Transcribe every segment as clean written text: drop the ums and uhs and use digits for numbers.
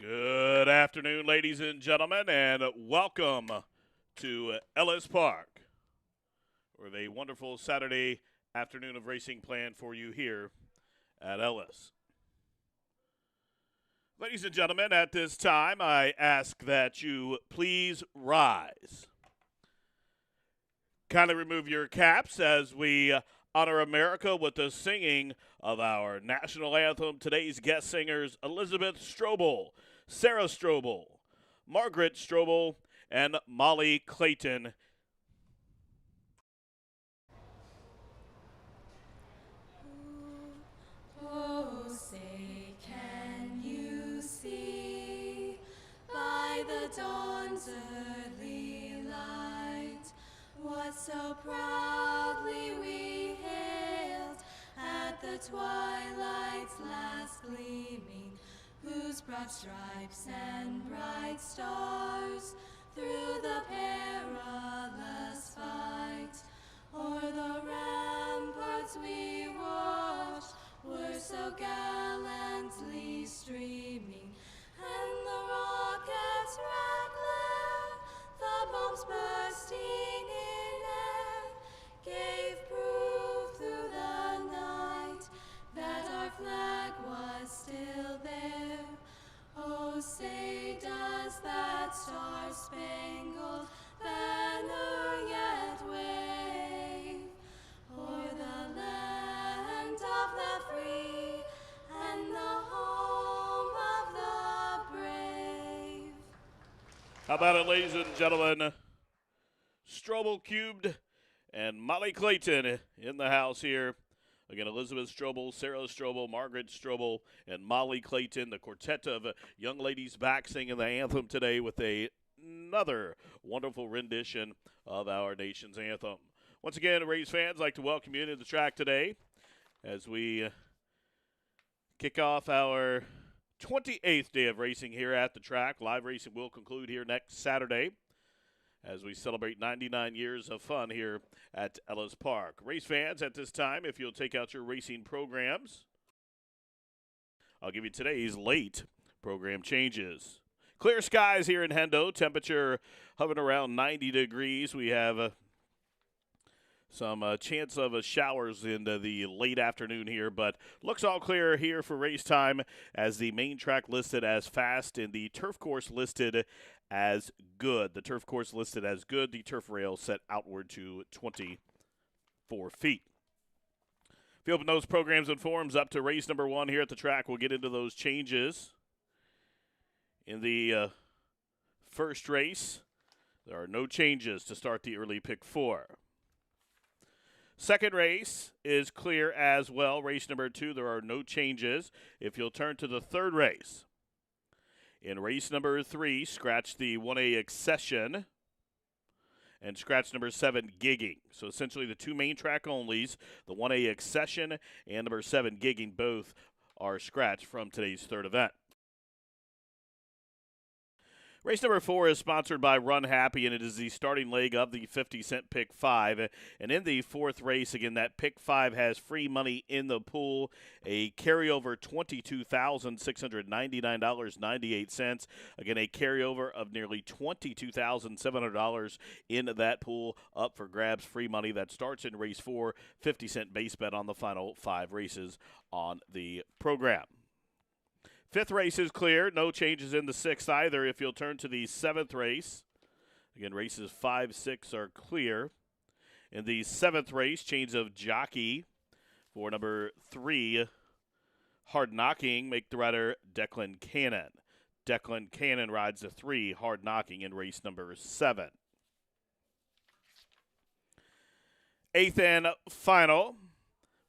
Good afternoon, ladies and gentlemen, and welcome to Ellis Park, with a wonderful Saturday afternoon of racing planned for you here at Ellis. Ladies and gentlemen, at this time, I ask that you please rise. Kindly remove your caps as we honor America with the singing of our national anthem. Today's guest singers, Elizabeth Strobel, Sarah Strobel, Margaret Strobel, and Molly Clayton. Oh, say, can you see by the dawn's early light what so proudly we hailed at the twilight's last gleaming, whose broad stripes and bright stars through the perilous fight o'er the ramparts we watched were so gallantly streaming, and the rockets' red glare, the bombs bursting in air, gave proof through the night that our flag was still there. Oh, say, does that star-spangled banner yet wave o'er the land of the free and the home of the brave? How about it, ladies and gentlemen? Strobel Cubed and Molly Clayton in the house here. Again, Elizabeth Strobel, Sarah Strobel, Margaret Strobel, and Molly Clayton, the quartet of young ladies back singing the anthem today with another wonderful rendition of our nation's anthem. Once again, Rays fans, I'd like to welcome you into the track today as we kick off our 28th day of racing here at the track. Live racing will conclude here next Saturday as we celebrate 99 years of fun here at Ellis Park. Race fans, at this time, if you'll take out your racing programs, I'll give you today's late program changes. Clear skies here in Hendo, temperature hovering around 90 degrees. We have some chance of showers in the late afternoon here, but looks all clear here for race time as the main track listed as fast and the turf course listed as good. The turf course listed as good, the turf rail set outward to 24 feet. If you open those programs and forums up to race number 1 here at the track, we'll get into those changes. In the first race, there are no changes to start the early pick 4. Second race is clear as well. Race number 2, there are no changes. If you'll turn to the third race. In race number 3, scratch the 1A Accession and scratch number 7 Gigging. So essentially the two main track onlys, the 1A Accession and number 7 Gigging, both are scratched from today's third event. Race number 4 is sponsored by Run Happy, and it is the starting leg of the 50-cent Pick 5. And in the fourth race, again, that Pick 5 has free money in the pool, a carryover $22,699.98. Again, a carryover of nearly $22,700 in that pool up for grabs, free money that starts in race 4, 50-cent base bet on the final 5 races on the program. Fifth race is clear. No changes in the sixth either. If you'll turn to the seventh race, again, races 5, 6 are clear. In the seventh race, change of jockey for number 3, Hard Knocking, make the rider Declan Cannon. Declan Cannon rides the 3, Hard Knocking, in race number 7. Eighth and final,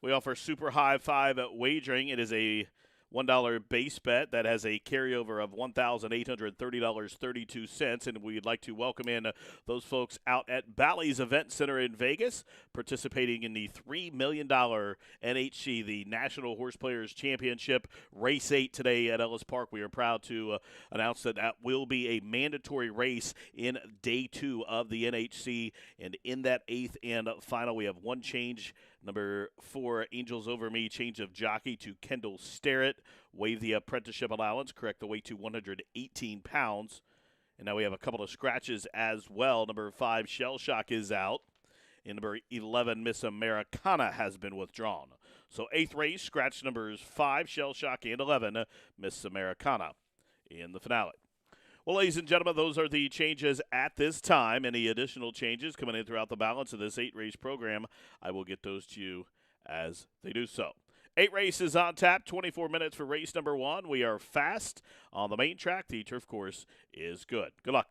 we offer Super High 5 wagering. It is a $1 base bet that has a carryover of $1,830.32, and we'd like to welcome in those folks out at Bally's Event Center in Vegas, participating in the $3 million NHC, the National Horse Players Championship, Race 8 today at Ellis Park. We are proud to announce that that will be a mandatory race in day 2 of the NHC, and in that eighth and final, we have one change Number 4, Angels Over Me, change of jockey to Kendall Starrett. Waive the apprenticeship allowance, correct the weight to 118 pounds. And now we have a couple of scratches as well. Number 5, Shell Shock is out. And number 11, Miss Americana has been withdrawn. So 8th race, scratch numbers 5, Shell Shock, and 11, Miss Americana in the finale. Well, ladies and gentlemen, those are the changes at this time. Any additional changes coming in throughout the balance of this 8-race program, I will get those to you as they do so. 8 races on tap, 24 minutes for race number 1. We are fast on the main track. The turf course is good. Good luck.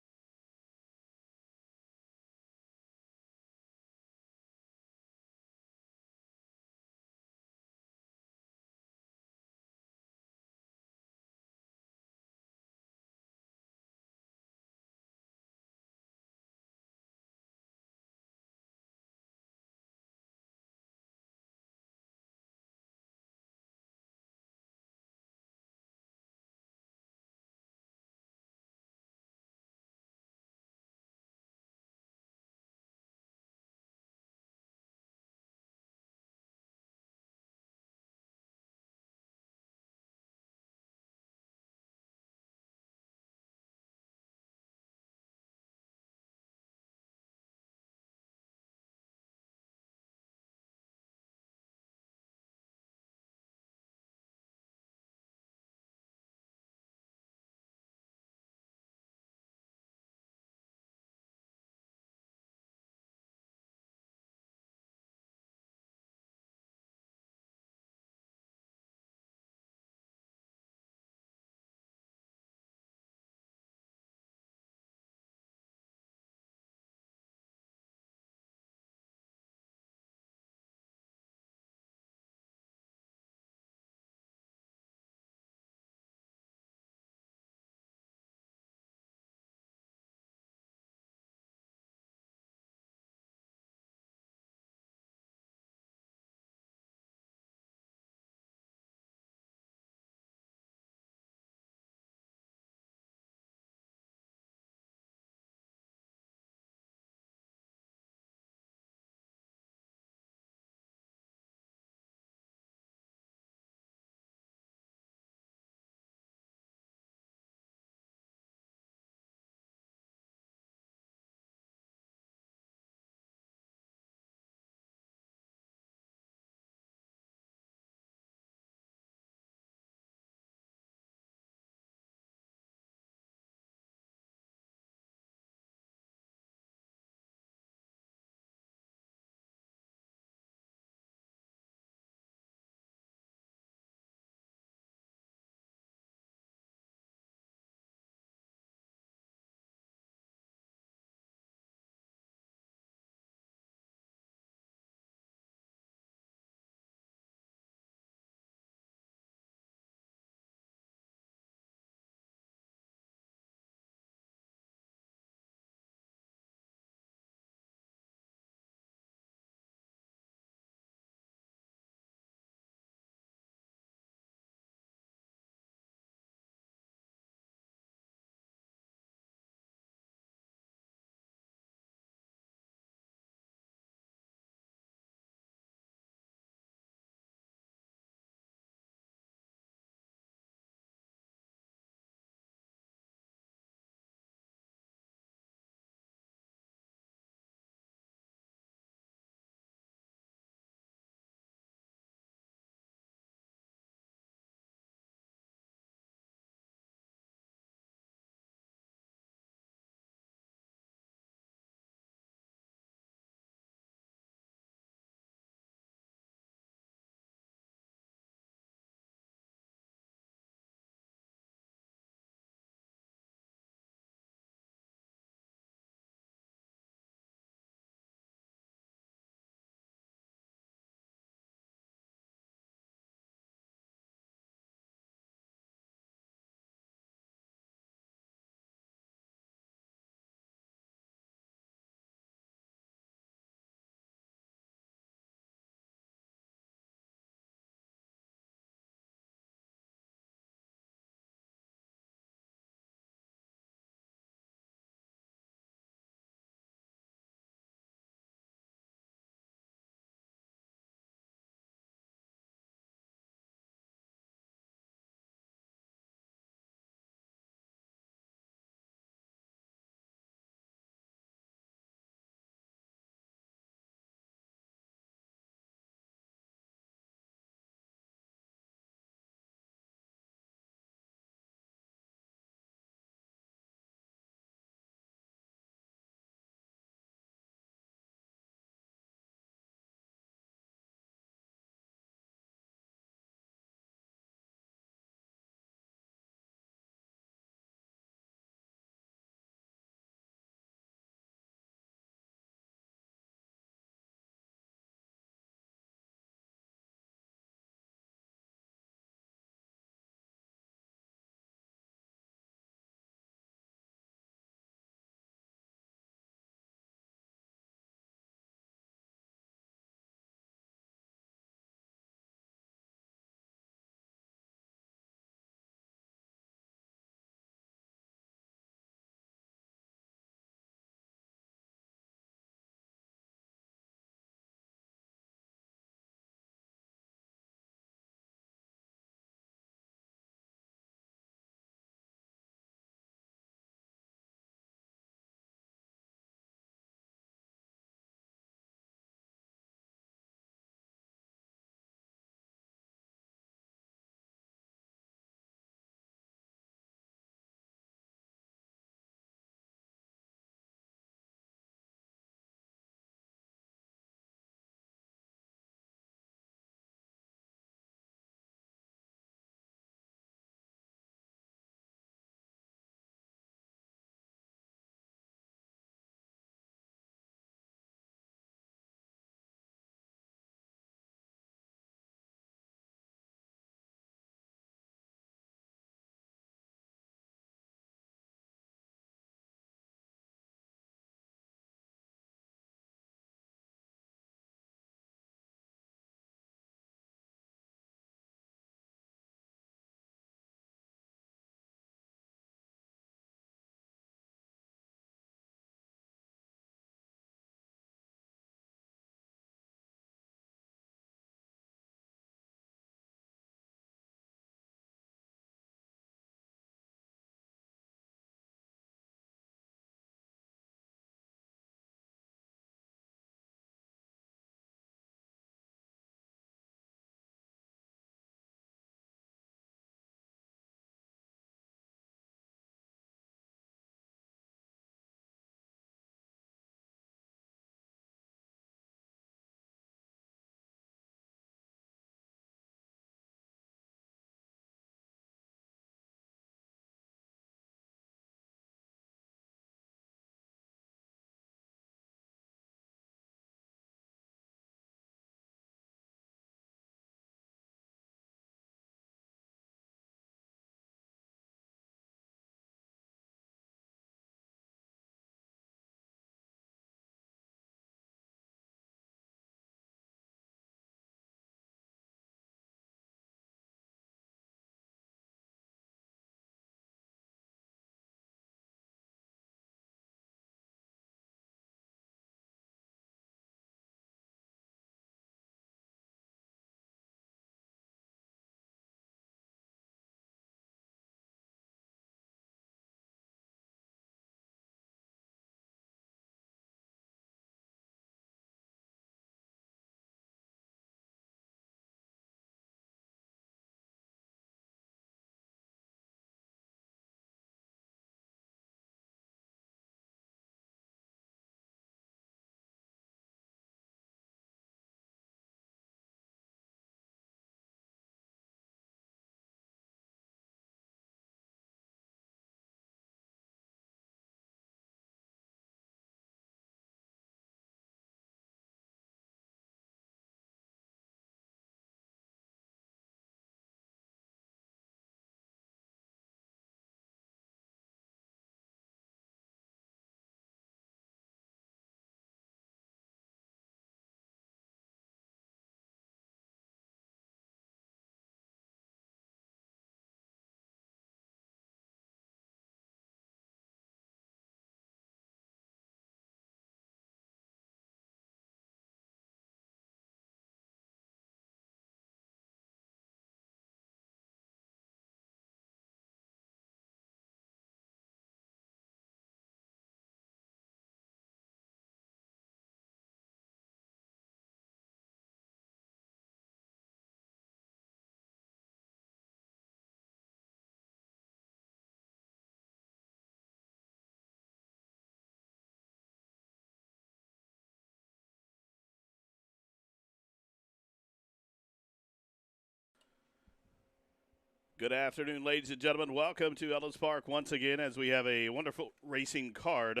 Good afternoon, ladies and gentlemen. Welcome to Ellis Park once again as we have a wonderful racing card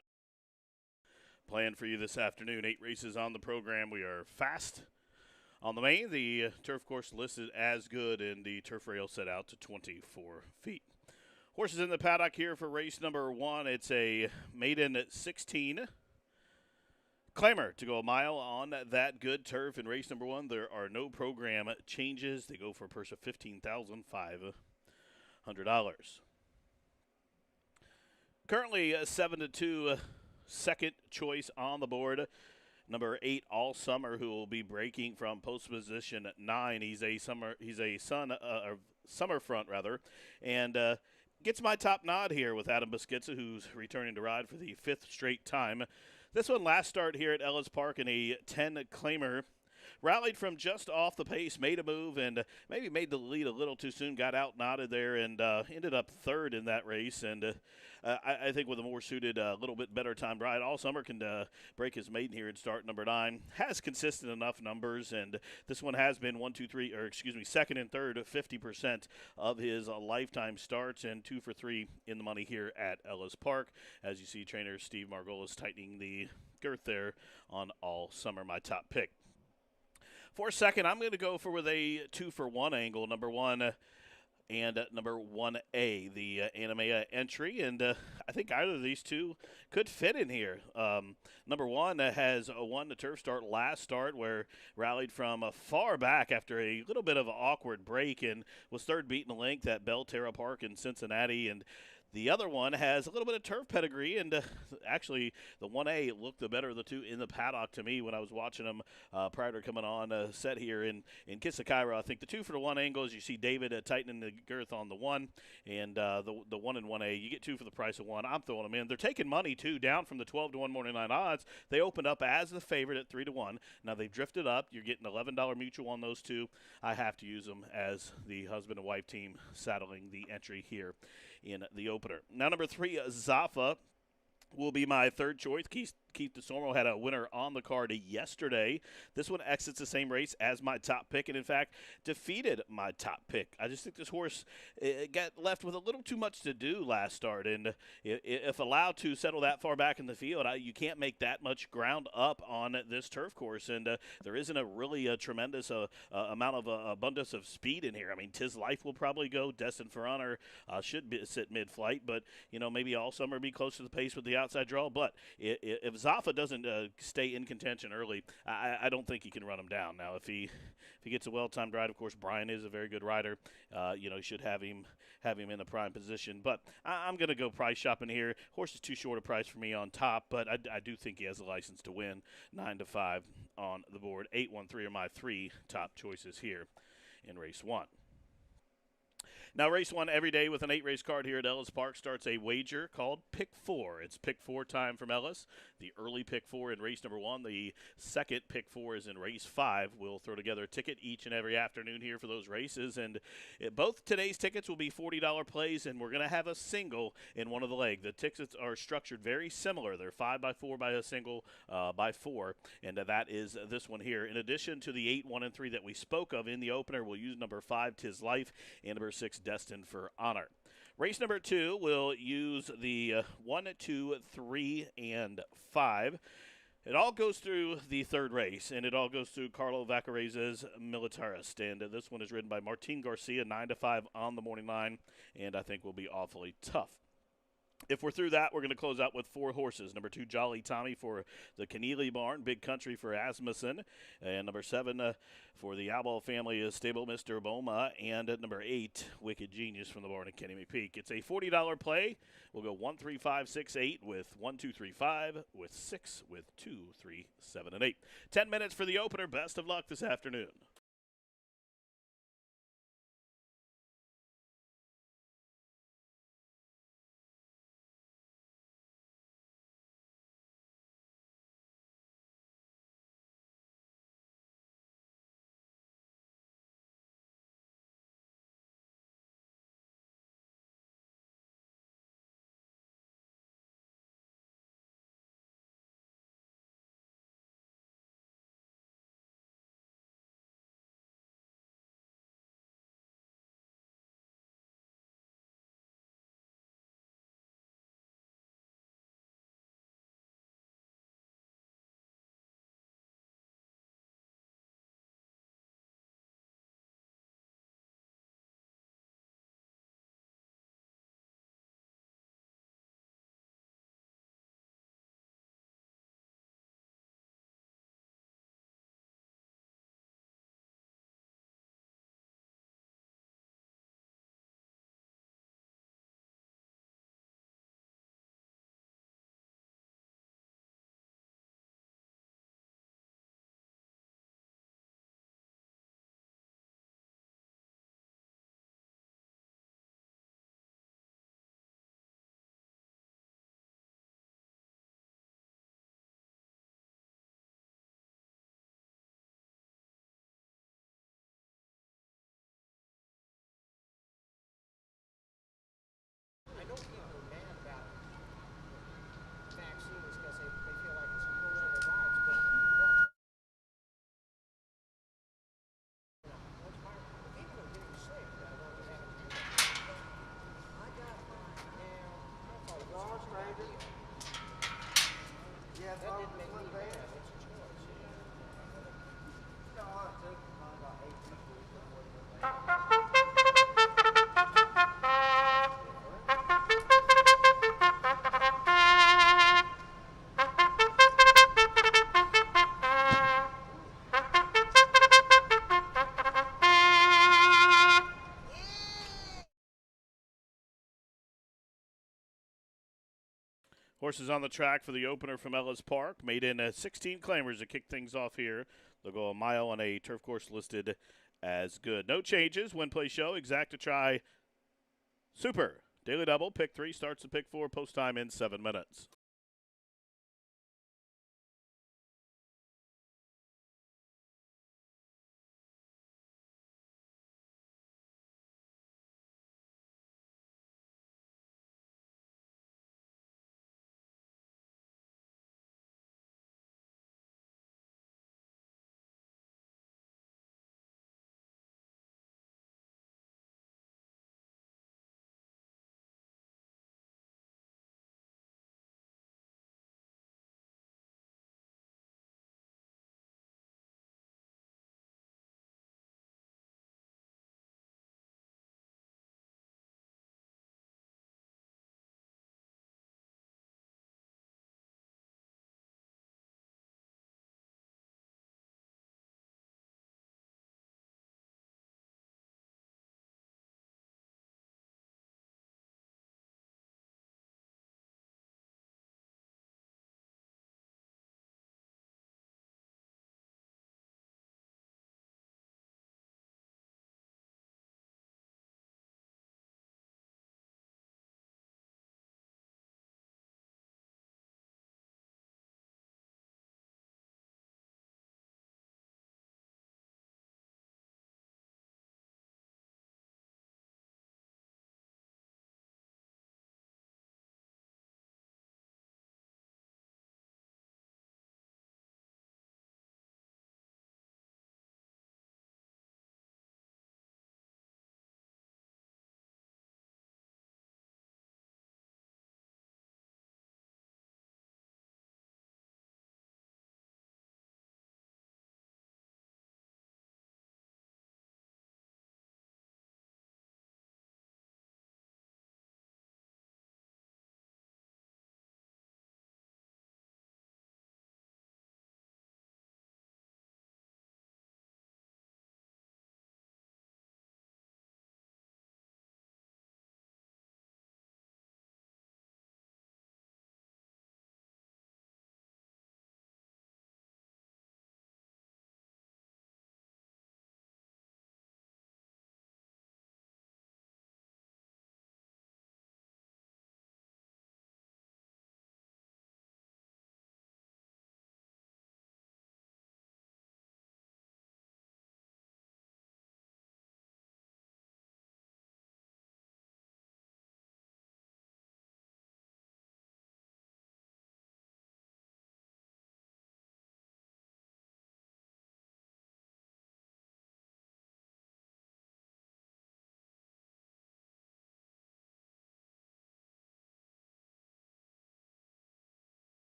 planned for you this afternoon. 8 races on the program. We are fast on the main. The turf course listed as good, and the turf rail set out to 24 feet. Horses in the paddock here for race number 1. It's a Maiden 16. Clamor to go a mile on that good turf in race number 1. There are no program changes. They go for a purse of $15,500. Currently 7-2, second choice on the board. Number 8, All Summer, who will be breaking from post position 9. He's a summer front rather, and gets my top nod here with Adam Busquitsa, who's returning to ride for the 5th straight time. This one last start here at Ellis Park in a 10 claimer. Rallied from just off the pace, made a move, and maybe made the lead a little too soon, got out knotted there, and ended up third in that race. And I think with a more suited, little bit better timed ride, All Summer can break his maiden here and start number 9. Has consistent enough numbers, and this one has been second and third, 50% of his lifetime starts, and 2 for 3 in the money here at Ellis Park. As you see, trainer Steve Margolis tightening the girth there on All Summer, my top pick. For second, I'm going to go with a 2-for-1 angle, number 1 and number 1A, the Anime entry. And I think either of these two could fit in here. Number 1 has won the turf start last start, where rallied from far back after a little bit of an awkward break and was third beaten the length at Belterra Park in Cincinnati. And the other one has a little bit of turf pedigree, and actually the 1A looked the better of the two in the paddock to me when I was watching them prior to coming on set here in Kisakaira. I think the 2-for-1 angles, you see David tightening the girth on the 1, and the 1 and 1A, you get 2 for the price of 1. I'm throwing them in. They're taking money, too, down from the 12-to-1 morning line odds. They opened up as the favorite at 3-to-1. Now they've drifted up. You're getting $11 mutual on those two. I have to use them as the husband and wife team saddling the entry here in the opener. Now, number 3, Zafa will be my third choice. Keith DeSormo had a winner on the card yesterday. This one exits the same race as my top pick, and in fact defeated my top pick. I just think this horse got left with a little too much to do last start, and if allowed to settle that far back in the field, you can't make that much ground up on this turf course, and there isn't a really tremendous amount of abundance of speed in here. I mean, Tis Life will probably go. Destined for Honor should sit mid-flight, but maybe All Summer be close to the pace with the outside draw. But if Zafa doesn't stay in contention early, I don't think he can run him down. Now, if he gets a well-timed ride, of course, Brian is a very good rider. He should have him in a prime position. But I'm going to go price shopping here. Horse is too short a price for me on top, but I do think he has a license to win. 9-5 on the board. 8-1-3 are my 3 top choices here in race 1. Now, race 1 every day with an 8-race card here at Ellis Park starts a wager called Pick 4. It's Pick 4 time from Ellis. The early Pick 4 in race number 1. The second Pick 4 is in race 5. We'll throw together a ticket each and every afternoon here for those races. And both today's tickets will be $40 plays, and we're going to have a single in one of the legs. The tickets are structured very similar. They're 5x4 by a single by 4, and that is this one here. In addition to the 8, 1, and 3 that we spoke of in the opener, we'll use number 5, Tis Life, and number 6, Destined for Honor. Race number 2 will use the 1, 2, 3, and 5. It all goes through the third race, and it all goes through Carlo Vaccarese's Militarist. And this one is ridden by Martin Garcia, 9-5 on the morning line, and I think will be awfully tough. If we're through that, we're going to close out with 4 horses. Number 2, Jolly Tommy for the Keneally Barn, Big Country for Asmussen, and number 7 for the Albal family is Stable Mr. Boma, and at number 8, Wicked Genius from the barn at Kenny McPeak. It's a $40 play. We'll go 1, 3, 5, 6, 8 with 1, 2, 3, 5 with 6 with 2, 3, 7, and 8. 10 minutes for the opener. Best of luck this afternoon. Horses on the track for the opener from Ellis Park. Maiden 16 claimers to kick things off here. They'll go a mile on a turf course listed as good. No changes. Win, play, show. Exact to try. Super. Daily double. Pick 3 starts at pick 4. Post time in 7 minutes.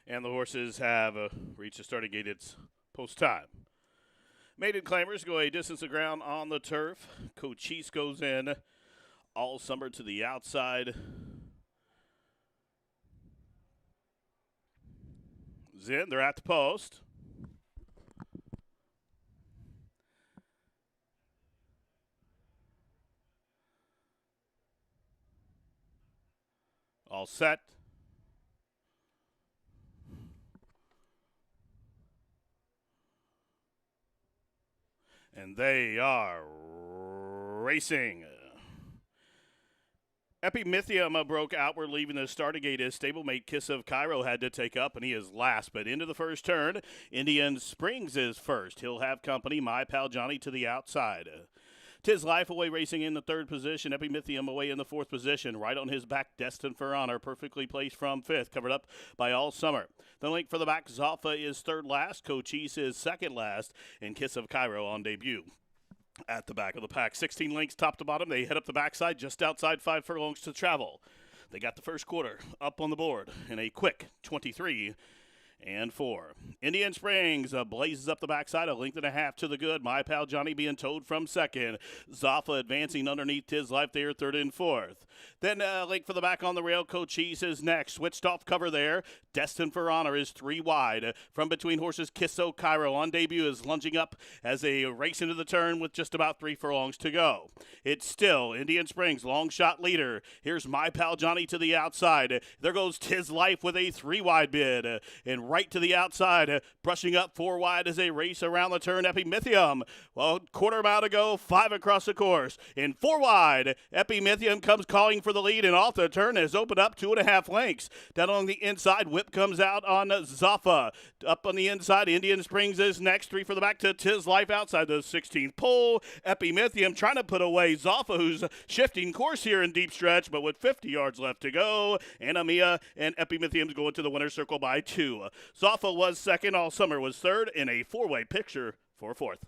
And the horses have reached the starting gate. It's post time. Maiden claimers go a distance of ground on the turf. Cochise goes in all summer to the outside. Zin, they're at the post. All set. And they are racing. Epimythium broke outward, leaving the starting gate. His stablemate Kiss of Cairo had to take up, and he is last. But into the first turn, Indian Springs is first. He'll have company. My Pal Johnny to the outside. Tis Life away racing in the third position. Epimythium away in the fourth position. Right on his back, Destined for Honor, perfectly placed from fifth, covered up by All Summer. The link for the back, Zalfa is third last. Cochise is second last. And Kiss of Cairo on debut. At the back of the pack, 16 lengths top to bottom. They head up the backside, just outside 5 furlongs to travel. They got the first quarter up on the board in a quick 23-4. Indian Springs blazes up the backside, a length and a half to the good. My Pal Johnny being towed from second. Zaffa advancing underneath Tis Life there, third and fourth. Then link for the back on the rail. Cochise is next. Switched off cover there. Destined for Honor is 3 wide. From between horses, Kisso Cairo on debut is lunging up as they race into the turn with just about 3 furlongs to go. It's still Indian Springs, long shot leader. Here's My Pal Johnny to the outside. There goes Tis Life with a 3 wide bid. And right to the outside, brushing up 4 wide as they race around the turn. Epimythium, well, quarter mile to go, 5 across the course. In 4 wide, Epimythium comes calling for the lead, and off the turn has opened up 2.5 lengths. Down on the inside, Whip comes out on Zaffa. Up on the inside, Indian Springs is next. 3 for the back to Tis Life outside the 16th pole. Epimythium trying to put away Zaffa, who's shifting course here in deep stretch, but with 50 yards left to go. Anamia and Epimythium's going to the winner's circle by 2. Zaffa was second, All Summer was third, in a 4-way picture for fourth.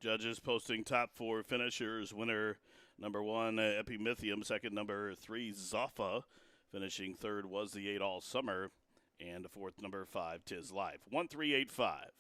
Judges posting top 4 finishers. Winner number 1, Epimythium. Second, number 3, Zaffa. Finishing third was the 8 All Summer. And fourth, number 5, Tis Life. 1385.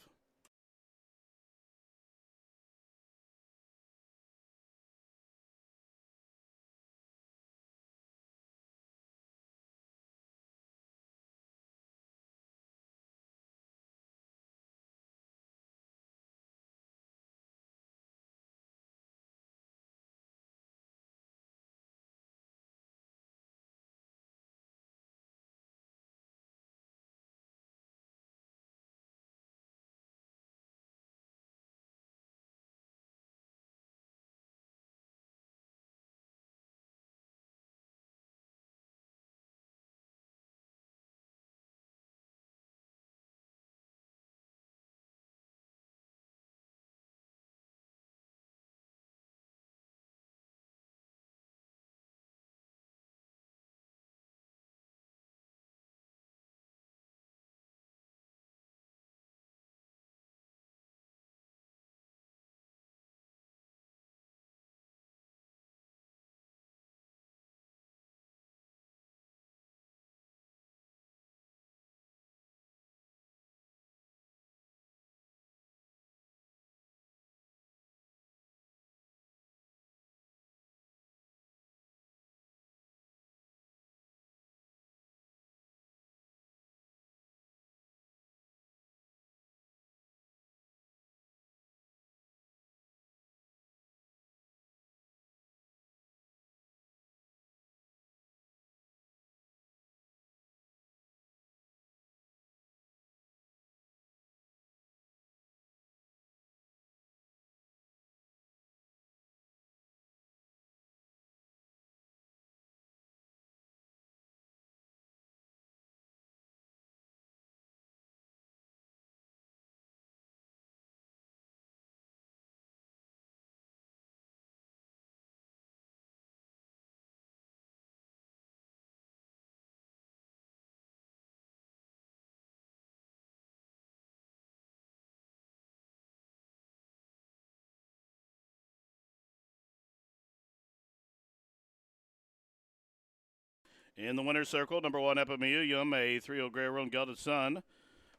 In the winner's circle, number 1 Epimelium, a 3-0 Grey Roan Gelded Sun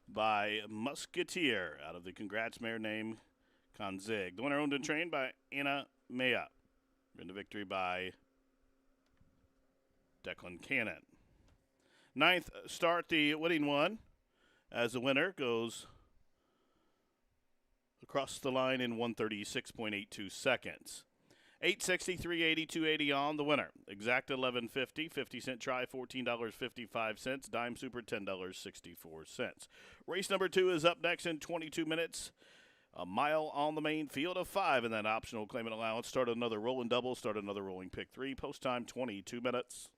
by Musketeer out of the Congrats mare named Konzig. The winner owned and trained by Anna Mea. In the victory by Declan Cannon. 9th start, the winning one, as the winner goes across the line in 136.82 seconds. 860, 380, 280 on the winner. Exact 11.50, 50-cent try, $14.55. Dime Super, $10.64. Race number 2 is up next in 22 minutes. A mile on the main field of 5, and then optional claimant allowance. Start another rolling double, start another rolling pick 3. Post time 22 minutes.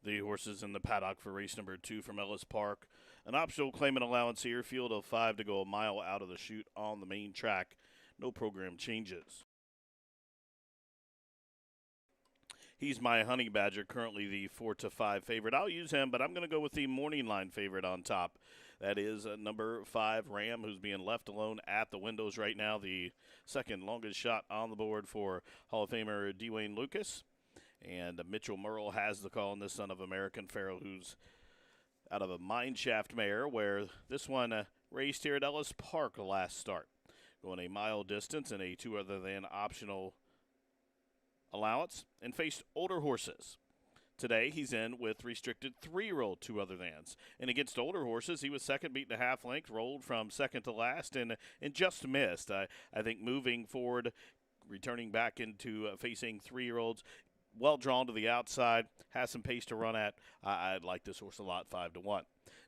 The horses in the paddock for race number 2 from Ellis Park. An optional claimant allowance here. Field of 5 to go a mile out of the chute on the main track. No program changes. He's my Honey Badger, currently the 4-5 favorite. I'll use him, but I'm going to go with the morning line favorite on top. That is number 5, Ram, who's being left alone at the windows right now. The second longest shot on the board for Hall of Famer Dwayne Lucas. And Mitchell Merle has the call on this son of American Pharaoh, who's out of a mineshaft mare, where this one raced here at Ellis Park last start. Going a mile distance in a 2 other than optional allowance and faced older horses. Today, he's in with restricted 3-year-old 2 other thans. And against older horses, he was second, beaten a half length, rolled from second to last, and just missed. I think moving forward, returning back into facing 3-year-olds, well drawn to the outside, has some pace to run at. I'd like this horse a lot, 5-1.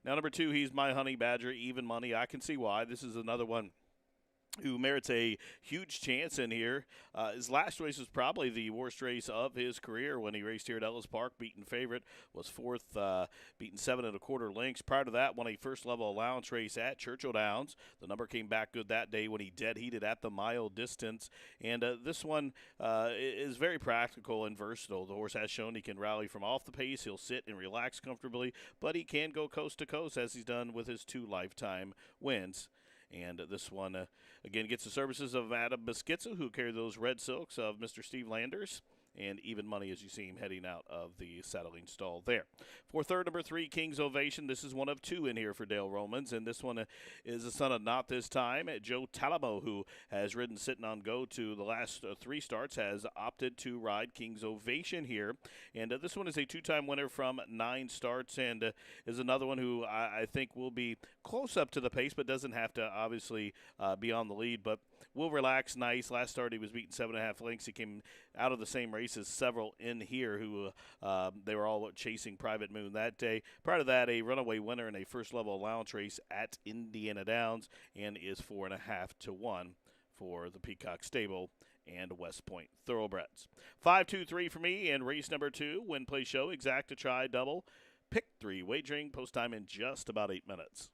Now, number 2, he's my Honey Badger, even money. I can see why. This is another one who merits a huge chance in here. His last race was probably the worst race of his career when he raced here at Ellis Park. Beaten favorite, was fourth, beaten 7 1/4 lengths. Prior to that, won a first level allowance race at Churchill Downs. The number came back good that day when he dead heated at the mile distance. And this one is very practical and versatile. The horse has shown he can rally from off the pace. He'll sit and relax comfortably, but he can go coast to coast as he's done with his 2 lifetime wins. And this one, again, gets the services of Adam Beschitza, who carried those red silks of Mr. Steve Landers. And even money as you see him heading out of the saddling stall there. For third, number 3, King's Ovation. This is one of 2 in here for Dale Romans, and this one is the son of Not This Time. Joe Talamo, who has ridden sitting on go to the last 3 starts, has opted to ride King's Ovation here. And this one is a 2-time winner from 9 starts, and is another one who I think will be close up to the pace, but doesn't have to obviously be on the lead, but will relax nice. Last start he was beaten 7 1/2 lengths. He came out of the same race as several in here who they were all chasing Private Moon that day. Prior to that, a runaway winner in a first level allowance race at Indiana Downs, and is 4.5-1 for the Peacock Stable and West Point Thoroughbreds. 5-2-3 for me, and race number 2, win, play, show, exacta, try, double, pick 3, wagering, post time in just about 8 minutes.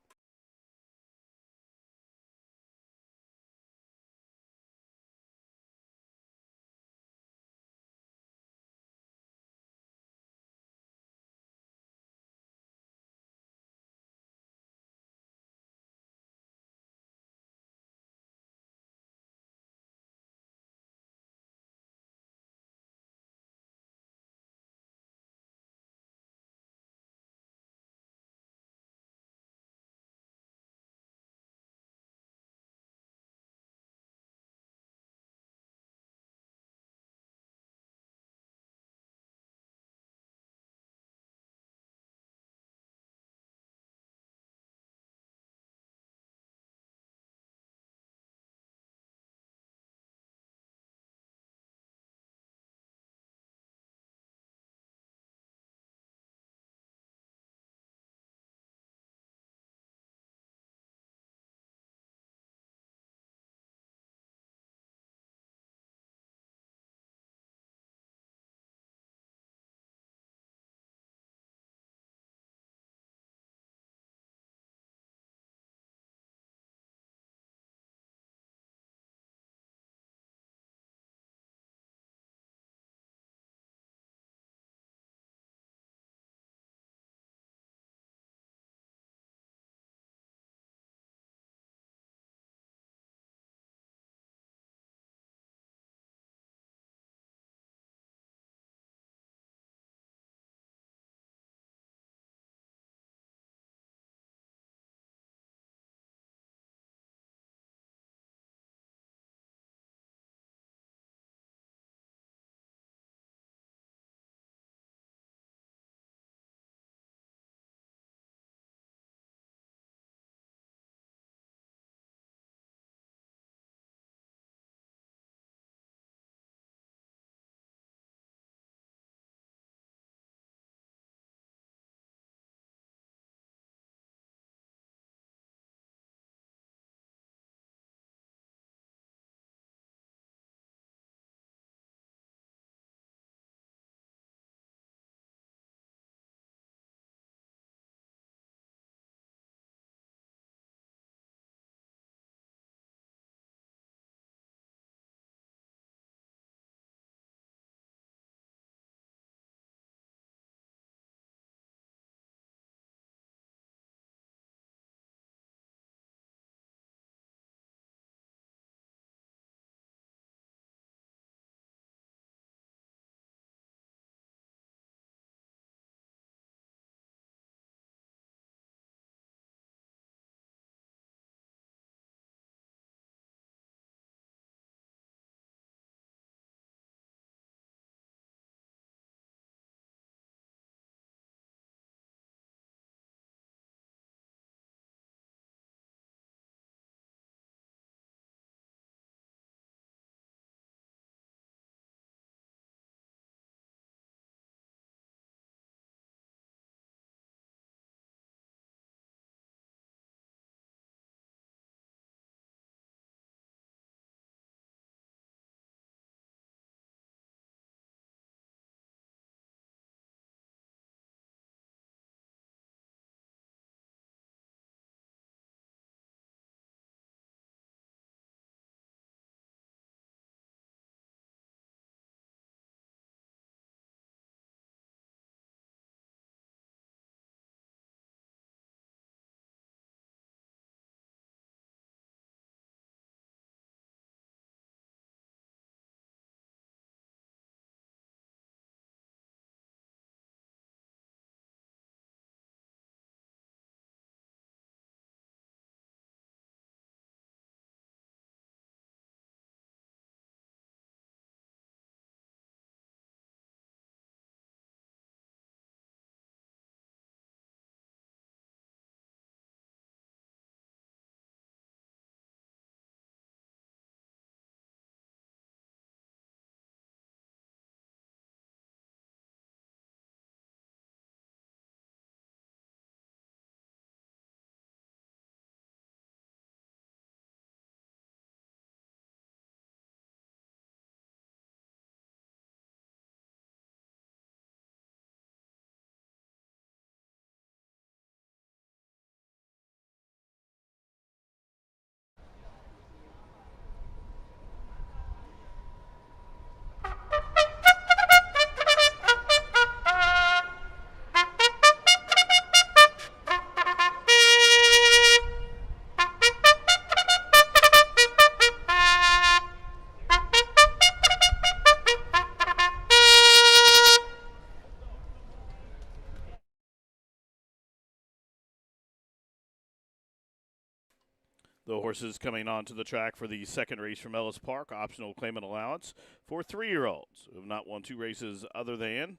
The horses coming onto the track for the second race from Ellis Park, optional claimant allowance for 3-year-olds who have not won 2 races other than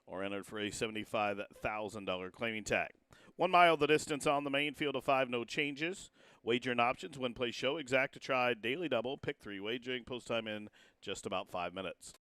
or entered for a $75,000 claiming tag. 1 mile the distance on the main, field of 5, no changes. Wager and options, win, play, show, exact to try, daily double, pick 3, wagering, post time in just about 5 minutes.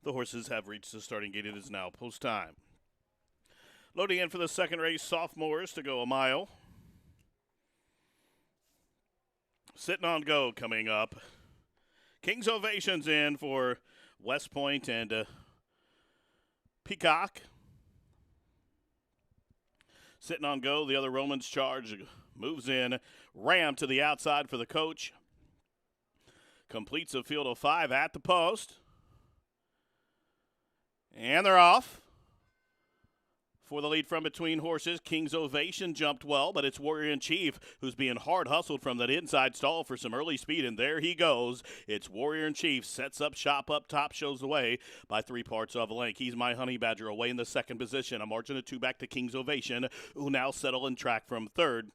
The horses have reached the starting gate. It is now post time. Loading in for the second race, sophomores to go a mile. Sitting on go coming up. King's Ovation's in for West Point and Peacock. Sitting on go, the other Romans charge moves in. Ram to the outside for the coach. Completes a field of 5 at the post. And they're off. For the lead from between horses, King's Ovation jumped well, but it's Warrior in Chief who's being hard hustled from that inside stall for some early speed, and there he goes. It's Warrior in Chief, sets up shop up top, shows the way by 3 parts of a length. He's My Honey Badger away in the second position. A margin of 2 back to King's Ovation, who now settle in track from third.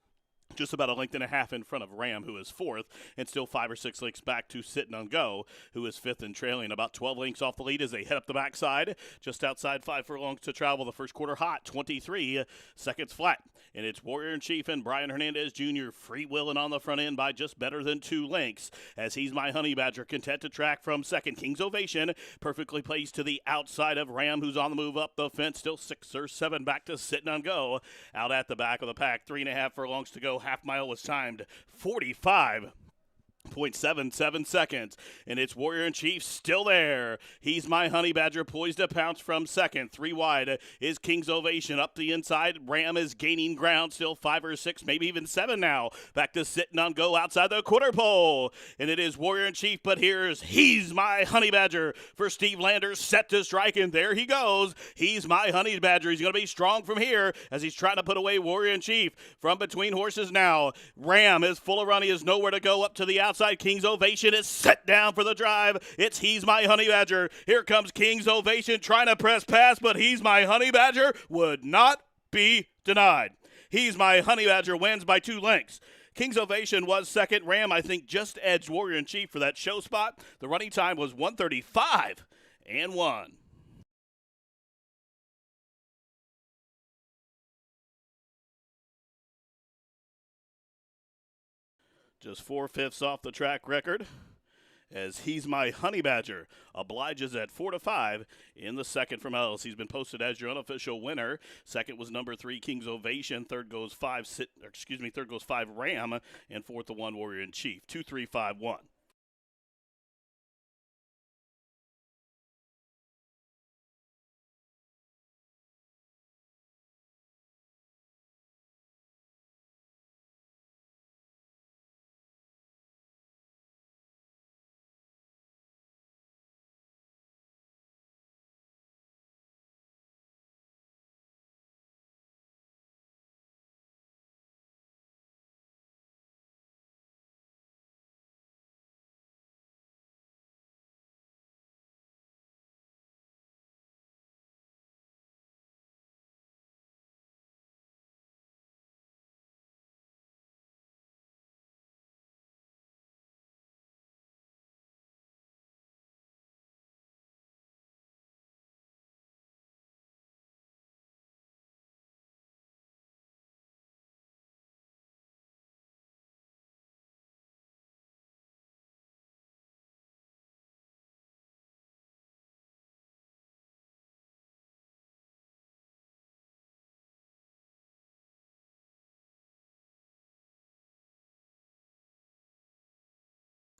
Just about a length and a half in front of Ram, who is fourth, and still 5 or 6 lengths back to Sittin' on Go, who is fifth and trailing. About 12 lengths off the lead as they head up the backside. Just outside 5 furlongs to travel. The first quarter hot, 23 seconds flat. And it's Warrior in Chief and Brian Hernandez Jr. freewheeling on the front end by just better than 2 lengths. As He's My Honey Badger content to track from second. King's Ovation perfectly placed to the outside of Ram, who's on the move up the fence. Still 6 or 7 back to Sittin' on Go. Out at the back of the pack, 3.5 furlongs to go. Half mile was timed 45.77 seconds, and it's Warrior in Chief still there. He's My Honey Badger poised to pounce from second. 3 wide is King's Ovation up the inside. Ram is gaining ground, still 5 or 6, maybe even 7 now. Back to Sittin' on Go outside the quarter pole, and it is Warrior in Chief, but here's He's My Honey Badger for Steve Landers, set to strike, and there he goes. He's My Honey Badger. He's going to be strong from here as he's trying to put away Warrior in Chief. From between horses now, Ram is full of run. He has nowhere to go up to the outside. King's Ovation is set down for the drive. It's He's My Honey Badger. Here comes King's Ovation trying to press past, but He's My Honey Badger would not be denied. He's My Honey Badger wins by 2 lengths. King's Ovation was second. Ram, I think, just edged Warrior in Chief for that show spot. The running time was 1:35 and 1. Just 4/5 off the track record as He's My Honey Badger obliges at 4-5 in the second from Ellis. He's been posted as your unofficial winner. Second was number 3 King's Ovation. Third goes 5 Ram, and fourth the 1 Warrior in Chief. 2-3-5-1.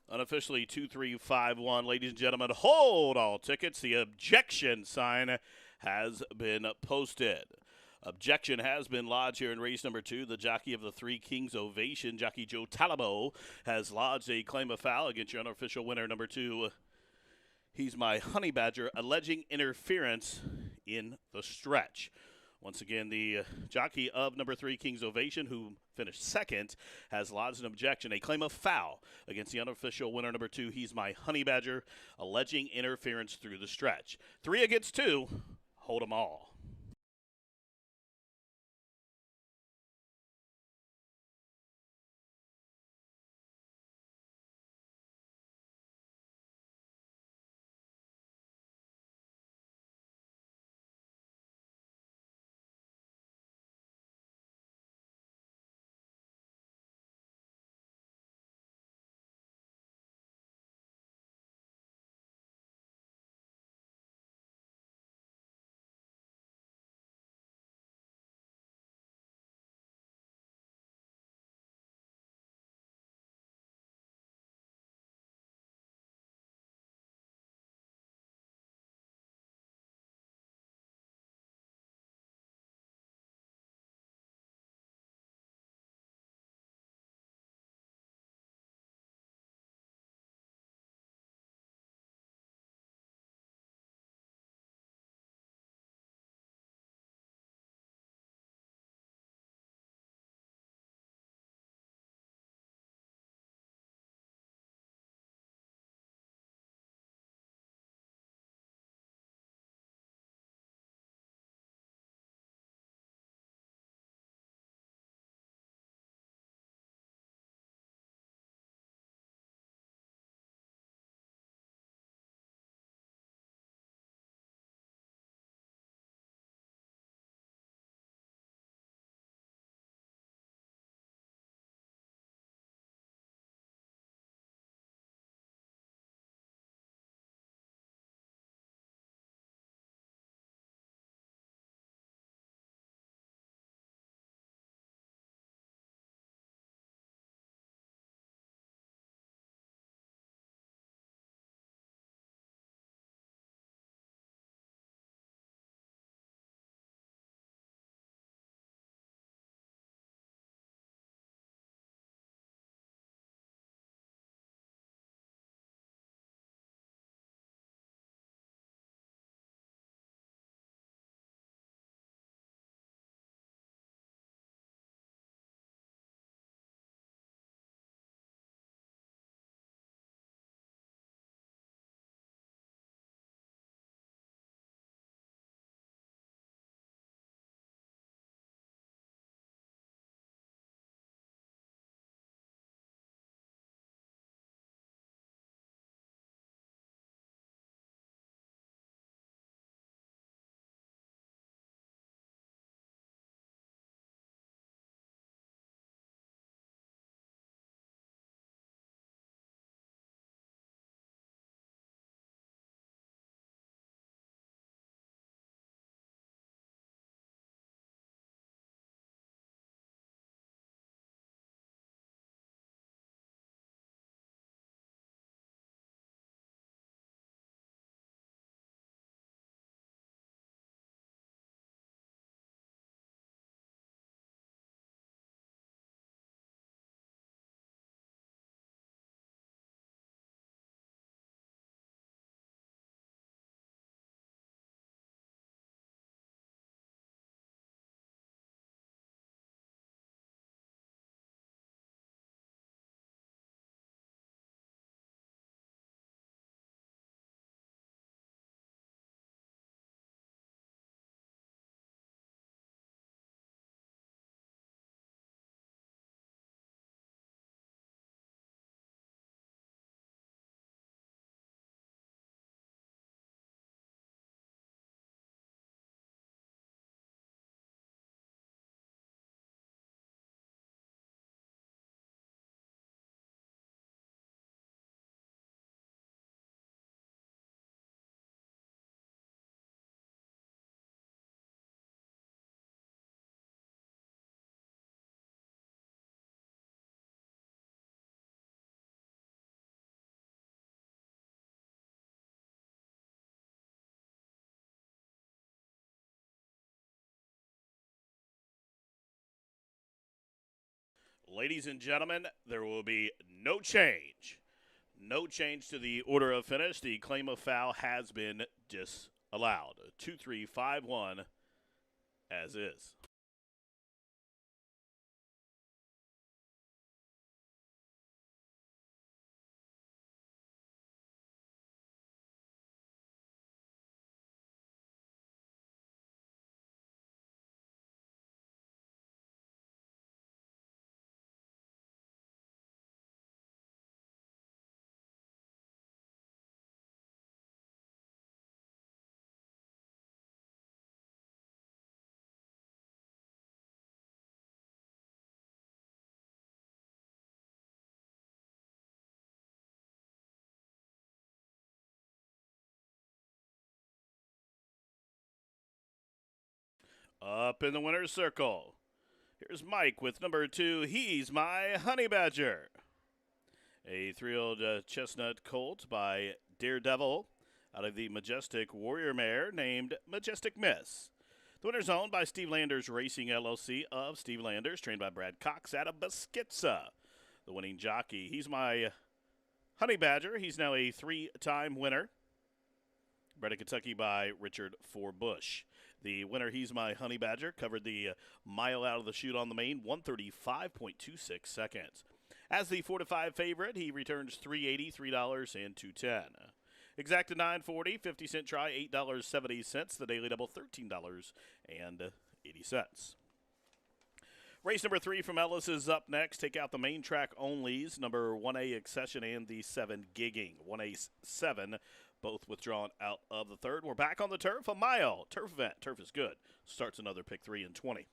Unofficially 2-3-5-1. Ladies and gentlemen, hold all tickets. The objection sign has been posted. Objection has been lodged here in race number 2. The jockey of the 3 King's Ovation, jockey Joe Talabo, has lodged a claim of foul against your unofficial winner, number 2. He's My Honey Badger, alleging interference in the stretch. Once again, the jockey of number 3, King's Ovation, who finished second, has lodged an objection, a claim of foul against the unofficial winner, number 2, He's My Honey Badger, alleging interference through the stretch. 3 against 2, hold 'em all. Ladies and gentlemen, there will be no change. No change to the order of finish. The claim of foul has been disallowed. 2-3-5-1 as is. Up in the winner's circle. Here's Mike with number 2. He's my honey badger. A 3-year-old chestnut colt by Daredevil out of the Majestic Warrior mare named Majestic Miss. The winner's owned by Steve Landers Racing LLC of Steve Landers, trained by Brad Cox out of Beskiza. The winning jockey, he's my honey badger. He's now a 3-time winner. Bred in Kentucky by Richard Forbush. The winner, he's my honey badger, covered the mile out of the chute on the main, 135.26 seconds. As the 4-5 favorite, he returns $3.80, $3 and $2.10. Exacta 9.40, 50-cent try, $8.70. The daily double, $13.80. Race number 3 from Ellis is up next. Take out the main track onlys, number 1A Accession and the 7 Gigging. 1A 7, both withdrawn out of the third. We're back on the turf, a mile turf event. Turf is good. Starts another pick 3 and 20.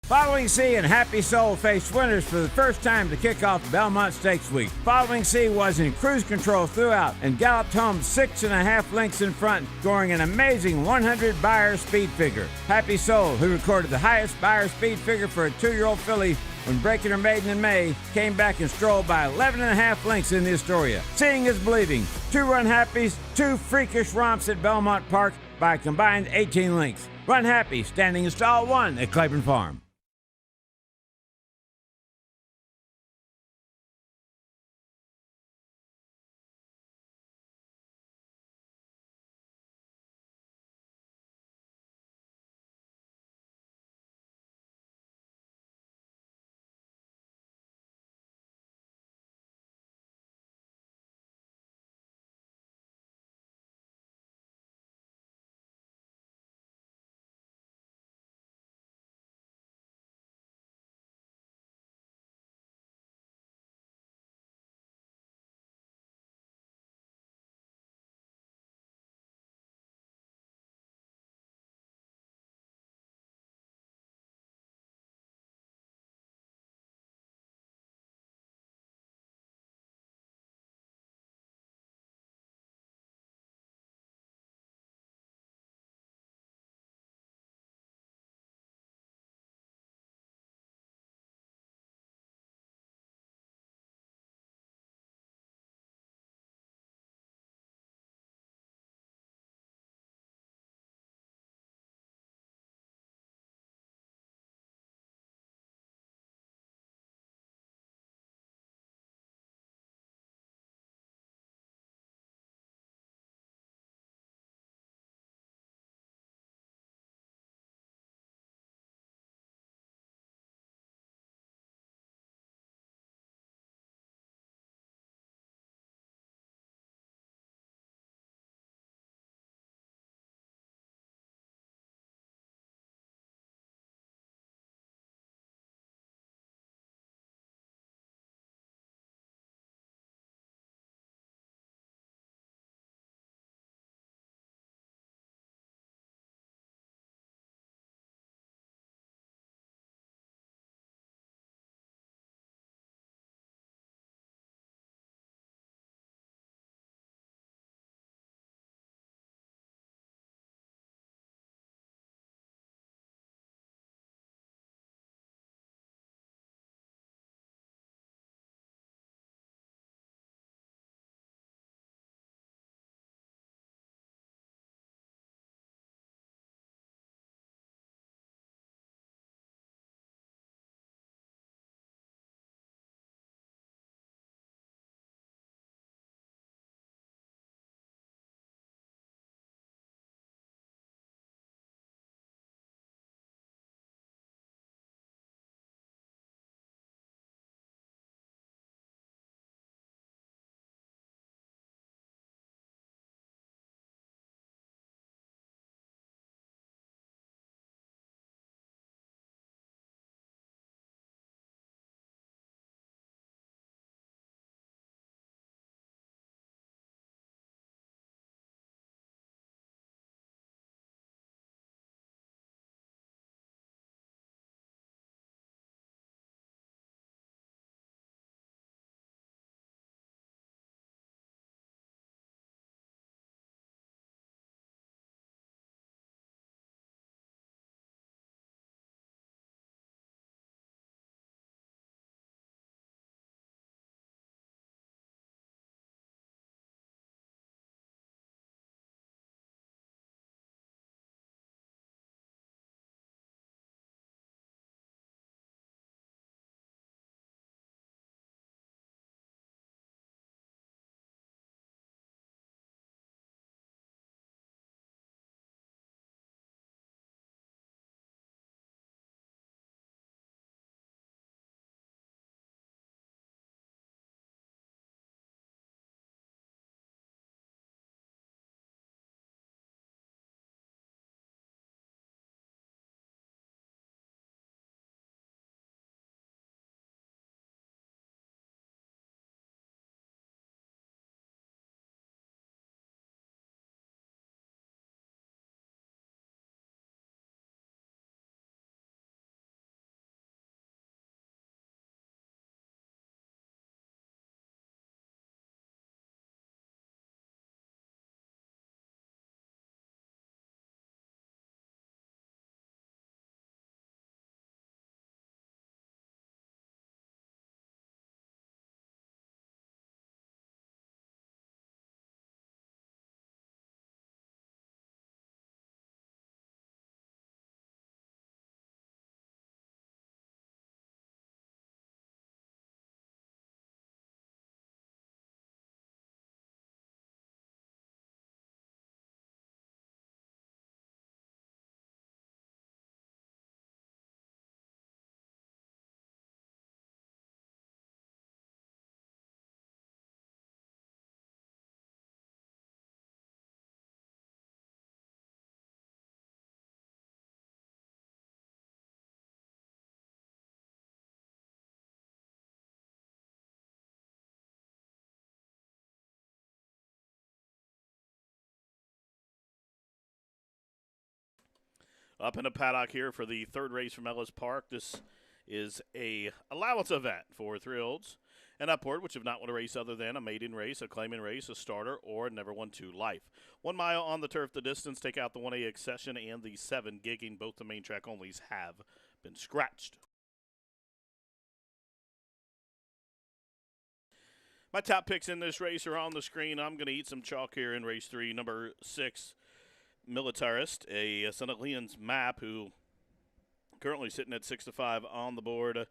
Following C and Happy Soul faced winners for the first time to kick off Belmont Stakes Week. Following C was in cruise control throughout and galloped home 6.5 lengths in front, scoring an amazing 100 Beyer speed figure. Happy Soul, who recorded the highest Beyer speed figure for a 2-year-old filly when breaking her maiden in May, came back and strolled by 11.5 lengths in the Astoria. Seeing is believing. 2 Run Happies, 2 freakish romps at Belmont Park by a combined 18 lengths. Run Happy, standing in stall 1 at Claiborne Farm. Up in the paddock here for the third race from Ellis Park. This is a allowance event for 3-year-olds and upward, which have not won a race other than a maiden race, a claiming race, a starter, or never won 2 life. 1 mile on the turf, the distance, take out the 1A accession and the 7 gigging. Both the main track onlys have been scratched. My top picks in this race are on the screen. I'm going to eat some chalk here in race 3. Number 6, Militarist, a son of Leon's Map, who currently sitting at 6-5 on the board.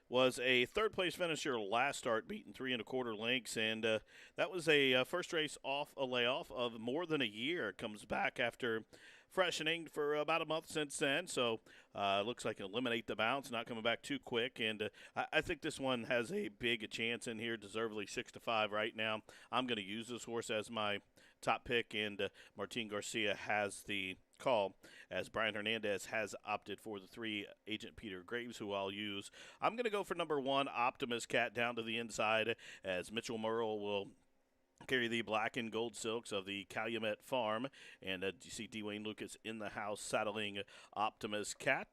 Was a third-place finisher last start, beating 3 1/4 lengths, and that was a first race off a layoff of more than a year. Comes back after freshening for about a month since then, so looks like eliminate the bounce, not coming back too quick, and I think this one has a big chance in here, deservedly 6-5 right now. I'm going to use this horse as my top pick, and Martin Garcia has the call, as Brian Hernandez has opted for the 3 Agent Peter Graves, who I'll use. I'm going to go for number 1, Optimus Cat, down to the inside, as Mitchell Merle will carry the black and gold silks of the Calumet Farm, and you see Dwayne Lucas in the house saddling Optimus Cat,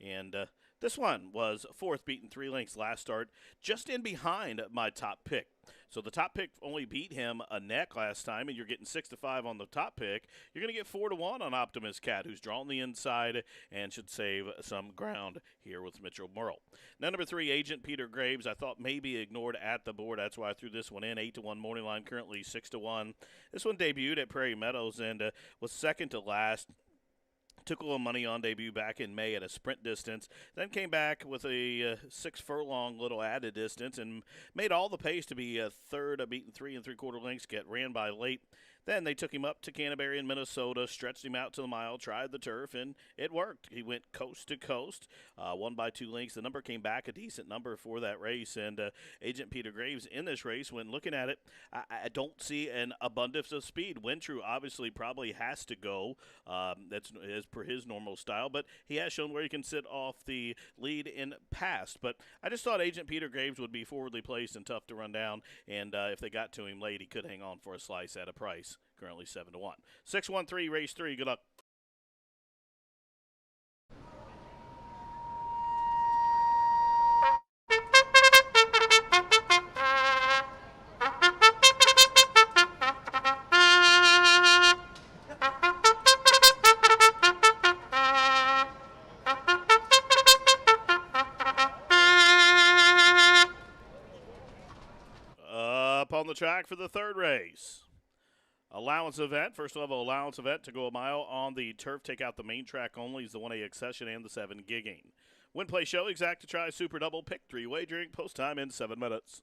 and this one was 4th, beaten 3 lengths last start, just in behind my top pick. So the top pick only beat him a neck last time, and you're getting 6-5 on the top pick. You're going to get 4-1 on Optimus Cat, who's drawn the inside and should save some ground here with Mitchell Merle. Now, number 3, Agent Peter Graves, I thought maybe ignored at the board. That's why I threw this one in. 8-1 morning line, currently 6-1. This one debuted at Prairie Meadows and was second to last. Took a little money on debut back in May at a sprint distance, then came back with a 6-furlong little added distance and made all the pace to be a third, beaten 3 3/4 lengths, get ran by late. Then they took him up to Canterbury in Minnesota, stretched him out to the mile, tried the turf, and it worked. He went coast to coast, won by 2 lengths. The number came back a decent number for that race, and Agent Peter Graves in this race, when looking at it, I don't see an abundance of speed. Wintrew obviously probably has to go. That's as per his normal style, but he has shown where he can sit off the lead in past. But I just thought Agent Peter Graves would be forwardly placed and tough to run down, and if they got to him late, he could hang on for a slice at a price. Currently 7-1. 6-1-3, race 3. Good luck. Up on the track for the third race. Allowance event, first level allowance event to go a mile on the turf. Take out the main track only is the 1A accession and the 7 gigging. Win play show, exact to try, super double, pick 3 wagering, post time in 7 minutes.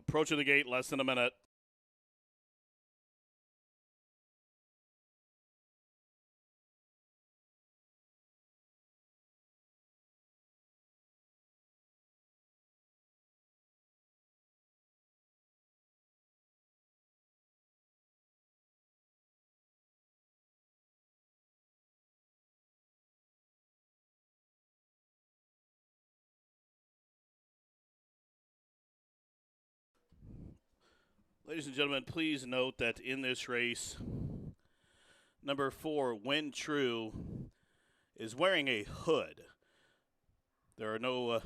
Approaching the gate, less than a minute. Ladies and gentlemen, please note that in this race, number 4, When True, is wearing a hood. There are no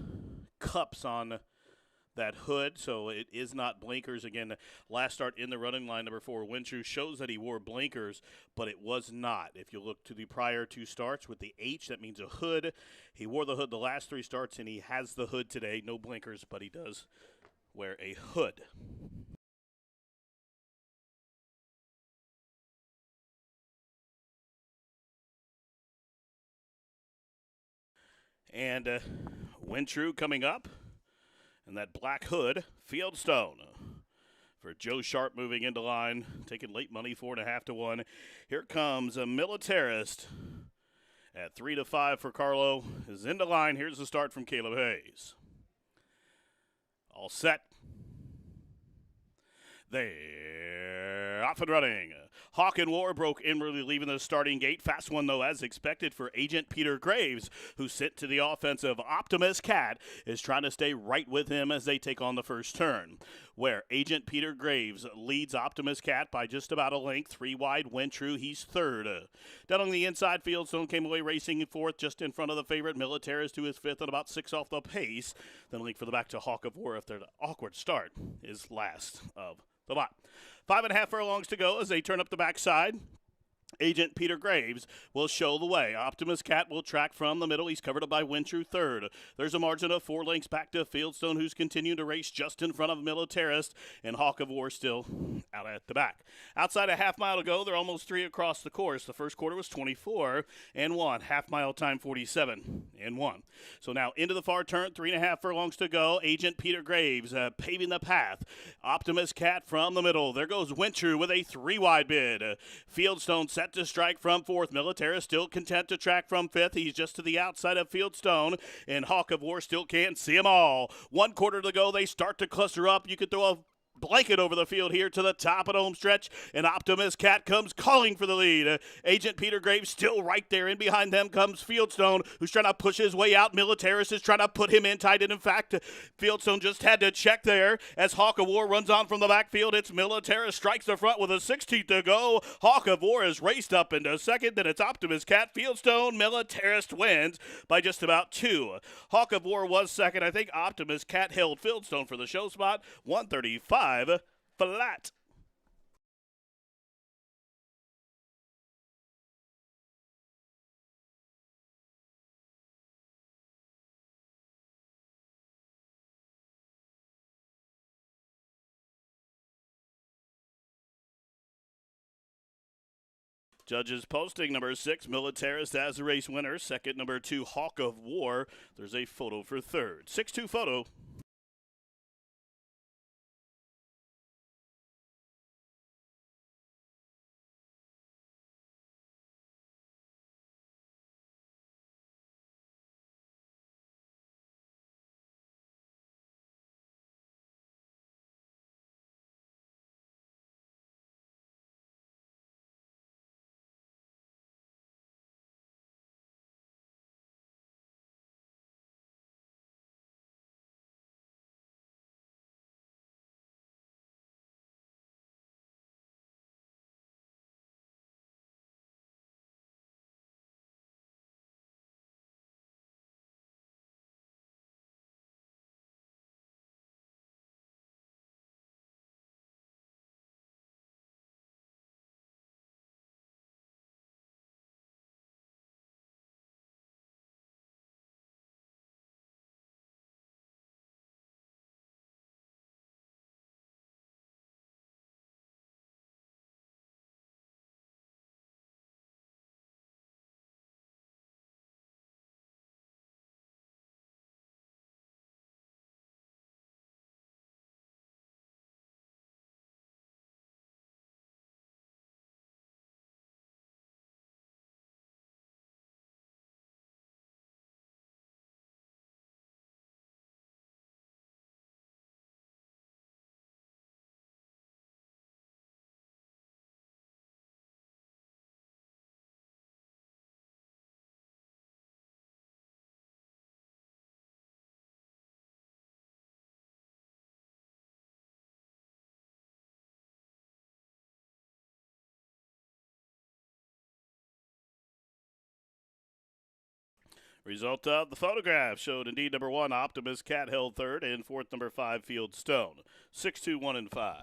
cups on that hood, so it is not blinkers. Again, last start in the running line, number 4, When True, shows that he wore blinkers, but it was not. If you look to the prior 2 starts with the H, that means a hood. He wore the hood the last 3 starts, and he has the hood today. No blinkers, but he does wear a hood. And When True coming up, and that black hood, Fieldstone. For Joe Sharp moving into line, taking late money, 4.5 to 1. Here comes a Militarist at 3 to 5 for Carlo. Is into line. Here's the start from Caleb Hayes. All set. They're off and running. Hawk and War broke inwardly, leaving the starting gate. Fast one, though, as expected for Agent Peter Graves, who sent to the offensive. Optimus Cat is trying to stay right with him as they take on the first turn, where Agent Peter Graves leads Optimus Cat by just about a length. 3 wide, When True, he's third. Down on the inside, Fieldstone came away racing fourth, just in front of the favorite Militarist, who is fifth and about 6 off the pace. Then link for the back to Hawk of War after the awkward start is last of the lot. 5.5 furlongs to go as they turn up the backside. Agent Peter Graves will show the way. Optimus Cat will track from the middle. He's covered up by When True third. There's a margin of 4 lengths back to Fieldstone, who's continuing to race just in front of Militarist, and Hawk of War still out at the back. Outside a half mile to go, they're almost 3 across the course. The first quarter was 24 and 1. Half mile time 47 and 1. So now into the far turn, 3.5 furlongs to go. Agent Peter Graves paving the path. Optimus Cat from the middle. There goes When True with a 3 wide bid. Fieldstone set to strike from fourth. Militarist still content to track from fifth. He's just to the outside of Fieldstone, and Hawk of War still can't see them all. 1 quarter to go. They start to cluster up. You could throw a blanket over the field here to the top of the home stretch, and Optimus Cat comes calling for the lead. Agent Peter Graves still right there, and behind them comes Fieldstone, who's trying to push his way out. Militarist is trying to put him in tight, and in fact, Fieldstone just had to check there as Hawk of War runs on from the backfield. It's Militarist strikes the front with a 16th to go. Hawk of War is raced up into second, then it's Optimus Cat, Fieldstone, Militarist wins by just about 2. Hawk of War was second. I think Optimus Cat held Fieldstone for the show spot, 135 flat. Judges posting number 6, Militarist as the race winner. Second, number 2, Hawk of War. There's a photo for third. 6-2 photo. Result of the photograph showed indeed number 1, Optimus Cat held third, and fourth, number 5, Field Stone. 6, 2, 1, and 5.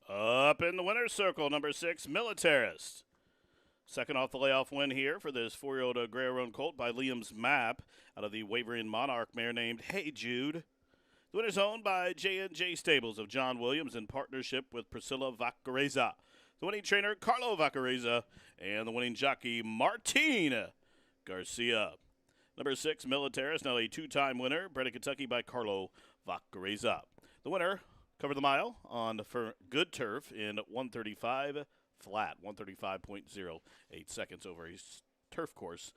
Up in the winner's circle, number 6, Militarist. Second off the layoff win here for this 4-year-old Gray-Roan colt by Liam's Map out of the Wavering Monarch mare named Hey Jude. The winner's owned by J&J Stables of John Williams in partnership with Priscilla Vacareza. The winning trainer, Carlo Vacareza, and the winning jockey, Martin Garcia. Number 6, Militaris, now a 2-time winner, bred in Kentucky by Carlo Vacareza. The winner covered the mile on for good turf in 135 flat, 135.08 seconds over a turf course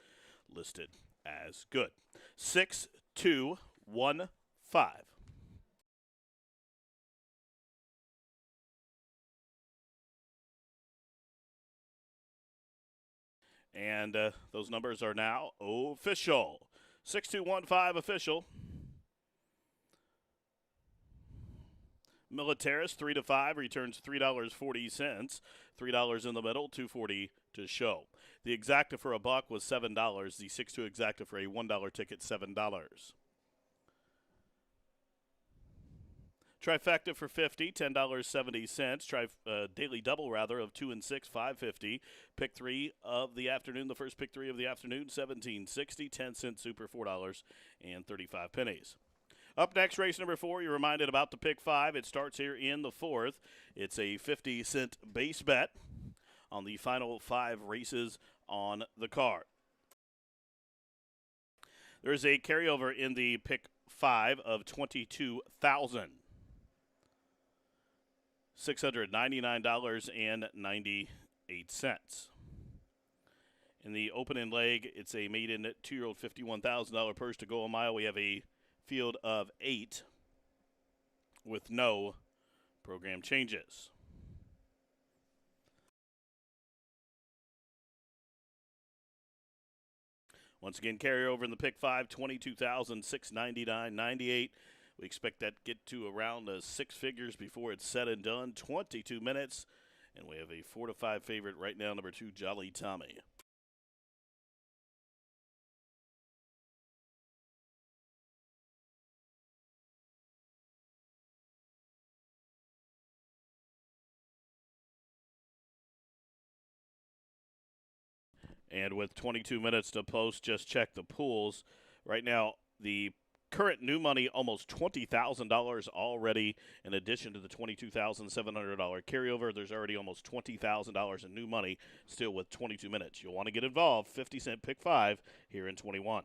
listed as good. 6, 2, 1, 5. And those numbers are now official. 6215 official. Militaris 3 to 5 returns $3.40. $3 in the middle, $2.40 to show. The exacta for a buck was $7. The 6-2 exacta for a $1 ticket, $7. Trifecta for $50, $10.70. Daily double rather of 2 and 6, $5.50. Pick 3 of the afternoon. The first pick 3 of the afternoon, $17.60. 10-cent super, $4.35. Up next, race number 4. You're reminded about the pick 5. It starts here in the 4th. It's a 50-cent base bet on the final 5 races on the card. There's a carryover in the pick 5 of $22,699.98. In the opening leg, it's a maiden 2-year-old $51,000 purse to go a mile. We have a field of 8 with no program changes. Once again, carryover in the pick 5, $22,699.98. We expect that to get to around 6 figures before it's said and done. 22 minutes, and we have a 4 to 5 favorite right now, number 2, Jolly Tommy. And with 22 minutes to post, just check the pools. Right now, the current new money, almost $20,000 already, in addition to the $22,700 carryover. There's already almost $20,000 in new money still with 22 minutes. You'll want to get involved. 50-cent pick 5 here in 21.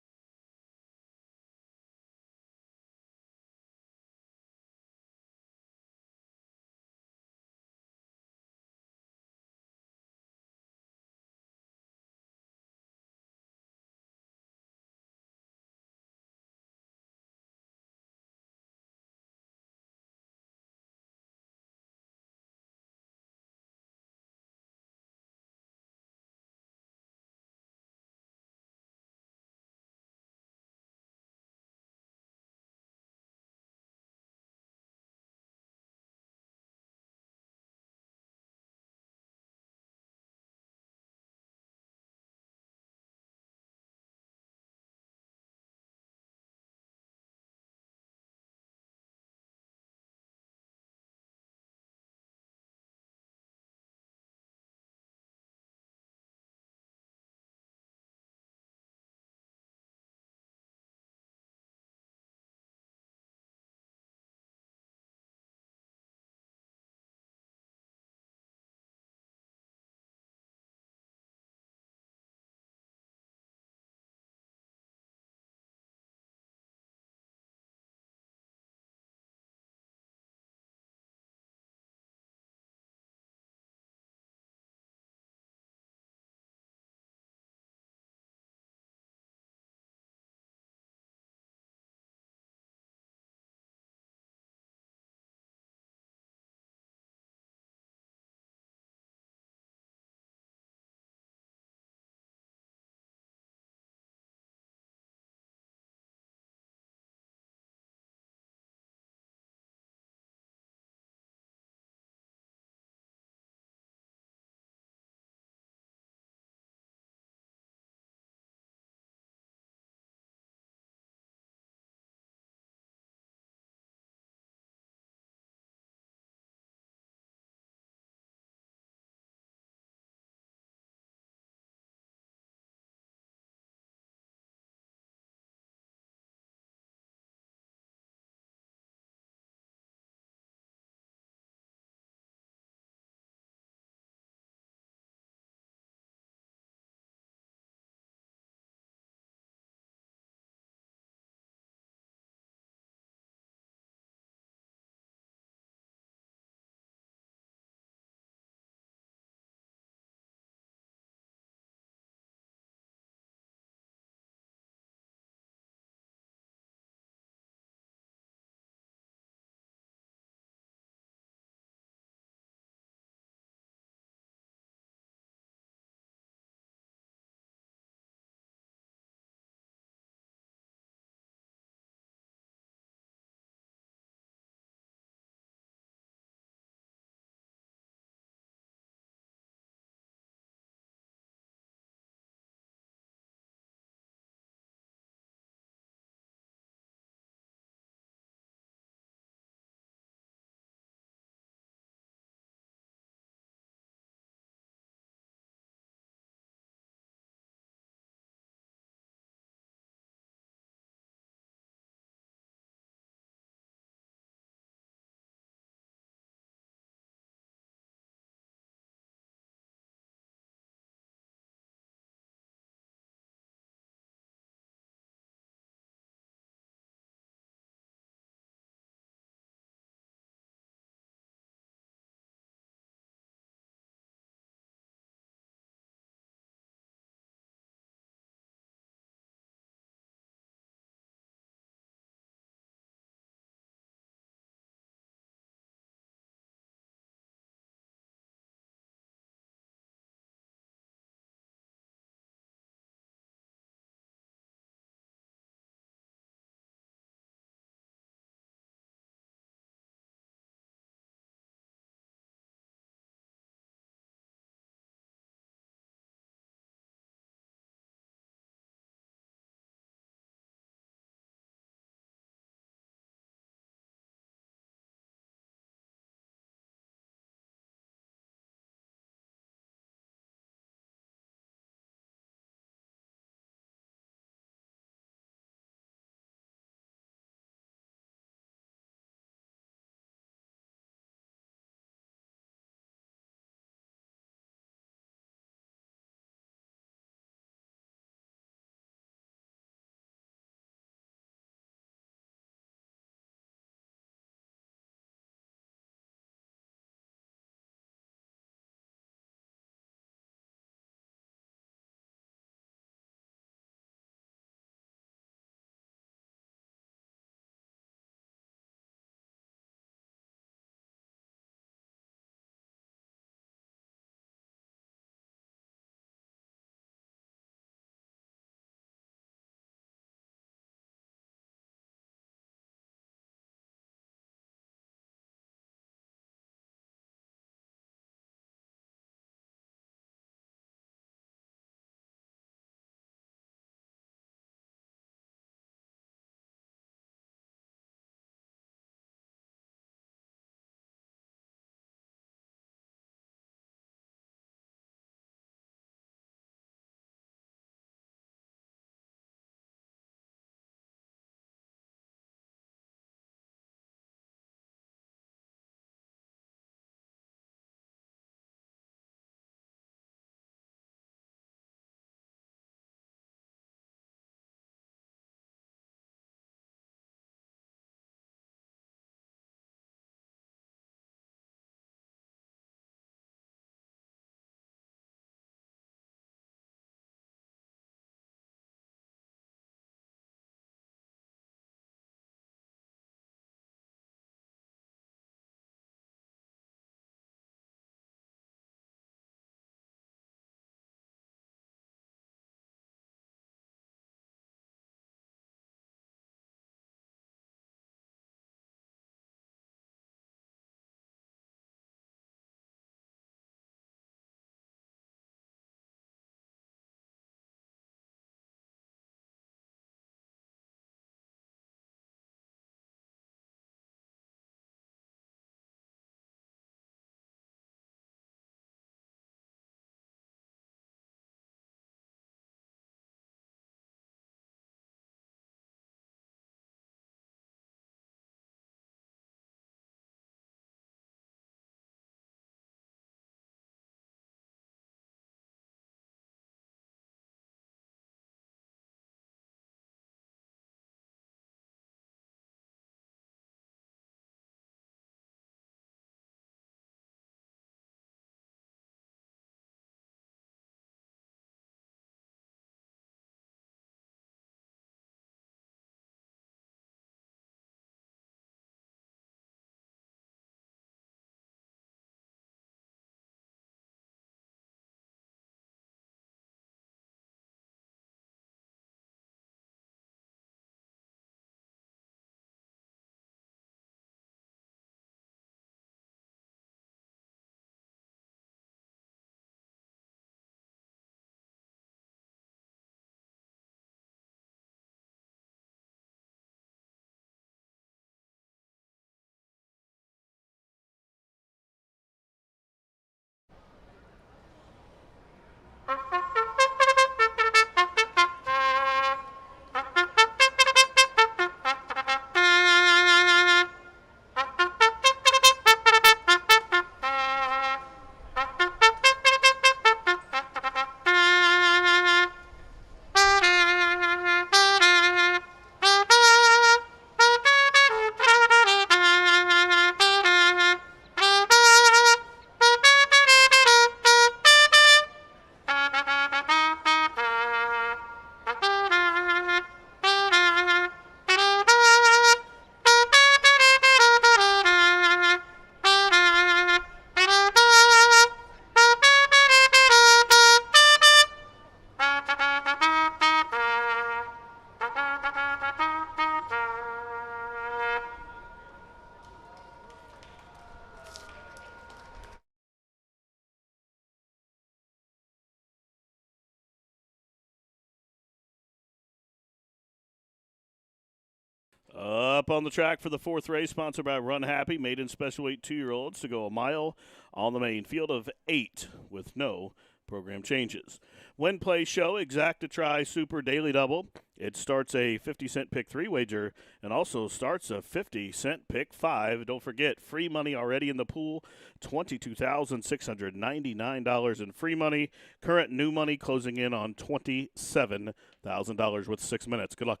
Up on the track for the fourth race, sponsored by Run Happy, Maiden Special Weight 2-year-olds to go a mile on the main field of 8 with no program changes. Win, play, show, exacta try, super daily double. It starts a 50-cent pick 3 wager and also starts a 50-cent pick 5. Don't forget, free money already in the pool, $22,699 in free money. Current new money closing in on $27,000 with 6 minutes. Good luck.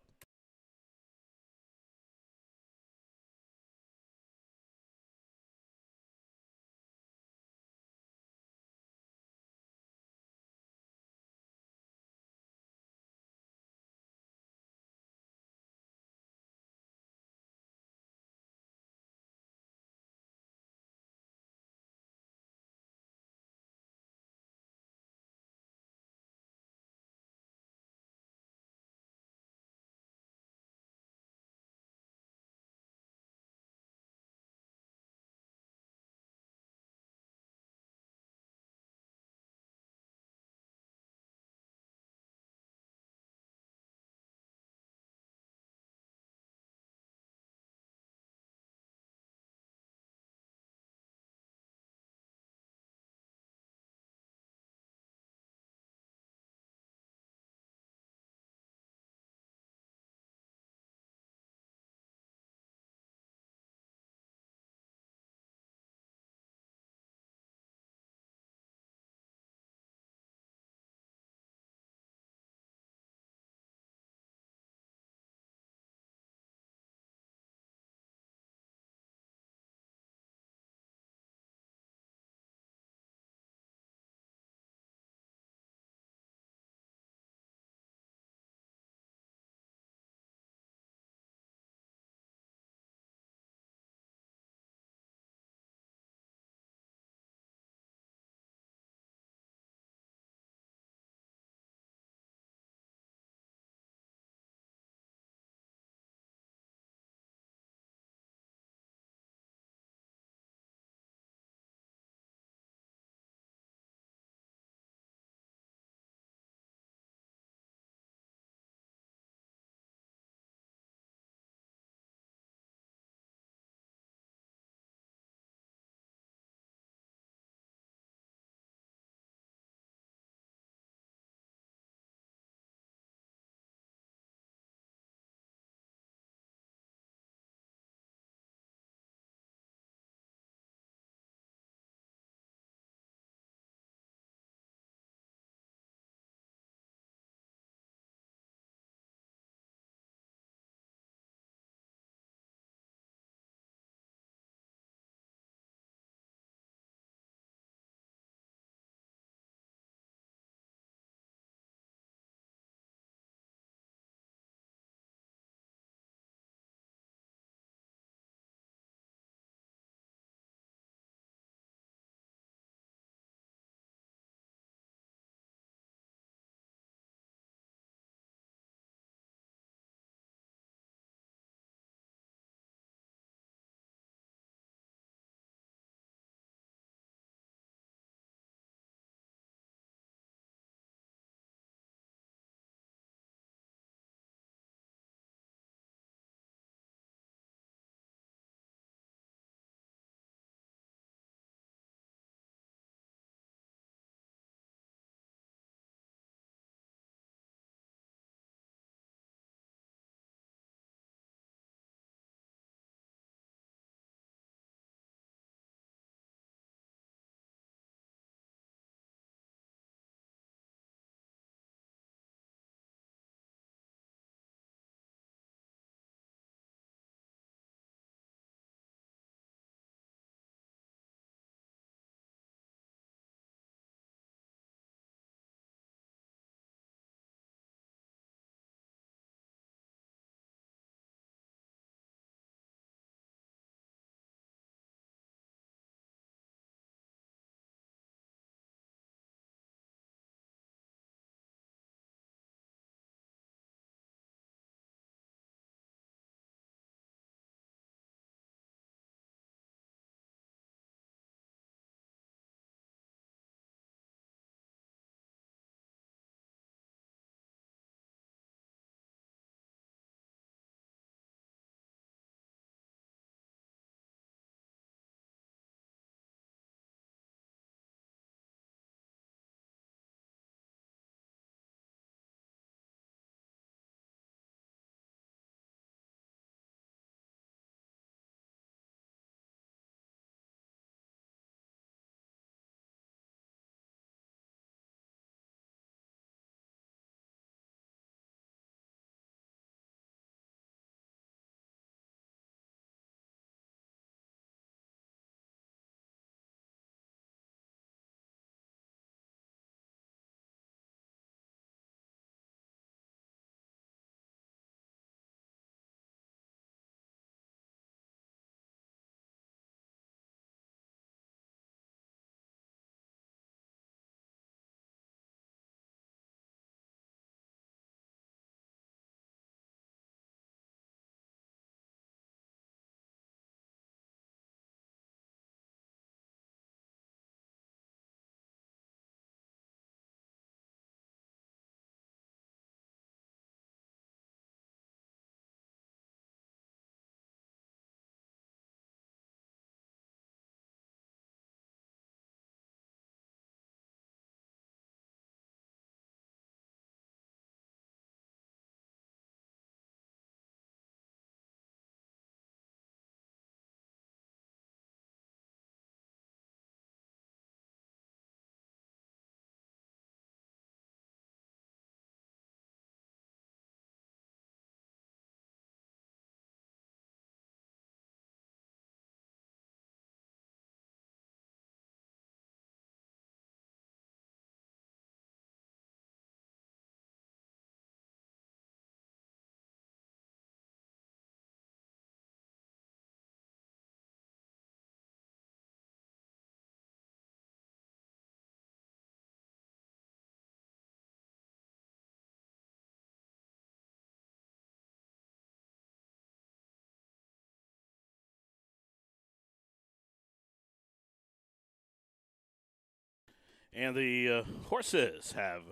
And the horses have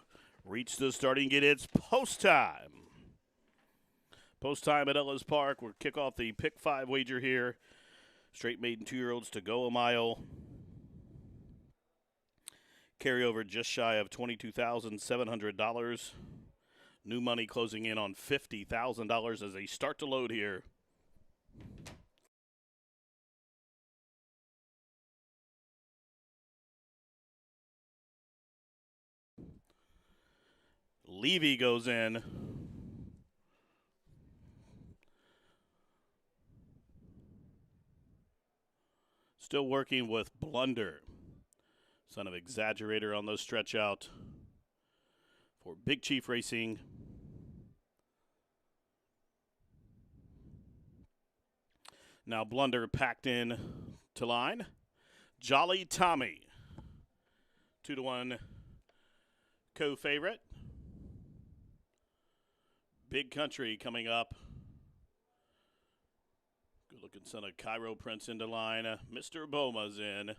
reached the starting gate. It's post time. Post time at Ellis Park. We'll kick off the pick 5 wager here. Straight maiden 2-year-olds to go a mile. Carryover just shy of $22,700. New money closing in on $50,000 as they start to load here. Levy goes in. Still working with Blunder. Son of Exaggerator on the stretch out for Big Chief Racing. Now Blunder packed in to line. Jolly Tommy, 2-1 co-favorite. Big Country coming up. Good looking son of Cairo Prince into line. Mr. Boma's in.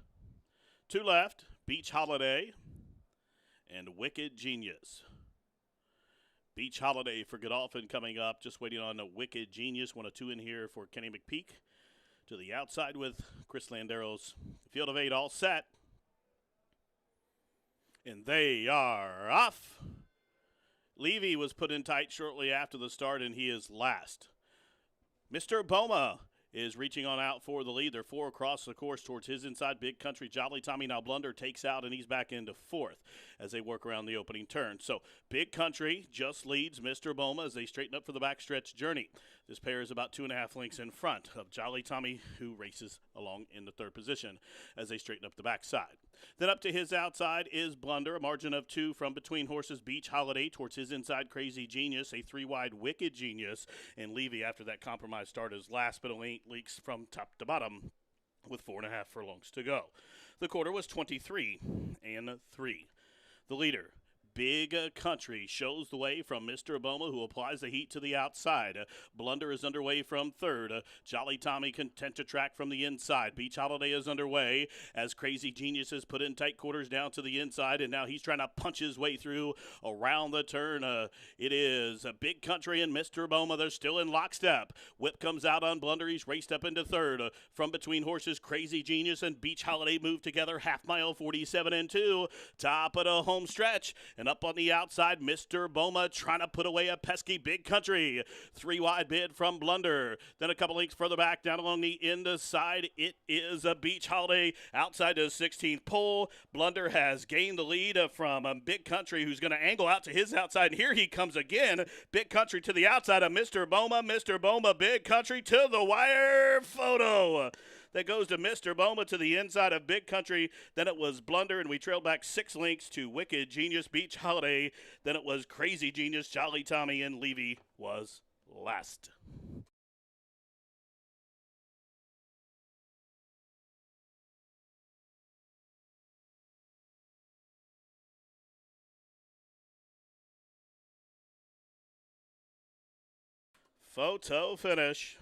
2 left. Beach Holiday and Wicked Genius. Beach Holiday for Godolphin coming up. Just waiting on a Wicked Genius. 1 of 2 in here for Kenny McPeak. To the outside with Chris Landeros. Field of 8 all set. And they are off. Levy was put in tight shortly after the start, and he is last. Mr. Boma is reaching on out for the lead. They're 4 across the course towards his inside. Big Country Jolly Tommy now Blunder takes out, and he's back into 4th as they work around the opening turn. So Big Country just leads Mr. Boma as they straighten up for the backstretch journey. This pair is about 2.5 lengths in front of Jolly Tommy, who races along in the 3rd position as they straighten up the backside. Then up to his outside is Blunder, a margin of 2 from between horses. Beach Holiday towards his inside, Crazy Genius, a 3-wide Wicked Genius, and Levy after that compromise start is last, but only 8 leaks from top to bottom with 4.5 furlongs to go. The quarter was 23-3. The leader, Big Country, shows the way from Mr. Boma, who applies the heat to the outside. Blunder is underway from 3rd. Jolly Tommy content to track from the inside. Beach Holiday is underway as Crazy Genius is put in tight quarters down to the inside, and now he's trying to punch his way through around the turn. It is Big Country and Mr. Boma. They're still in lockstep. Whip comes out on Blunder. He's raced up into 3rd. From between horses, Crazy Genius and Beach Holiday move together. Half mile, 47-2. Top of the home stretch. And up on the outside, Mr. Boma trying to put away a pesky Big Country. 3-wide bid from Blunder. Then a couple lengths further back, down along the inside, it is a Beach Holiday outside the 16th pole. Blunder has gained the lead from Big Country, who's going to angle out to his outside. And here he comes again. Big Country to the outside of Mr. Boma. Mr. Boma, Big Country to the wire photo. That goes to Mr. Boma to the inside of Big Country. Then it was Blunder, and we trailed back 6 lengths to Wicked Genius, Beach Holiday. Then it was Crazy Genius, Jolly Tommy, and Levy was last. Photo finish.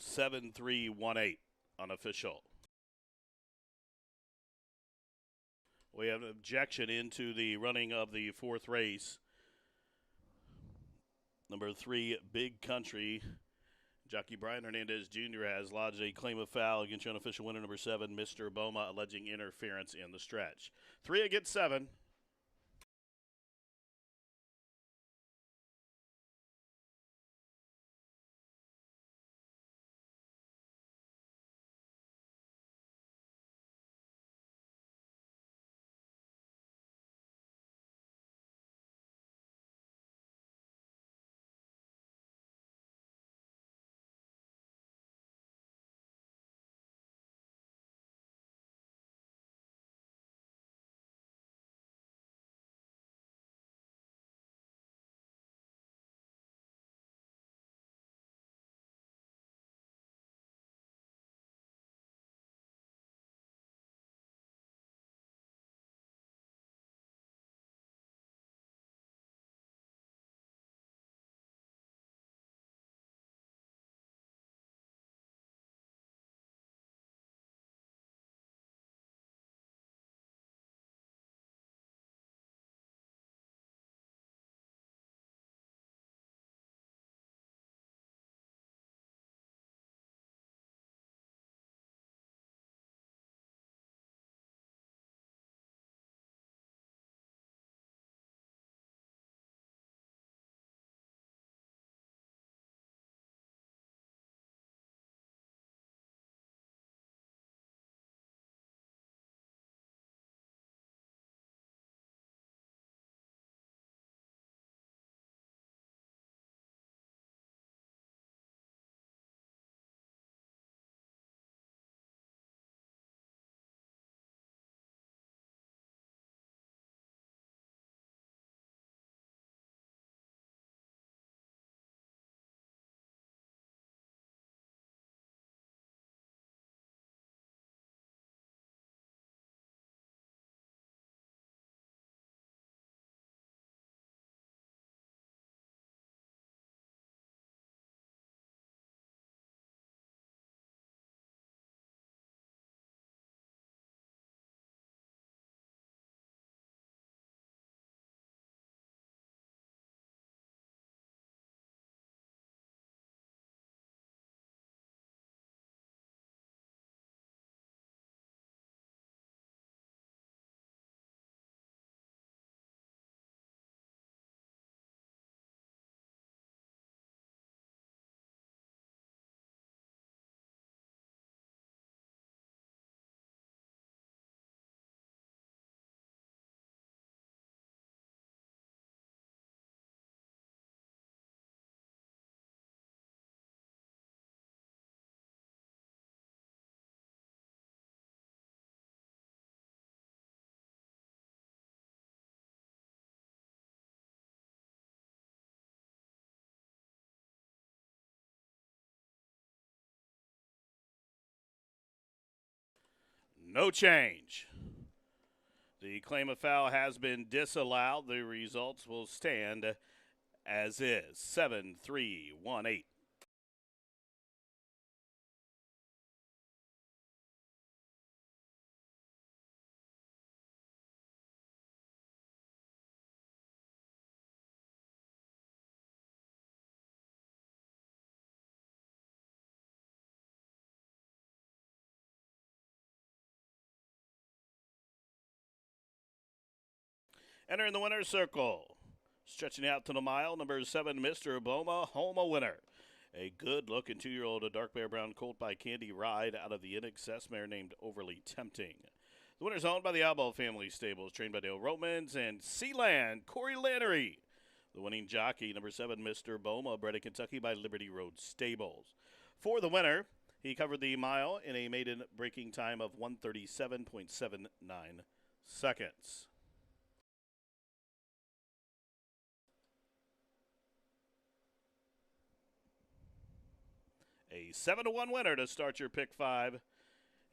7318 unofficial. We have an objection into the running of the fourth race. Number 3, Big Country. Jockey Brian Hernandez Jr. has lodged a claim of foul against your unofficial winner, number 7, Mr. Boma, alleging interference in the stretch. 3 against 7. No change. The claim of foul has been disallowed. The results will stand as is. 7-3-1-8. Entering the winner's circle. Stretching out to the mile, number 7, Mr. Boma, home a winner. A good-looking 2-year-old, a dark bear brown colt by Candy Ride out of the In Excess mare named Overly Tempting. The winner's owned by the Albo family stables, trained by Dale Romans and Sealand, Corey Lannery. The winning jockey, number 7, Mr. Boma, bred in Kentucky by Liberty Road Stables. For the winner, he covered the mile in a maiden breaking time of 1:37.79 seconds. A 7-1 winner to start your pick 5.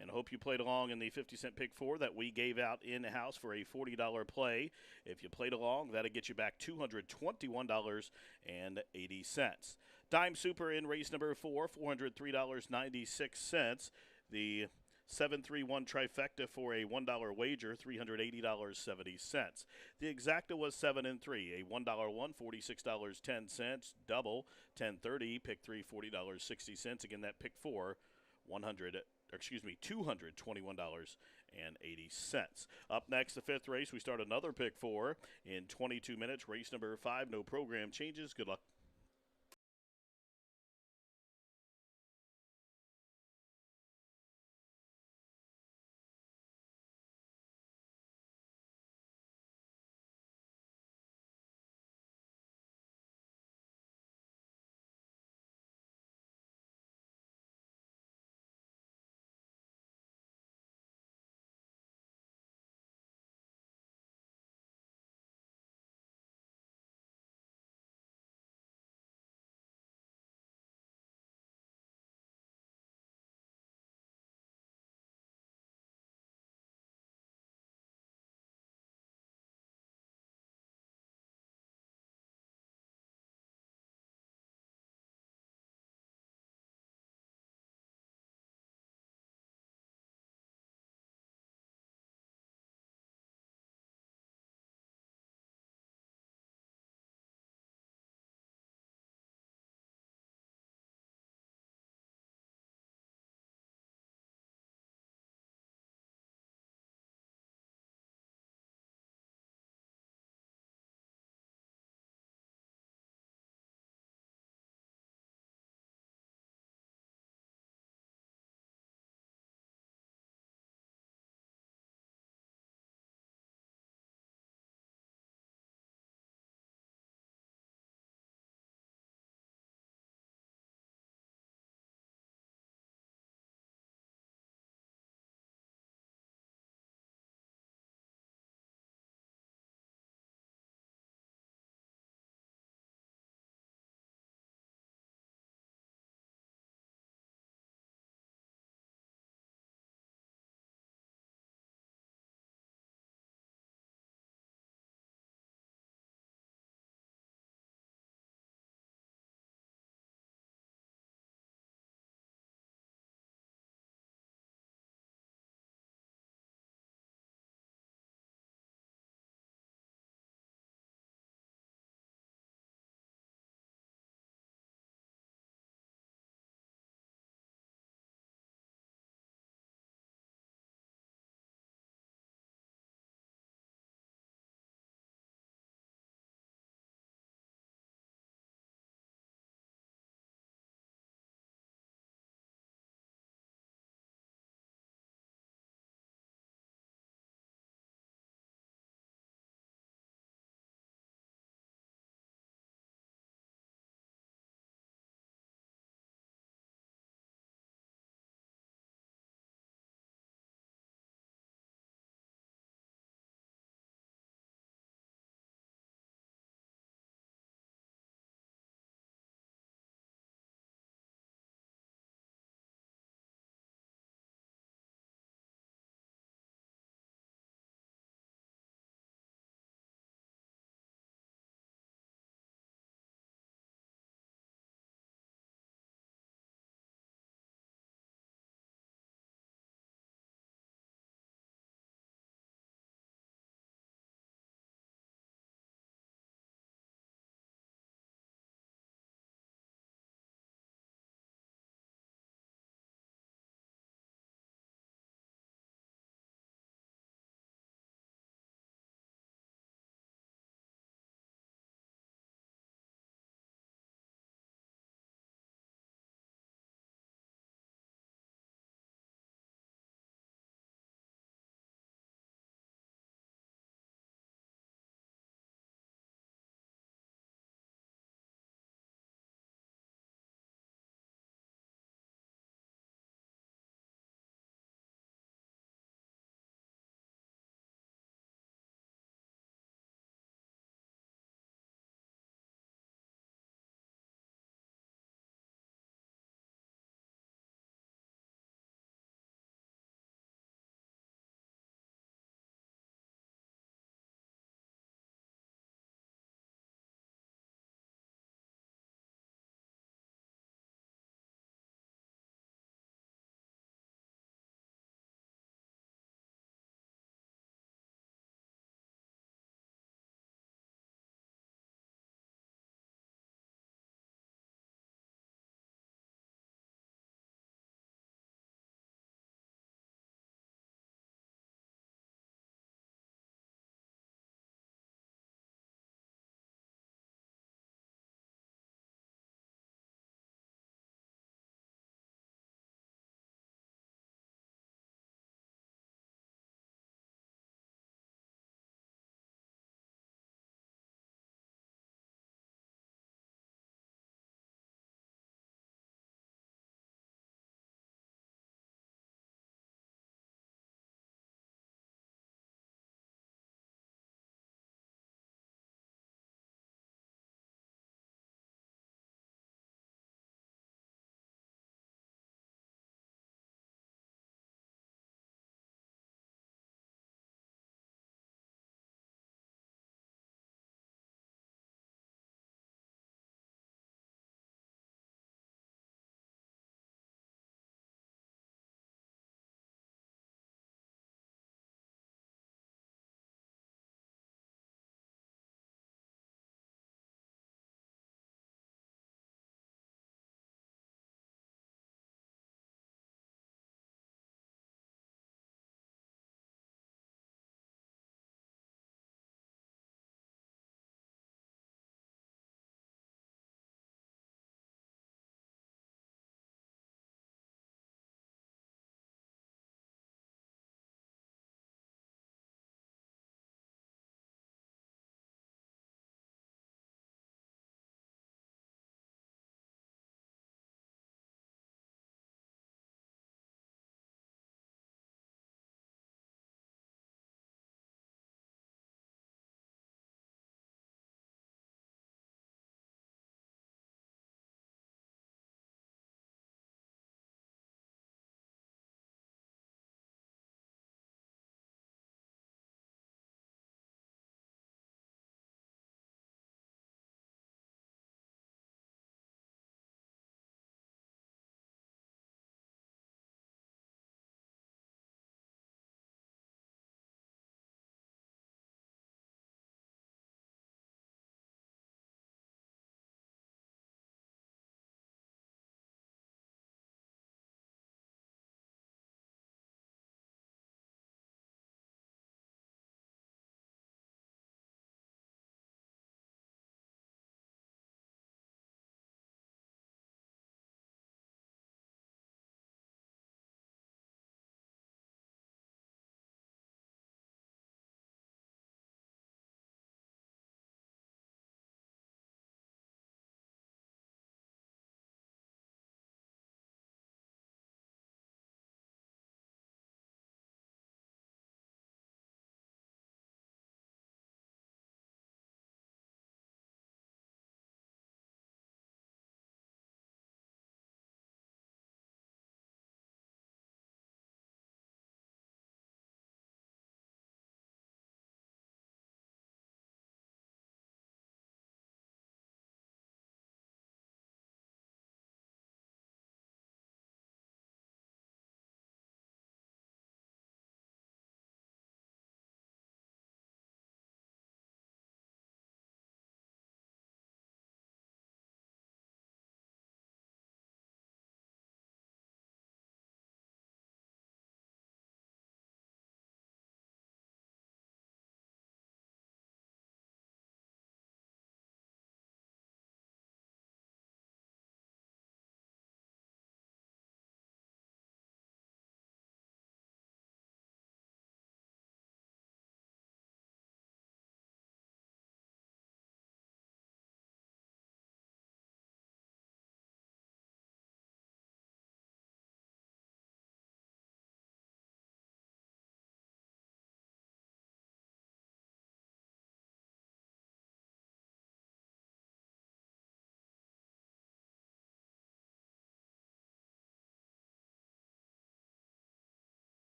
And hope you played along in the 50-cent pick 4 that we gave out in-house for a $40 play. If you played along, that'll get you back $221.80. Dime Super in race number 4, $403.96. The 731 trifecta for a $1 wager, $380.70. The exacta was 7 and 3, a $1 one, $46.10. Double 1030, pick 3, $40.60. Again, that pick 4, $221.80. Up next, the 5th race, we start another pick 4 in 22 minutes. Race number 5, no program changes. Good luck.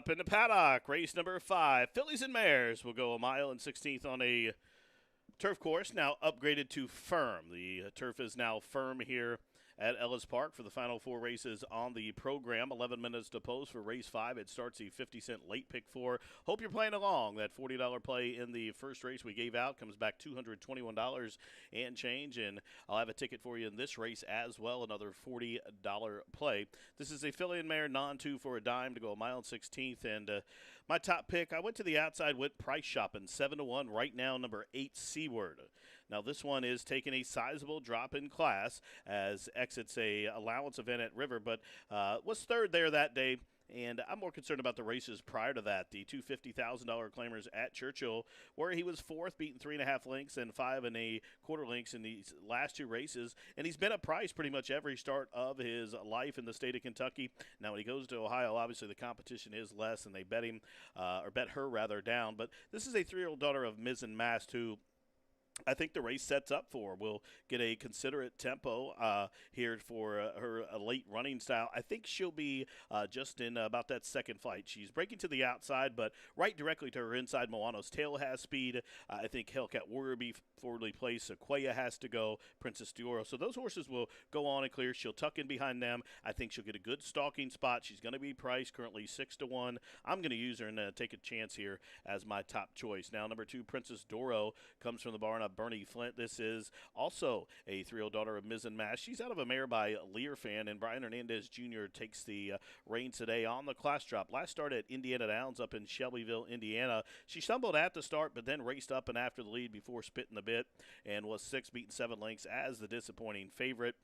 up in the paddock. Race number 5, Fillies and Mares will go a mile and 16th on a turf course, now upgraded to firm. The turf is now firm here at Ellis Park for the final 4 races on the program. 11 minutes to post for race 5. It starts the 50-cent late pick 4. Hope you're playing along. That $40 play in the first race we gave out comes back $221 and change, and I'll have a ticket for you in this race as well, another $40 play. This is a filly and mare non-2 for a dime to go a mile and 16th, and my top pick, I went to the outside, went price shopping, 7-1 right now, number 8, Seaward. Now this one is taking a sizable drop in class as exits a allowance event at River, but was third there that day. And I'm more concerned about the races prior to that. The two $50,000 claimers at Churchill, where he was 4th, beating 3.5 lengths and 5 1/4 lengths in these last 2 races. And he's been at price pretty much every start of his life in the state of Kentucky. Now, when he goes to Ohio, obviously the competition is less, and they bet him, or bet her rather, down. But this is a 3-year-old daughter of Mizzen Mast, who I think the race sets up for. We'll get a considerate tempo here for her late running style. I think she'll be just in about that second flight. She's breaking to the outside, but right directly to her inside. Moano's Tail has speed. I think Hellcat Warrior be forwardly placed. Sequoia has to go. Princess Dioro. So those horses will go on and clear. She'll tuck in behind them. I think she'll get a good stalking spot. She's going to be priced currently 6-1. I'm going to use her and take a chance here as my top choice. Now, number 2, Princess Doro, comes from the barn of Bernie Flint. This is also a 3-year-old daughter of Mizzen Mass. She's out of a mare by Learfan, and Brian Hernandez Jr. takes the reins today on the class drop. Last start at Indiana Downs up in Shelbyville, Indiana. She stumbled at the start, but then raced up and after the lead before spitting the bit, and was 6, beating 7 lengths as the disappointing favorite.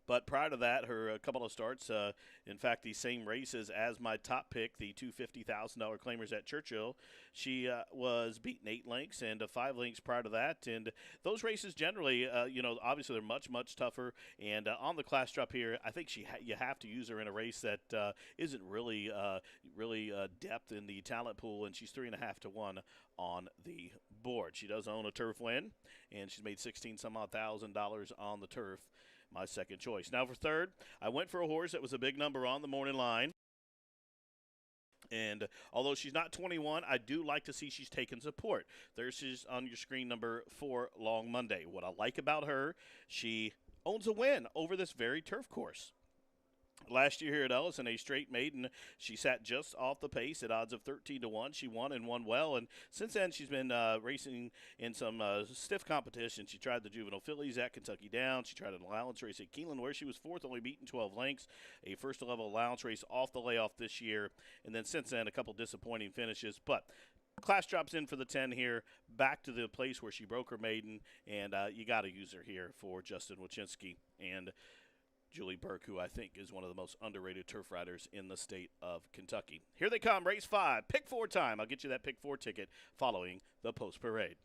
But prior to that, her couple of starts, in fact, the same races as my top pick, the two $50,000 claimers at Churchill, she was beaten 8 lengths and 5 lengths prior to that. And those races generally, obviously they're much, much tougher. And on the class drop here, I think you have to use her in a race that isn't really depth in the talent pool, and she's 3.5-1 on the board. She does own a turf win, and she's made $16,000 on the turf. My second choice. Now for third, I went for a horse that was a big number on the morning line. And although she's not 21, I do like to see she's taken support. There's on your screen, number 4, Long Monday. What I like about her, she owns a win over this very turf course. Last year here at Ellis in a straight maiden, she sat just off the pace at odds of 13-1. She won and won well, and since then she's been racing in some stiff competition. She tried the juvenile fillies at Kentucky Downs. She tried an allowance race at Keeneland where she was 4th, only beaten 12 lengths. A first-level allowance race off the layoff this year, and then since then a couple disappointing finishes. But class drops in for the 10 here, back to the place where she broke her maiden, and you got to use her here for Justin Wachinski and Julie Burke, who I think is one of the most underrated turf riders in the state of Kentucky. Here they come, race 5, pick 4 time. I'll get you that pick 4 ticket following the post parade.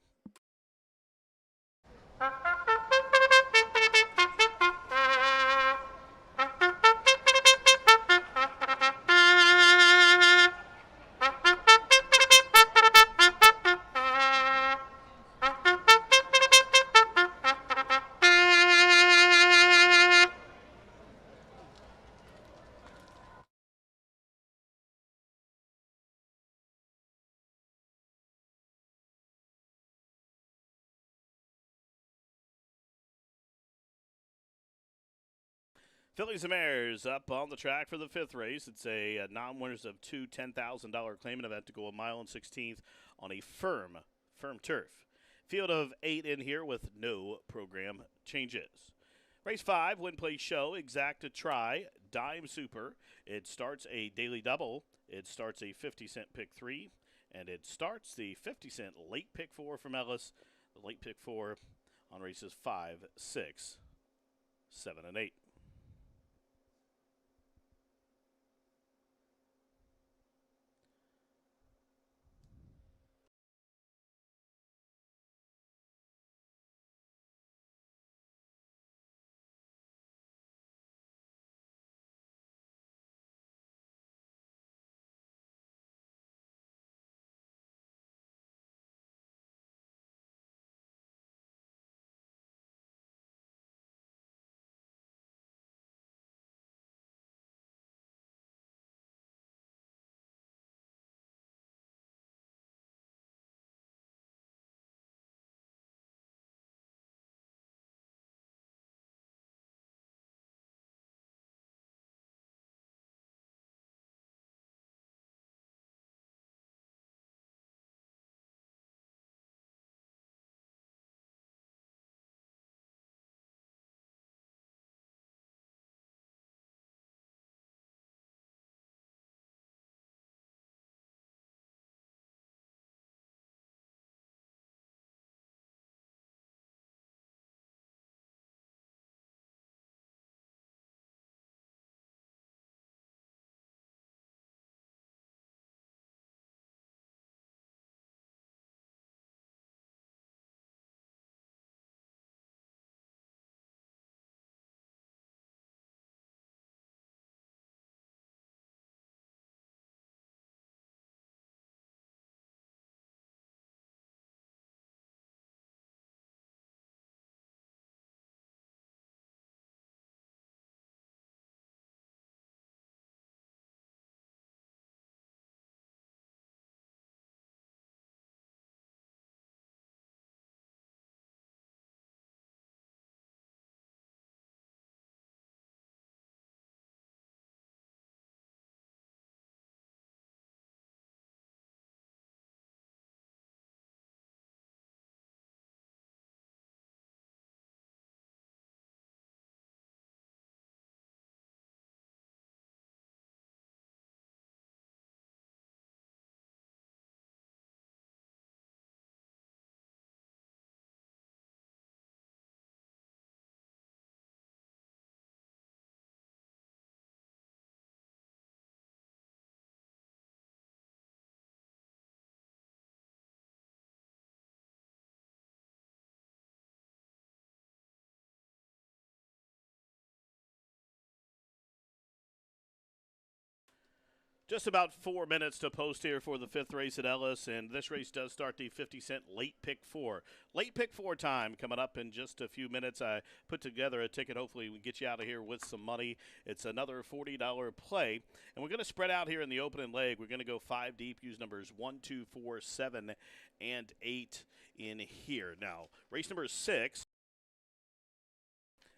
Fillies and Mares up on the track for the 5th race. It's a non-winners of 2 $10,000 claimant event to go a mile and 16th on a firm turf. Field of 8 in here with no program changes. Race 5, win, play, show, exact to try, dime super. It starts a daily double. It starts a 50-cent pick 3, and it starts the 50-cent late pick 4 from Ellis. The late pick 4 on races 5, 6, 7, and 8. Just about 4 minutes to post here for the 5th race at Ellis, and this race does start the 50-cent late pick 4. Late pick 4 time coming up in just a few minutes. I put together a ticket. Hopefully we get you out of here with some money. It's another $40 play, and we're going to spread out here in the opening leg. We're going to go 5 deep, use numbers 1, 2, 4, 7, and 8 in here. Now, race number 6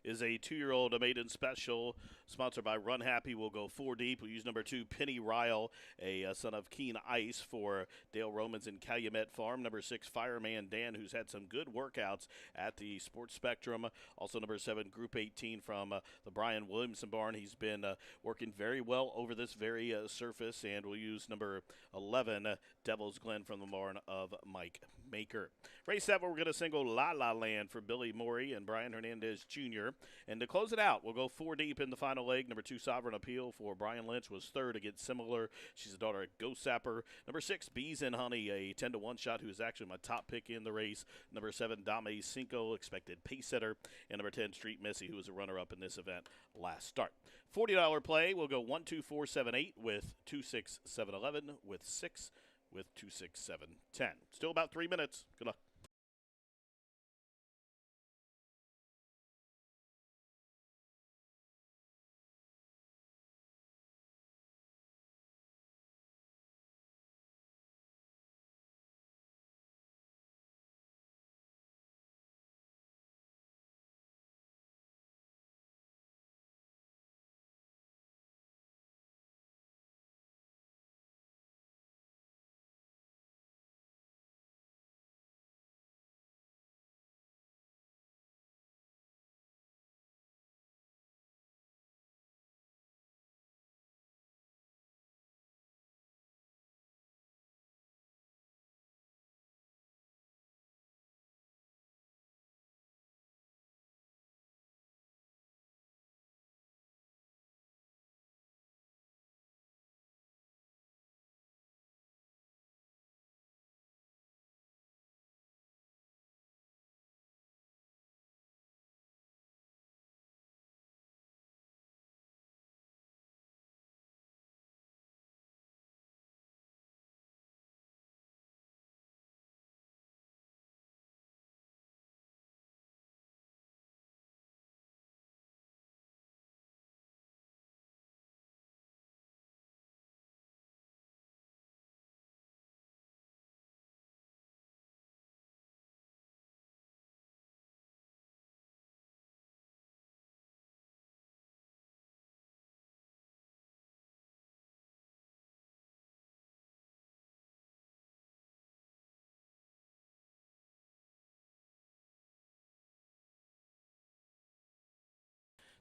is a 2-year-old Maiden special, sponsored by Run Happy. We'll go 4 deep. We'll use number 2, Penny Ryle, a son of Keen Ice for Dale Romans and Calumet Farm. Number 6, Fireman Dan, who's had some good workouts at the Sports Spectrum. Also number 7, Group 18 from the Brian Williamson barn. He's been working very well over this very surface. And we'll use number 11, Devil's Glen from the barn of Mike Maker. Race 7, we're going to single La La Land for Billy Morey and Brian Hernandez Jr. And to close it out, we'll go 4 deep in the final leg. Number 2, Sovereign Appeal for Brian Lynch was third against Similar. She's the daughter of Ghost Sapper. Number 6, Bees and Honey, a 10-to-1 shot who is actually my top pick in the race. Number 7, Dame Cinco, expected pace setter. And number 10, Street Missy, who was a runner-up in this event last start. $40 play, we'll go 1, 2, 4, 7, 8 with 2, 6, 7, 11 with 6 with 2, 6, 7, 10. Still about 3 minutes. Good luck.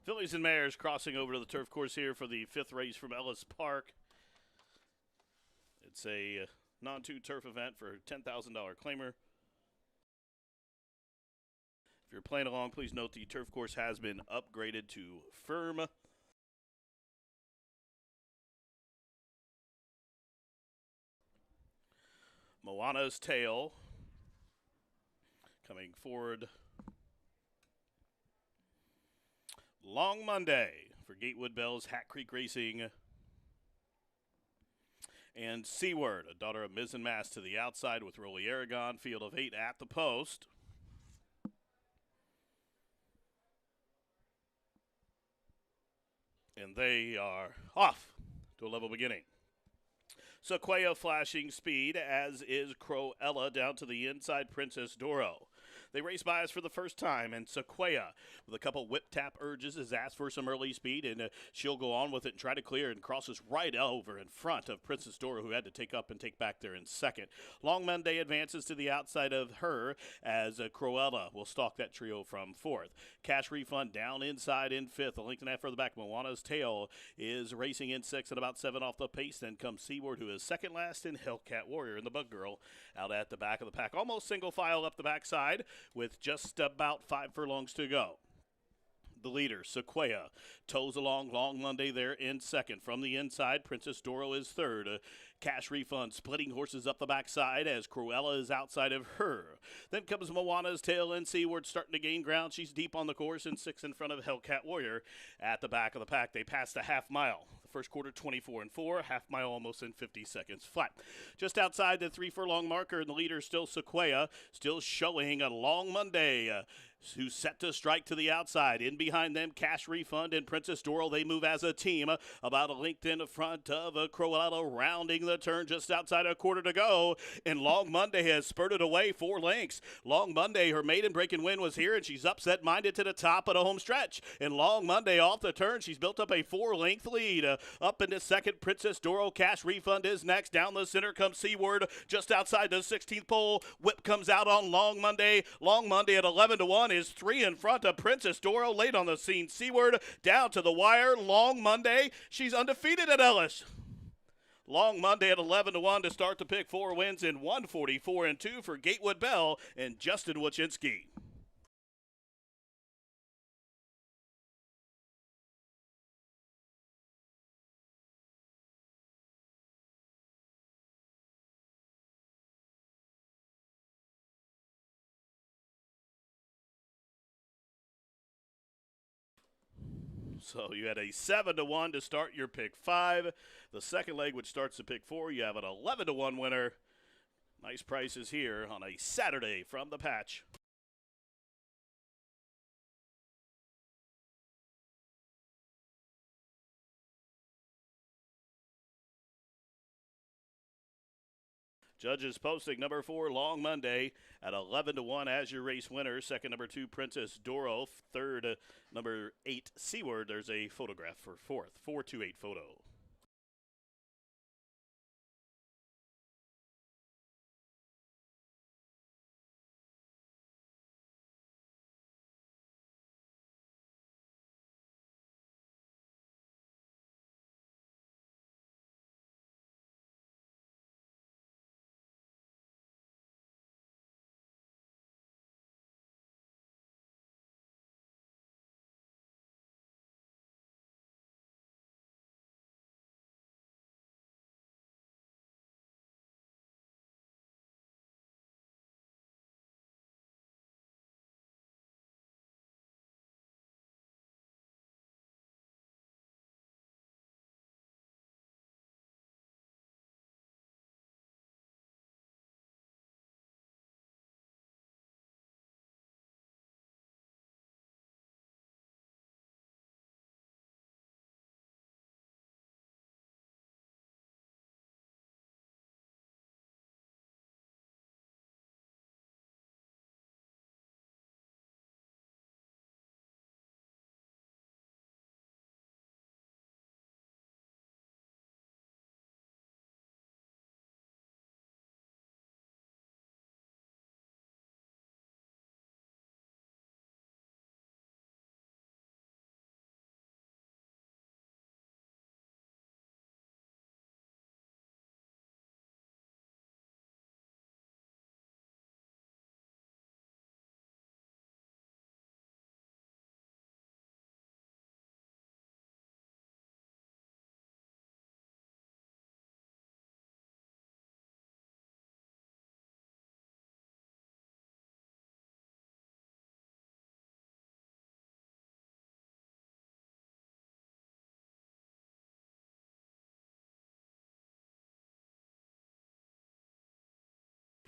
Fillies and Mares crossing over to the turf course here for the 5th race from Ellis Park. It's a non-2 turf event for $10,000 claimer. If you're playing along, please note the turf course has been upgraded to firm. Moana's Tail coming forward. Long Monday for Gatewood Bells, Hat Creek Racing. And Seaward, a daughter of Miz and Mass to the outside with Rolly Aragon, field of 8 at the post. And they are off to a level beginning. Sequoia flashing speed, as is Croella down to the inside, Princess Doro. They race by us for the first time, and Sequoia, with a couple whip tap urges, has asked for some early speed, and she'll go on with it and try to clear and crosses right over in front of Princess Dora, who had to take up and take back there in second. Long Monday advances to the outside of her, as Croella will stalk that trio from fourth. Cash Refund down inside in fifth. A length and a half further back, Moana's Tail is racing in sixth and about 7 off the pace. Then comes Seaward, who is second last, in Hellcat Warrior and the Bug Girl out at the back of the pack. Almost single file up the backside, with just about 5 furlongs to go. The leader, Sequoia, toes along. Long Monday there in second. From the inside, Princess Doro is third. Cash Refund splitting horses up the backside as Cruella is outside of her. Then comes Moana's Tail and Seaward starting to gain ground. She's deep on the course and 6 in front of Hellcat Warrior at the back of the pack. They pass the half mile. First quarter 24-4, half mile almost in 50 seconds flat. Just outside the 3 furlong marker, and the leader still Sequoia, still showing a Long Monday. Who's set to strike to the outside. In behind them, Cash Refund and Princess Doral. They move as a team. About a length in front of Cruella, rounding the turn just outside a quarter to go. And Long Monday has spurted away 4 lengths. Long Monday, her maiden breaking win was here, and she's upset-minded to the top of the home stretch. And Long Monday off the turn, she's built up a 4-length lead. Up into second, Princess Doral. Cash Refund is next. Down the center comes Seaward, just outside the 16th pole. Whip comes out on Long Monday. Long Monday at 11-1. Is 3 in front of Princess Doral, late on the scene. Seaward down to the wire. Long Monday, she's undefeated at Ellis. Long Monday at 11-1 to start the pick 4, wins in 144-2 for Gatewood Bell and Justin Wachinski. So you had a 7-1 to start your pick 5. The second leg, which starts the pick 4, you have an 11-1 winner. Nice prices here on a Saturday from the patch. Judges posting number 4, Long Monday, at 11-1 as your race winner. Second, number 2, Princess Doral. Third, number 8, Seaward. There's a photograph for fourth. 428 photo.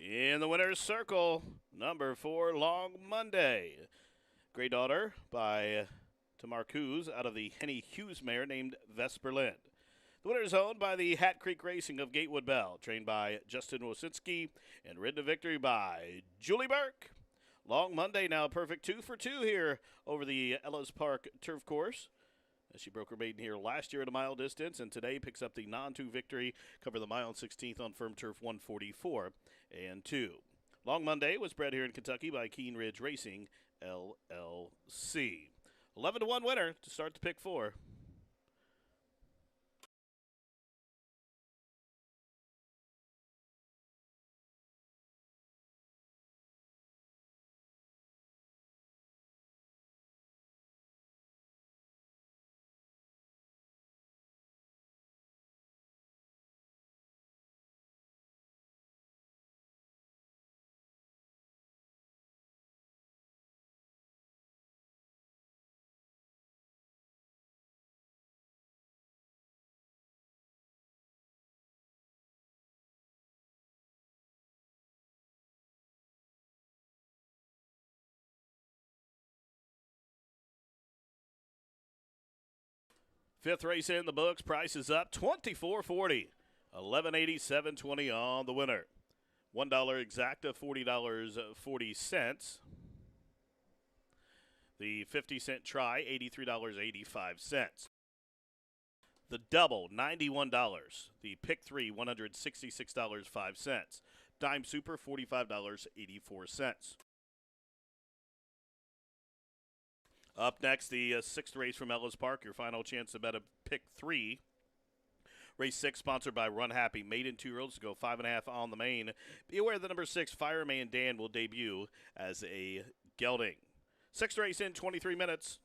In the winner's circle, number 4, Long Monday. Grey Daughter by Tamar Coos out of the Henny Hughes mare named Vesperlin. The winner is owned by the Hat Creek Racing of Gatewood Bell, trained by Justin Wosinski, and ridden to victory by Julie Burke. Long Monday now perfect 2 for 2 here over the Ellis Park turf course. She broke her maiden here last year at a mile distance, and today picks up the non-2 victory, cover the mile and 16th on firm turf 144-2. Long Monday was bred here in Kentucky by Keen Ridge Racing, LLC. 11-1 winner to start the pick 4. Fifth race in the books. Price is up $24.40. $11.87.20 on the winner. $1 exacta, $40.40. The 50-cent try, $83.85. The double, $91. The pick three, $166.05. Dime super, $45.84. Up next, the sixth race from Ellis Park. Your final chance to bet a pick three. Race 6 sponsored by Run Happy. Maiden 2-year-olds to go 5.5 on the main. Be aware the number 6 Fireman Dan will debut as a gelding. Sixth race in 23 minutes.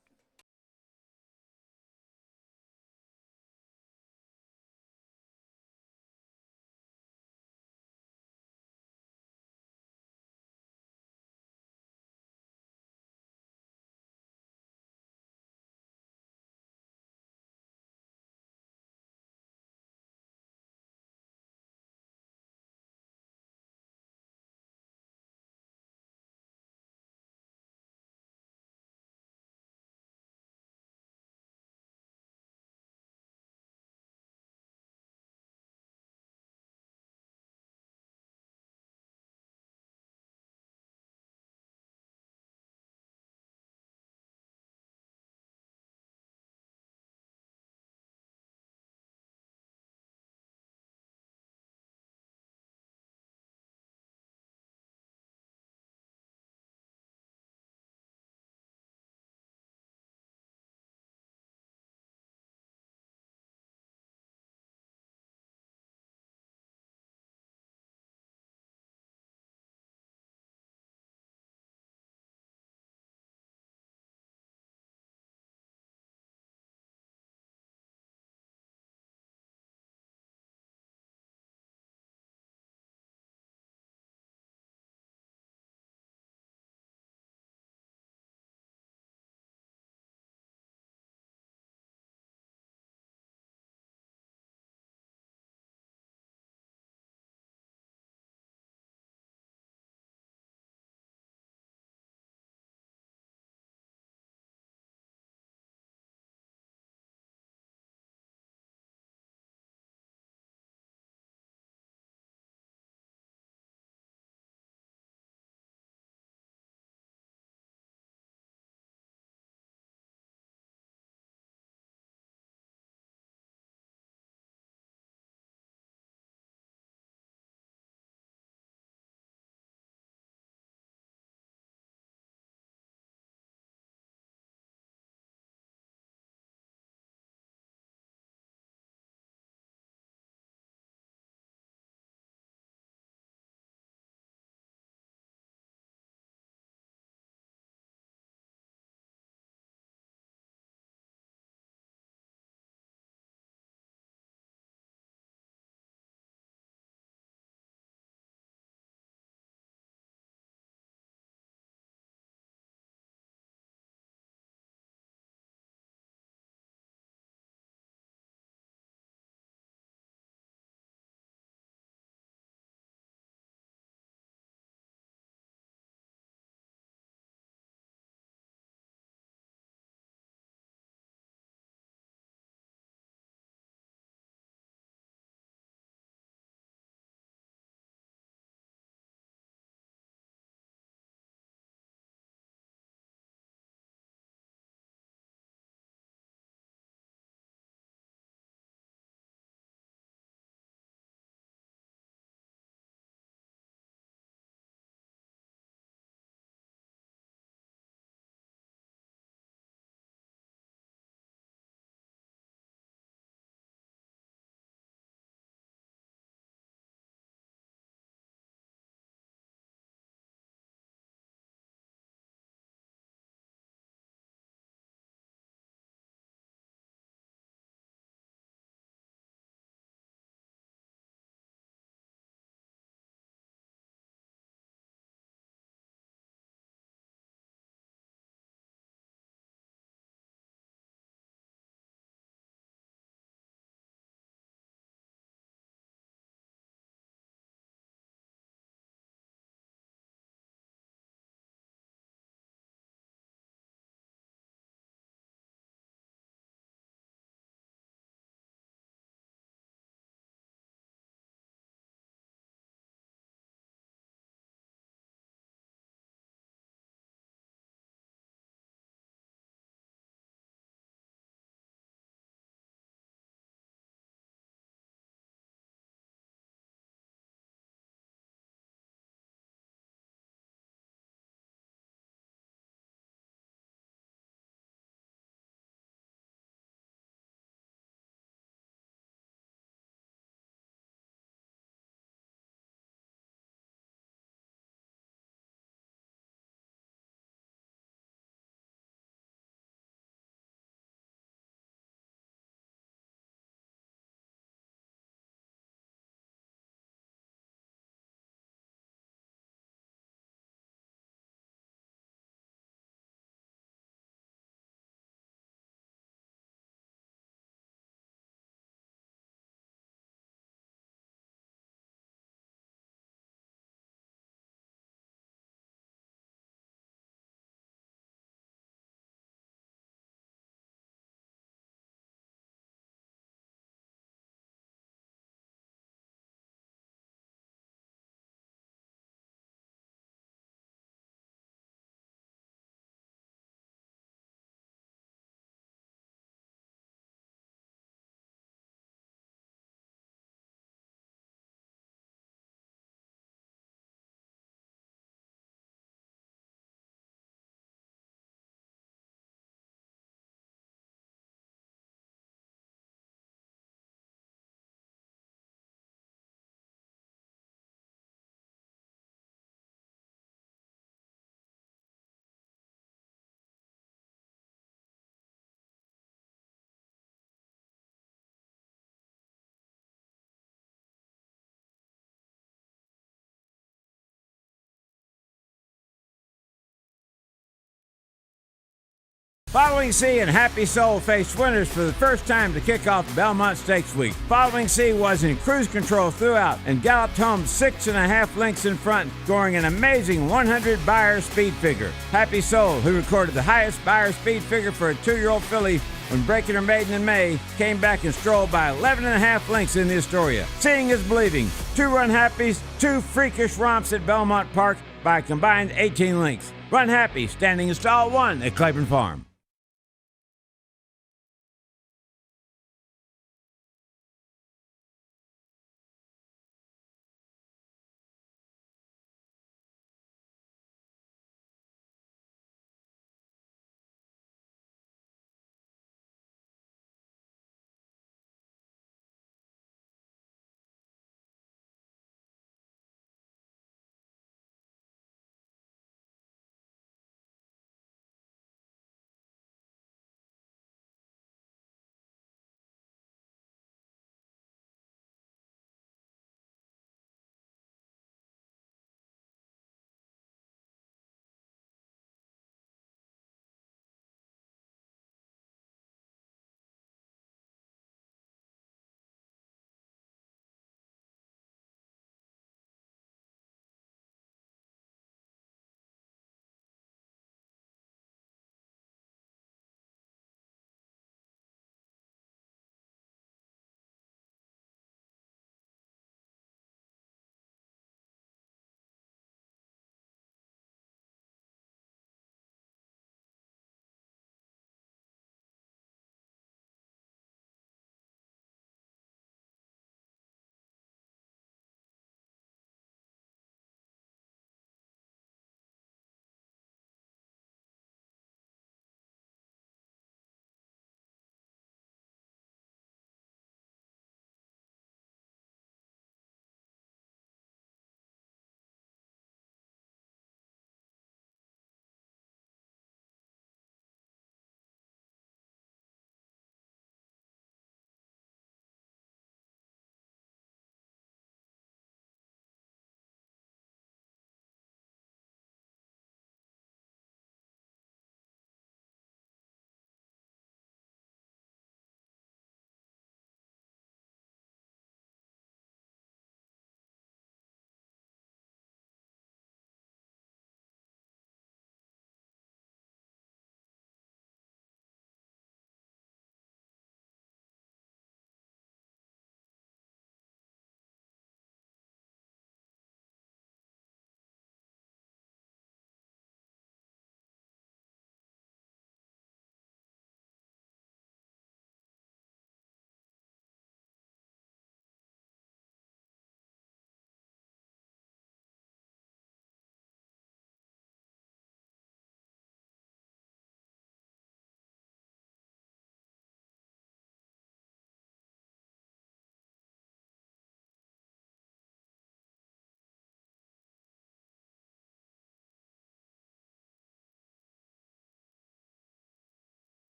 Following C and Happy Soul faced winners for the first time to kick off Belmont Stakes Week. Following C was in cruise control throughout and galloped home 6.5 lengths in front, scoring an amazing 100 Beyer speed figure. Happy Soul, who recorded the highest Beyer speed figure for a 2-year-old filly when breaking her maiden in May, came back and strolled by 11.5 lengths in the Astoria. Seeing is believing. 2 Run Happies, 2 freakish romps at Belmont Park by a combined 18 lengths. Run Happy, standing in stall 1 at Claiborne Farm.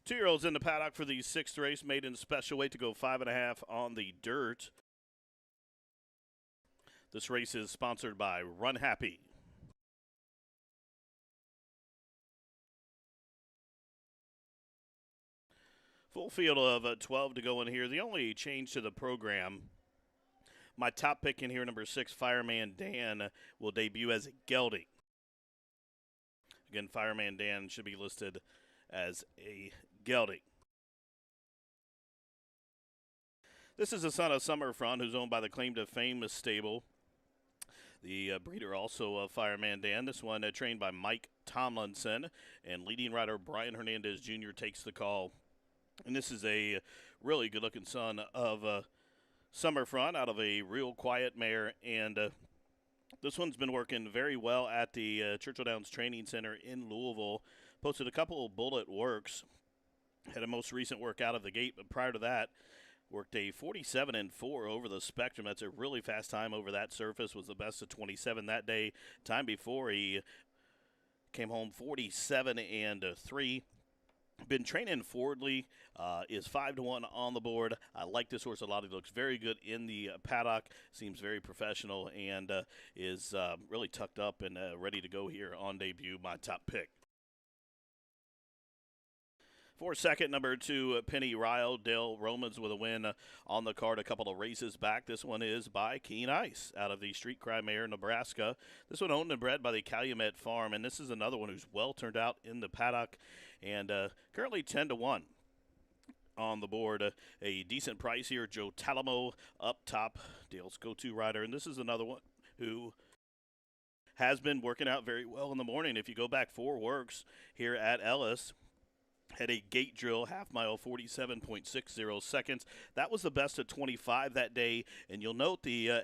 2-year-olds in the paddock for the 6th race, Maiden special weight to go 5.5 on the dirt. This race is sponsored by Run Happy. Full field of 12 to go in here. The only change to the program, my top pick in here, number 6, Fireman Dan, will debut as a gelding. Again, Fireman Dan should be listed as a gelding. This is a son of Summerfront, who's owned by the Claim to Fame stable. The breeder also of Fireman Dan. This one trained by Mike Tomlinson, and leading rider Brian Hernandez Jr. takes the call. And this is a really good-looking son of Summerfront out of a real quiet mare. And this one's been working very well at the Churchill Downs Training Center in Louisville. Posted a couple of bullet works. Had a most recent work out of the gate, but prior to that, worked a 47-4 over the spectrum. That's a really fast time over that surface. Was the best of 27 that day. Time before, he came home 47-3. Been training forwardly, is 5-1 on the board. I like this horse a lot. He looks very good in the paddock, seems very professional, and is really tucked up and ready to go here on debut. My top pick. For second, number 2, Penny Ryle. Dale Romans with a win on the card a couple of races back. This one is by Keen Ice out of the Street Cry Mare, Nebraska. This one owned and bred by the Calumet Farm, and this is another one who's well turned out in the paddock, and currently 10-1 on the board. A decent price here. Joe Talamo up top, Dale's go-to rider, and this is another one who has been working out very well in the morning. If you go back 4 works here at Ellis, had a gate drill, half mile, 47.60 seconds. That was the best of 25 that day. And you'll note the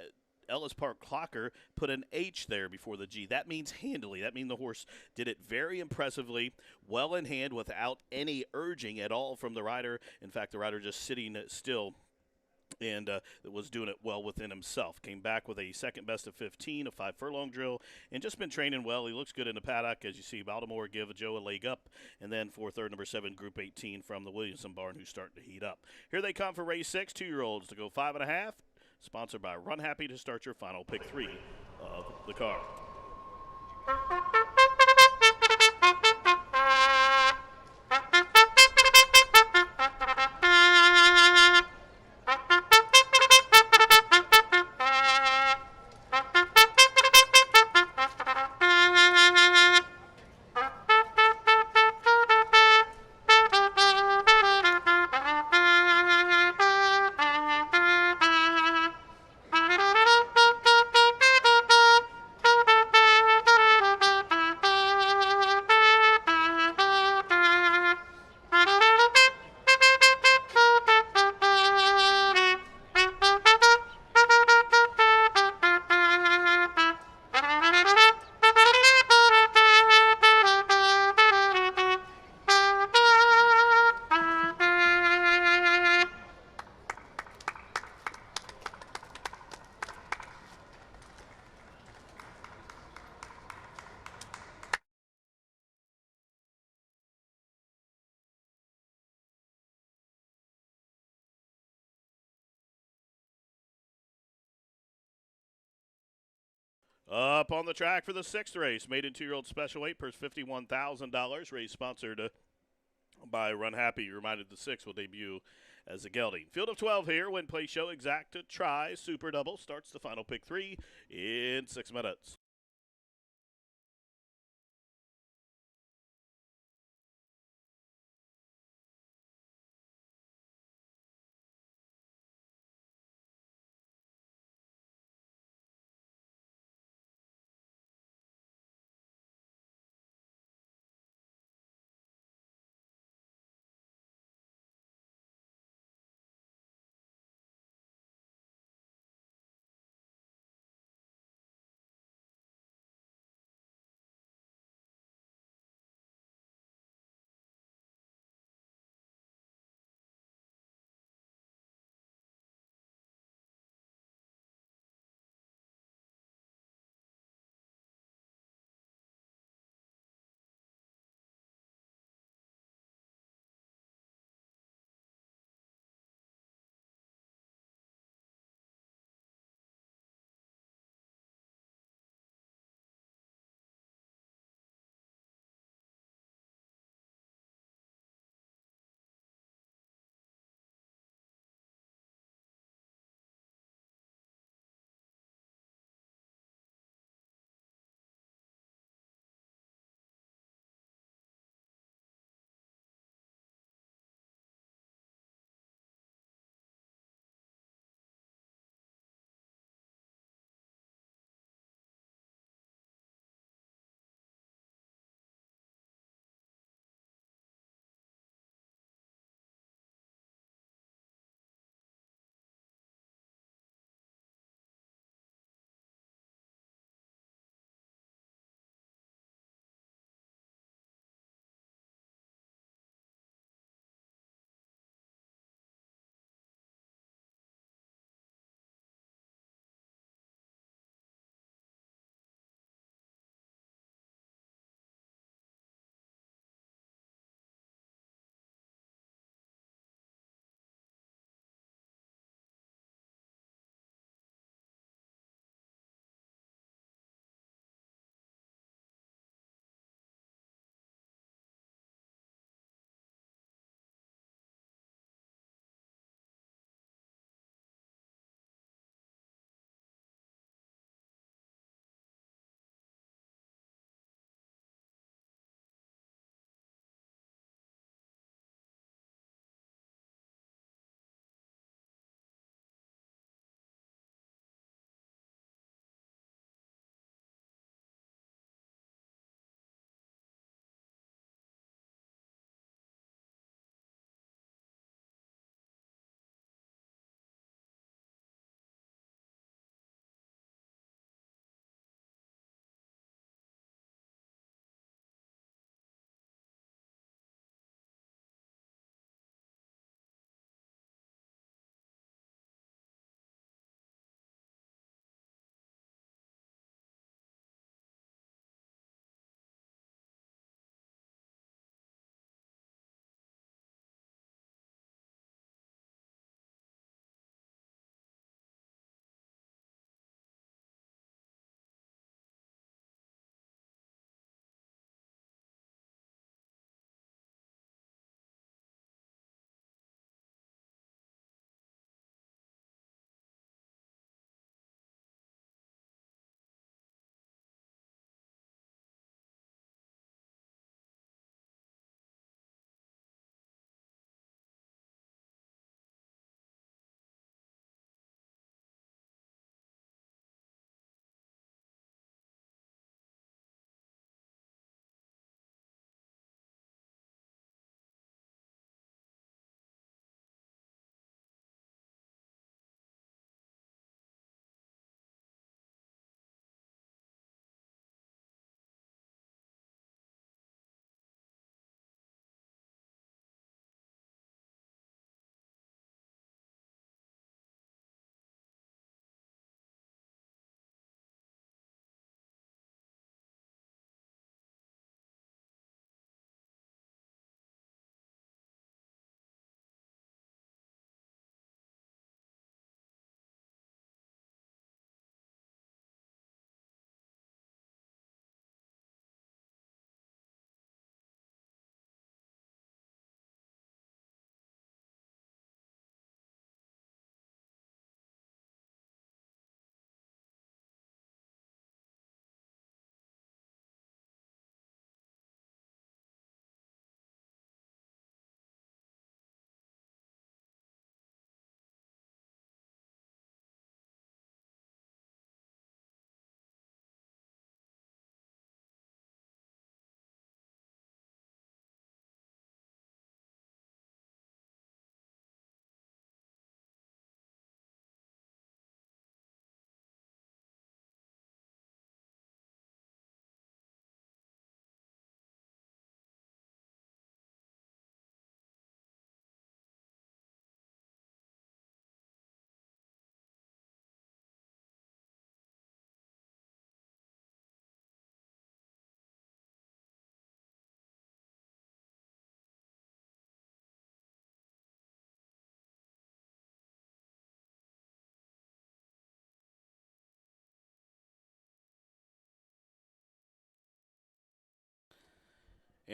Ellis Park clocker put an H there before the G. That means handily. That means the horse did it very impressively, well in hand, without any urging at all from the rider. In fact, the rider just sitting still and was doing it well within himself. Came back with a second best of 15, a 5 furlong drill, and just been training well. He looks good in the paddock. As you see, Baltimore give Joe a leg up. And then for third, number 7, Group 18 from the Williamson barn, who's starting to heat up. Here they come for race 6, 2-year-olds to go 5.5. Sponsored by Run Happy to start your final pick 3 of the card. Up on the track for the 6th race, Maiden 2-year-old special weight, purse $51,000. Race sponsored by Run Happy. Reminded the 6 will debut as a gelding. Field of 12 here. Win, play, show, exact, try, super double. Starts the final pick 3 in 6 minutes.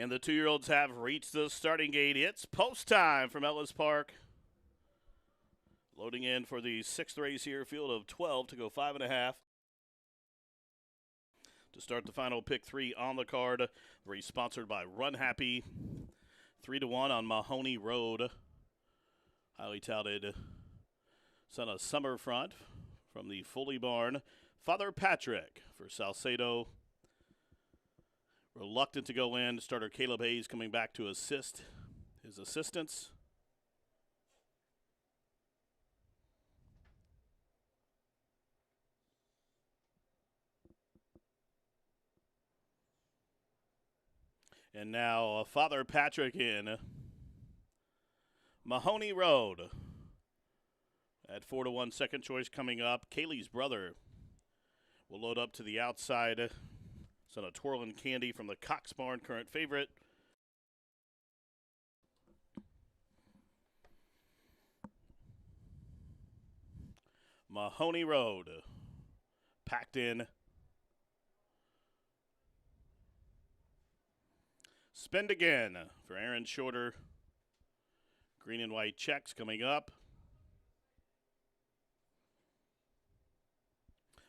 And the 2-year-olds have reached the starting gate. It's post time from Ellis Park. Loading in for the 6th race here, field of 12 to go 5.5. To start the final pick 3 on the card. Race sponsored by Run Happy. 3-1 on Mahoney Road. Highly touted son of Summerfront from the Foley Barn. Father Patrick for Salcedo. Reluctant to go in. Starter Caleb Hayes coming back to assist his assistants. And now Father Patrick in. Mahoney Road. At 4-1, second choice coming up. Kaylee's brother will load up to the outside. Son of Twirlin' Candy from the Cox Barn, current favorite. Mahoney Road. Packed in. Spend again for Aaron Shorter. Green and white checks coming up.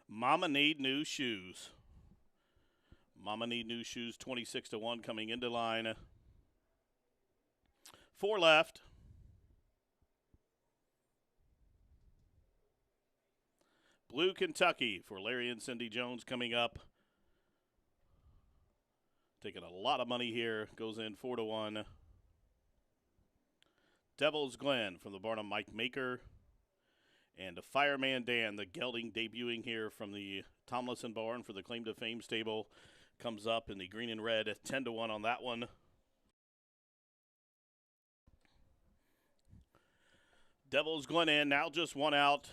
Mama Need New Shoes. Mama Need New Shoes, 26-1 coming into line. 4 left. Blue Kentucky for Larry and Cindy Jones coming up. Taking a lot of money here. Goes in 4-1. Devil's Glen from the Barnum Mike Maker. And Fireman Dan, the gelding debuting here from the Tomlinson Barn for the Claim to Fame stable. Comes up in the green and red, 10-1 on that one. Devil's Glen in, now just 1 out.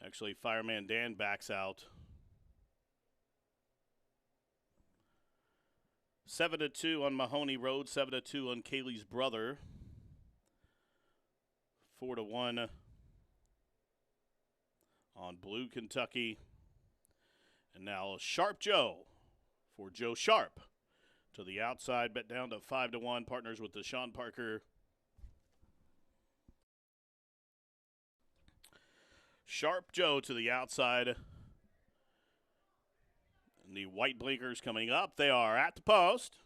Actually, Fireman Dan backs out. 7-2 on Mahoney Road, 7-2 on Kaylee's brother. 4-1 on Blue Kentucky. And now Sharp Joe for Joe Sharp. To the outside, bet down to 5-1. Partners with Deshaun Parker. Sharp Joe to the outside. And the white blinkers coming up. They are at the post.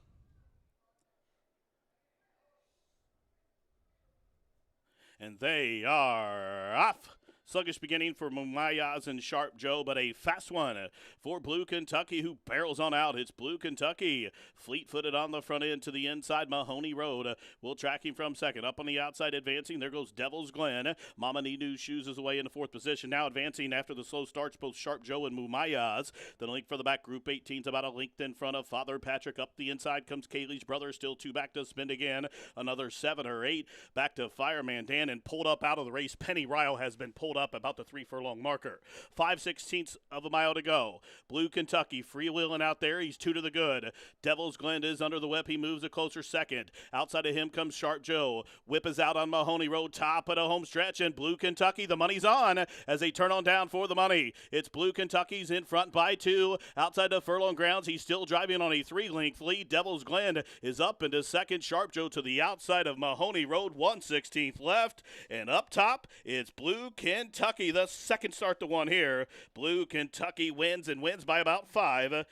And they are off. Sluggish beginning for Mumayaz and Sharp Joe, but a fast one for Blue Kentucky, who barrels on out. It's Blue Kentucky, fleet-footed on the front end to the inside. Mahoney Road will track him from second. Up on the outside, advancing. There goes Devil's Glen. Mama Need New Shoes is away in the 4th position. Now advancing after the slow starts, both Sharp Joe and Mumayaz. The link for the back, Group 18's about a length in front of Father Patrick. Up the inside comes Kaylee's brother, still 2 back to Spend again. Another 7 or 8 back to Fireman Dan, and pulled up out of the race. Penny Ryle has been pulled up about the 3 furlong marker. 5/16 of a mile to go. Blue Kentucky freewheeling out there. He's 2 to the good. Devil's Glen is under the whip. He moves a closer second. Outside of him comes Sharp Joe. Whip is out on Mahoney Road, top of the home stretch, and Blue Kentucky, the money's on as they turn on down for the money. It's Blue Kentucky's in front by 2. Outside the furlong grounds, he's still driving on a 3-length lead. Devil's Glen is up into second. Sharp Joe to the outside of Mahoney Road, 1/16 left. And up top, it's Blue Kentucky, the second start to 1 here. Blue Kentucky wins and wins by about 5.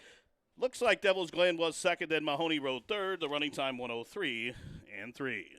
Looks like Devil's Glen was second, then Mahoney Road third. The running time 1:03 and 3.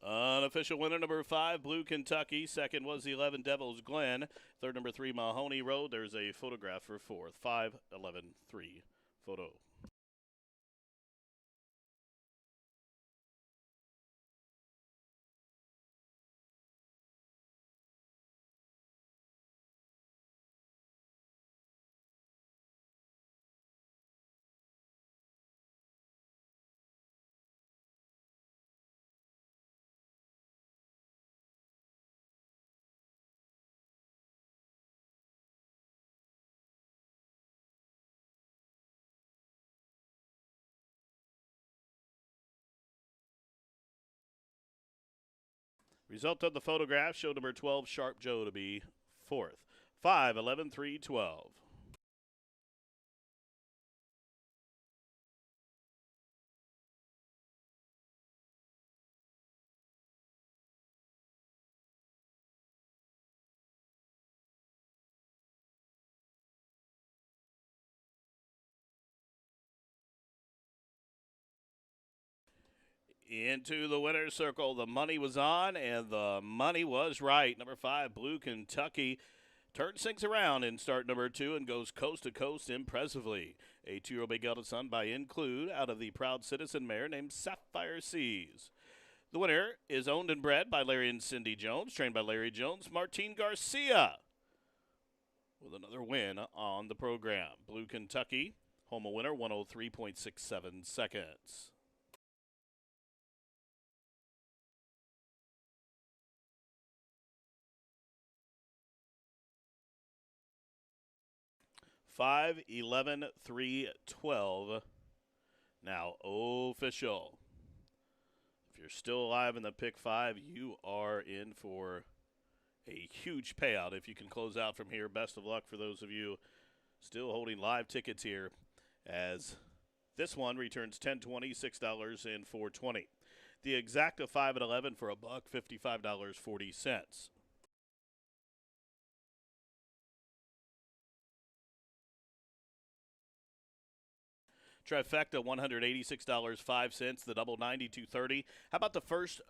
Unofficial winner number 5, Blue Kentucky. Second was the 11 Devils Glen. Third number 3, Mahoney Road. There's a photograph for fourth. 5-11-3 photo. Result of the photograph showed number 12, Sharp Joe, to be fourth. 5-11-3-12. Into the winner's circle, the money was on, and the money was right. Number 5, Blue Kentucky, turns things around in start number 2 and goes coast to coast impressively. A 2-year-old big gelded son by Include out of the Proud Citizen mare named Sapphire Seas. The winner is owned and bred by Larry and Cindy Jones, trained by Larry Jones, Martine Garcia, with another win on the program. Blue Kentucky, home a winner, 103.67 seconds. Five, 11, 3, 12. Now official. If you're still alive in the pick 5, you are in for a huge payout if you can close out from here. Best of luck for those of you still holding live tickets here, as this one returns $10.20, $6, and $4.20. The exacta 5 and 11 for $1, $55.40. Trifecta, $186.05. The double, $92.30. How about the first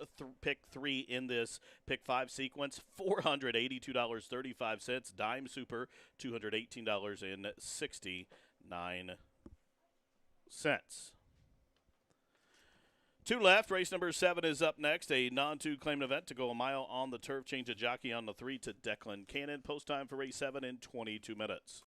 pick 3 in this pick 5 sequence? $482.35. Dime Super, $218.69. 2 left. Race number 7 is up next. A non-2 claimed event to go a mile on the turf. Change a jockey on the 3 to Declan Cannon. Post time for race 7 in 22 minutes.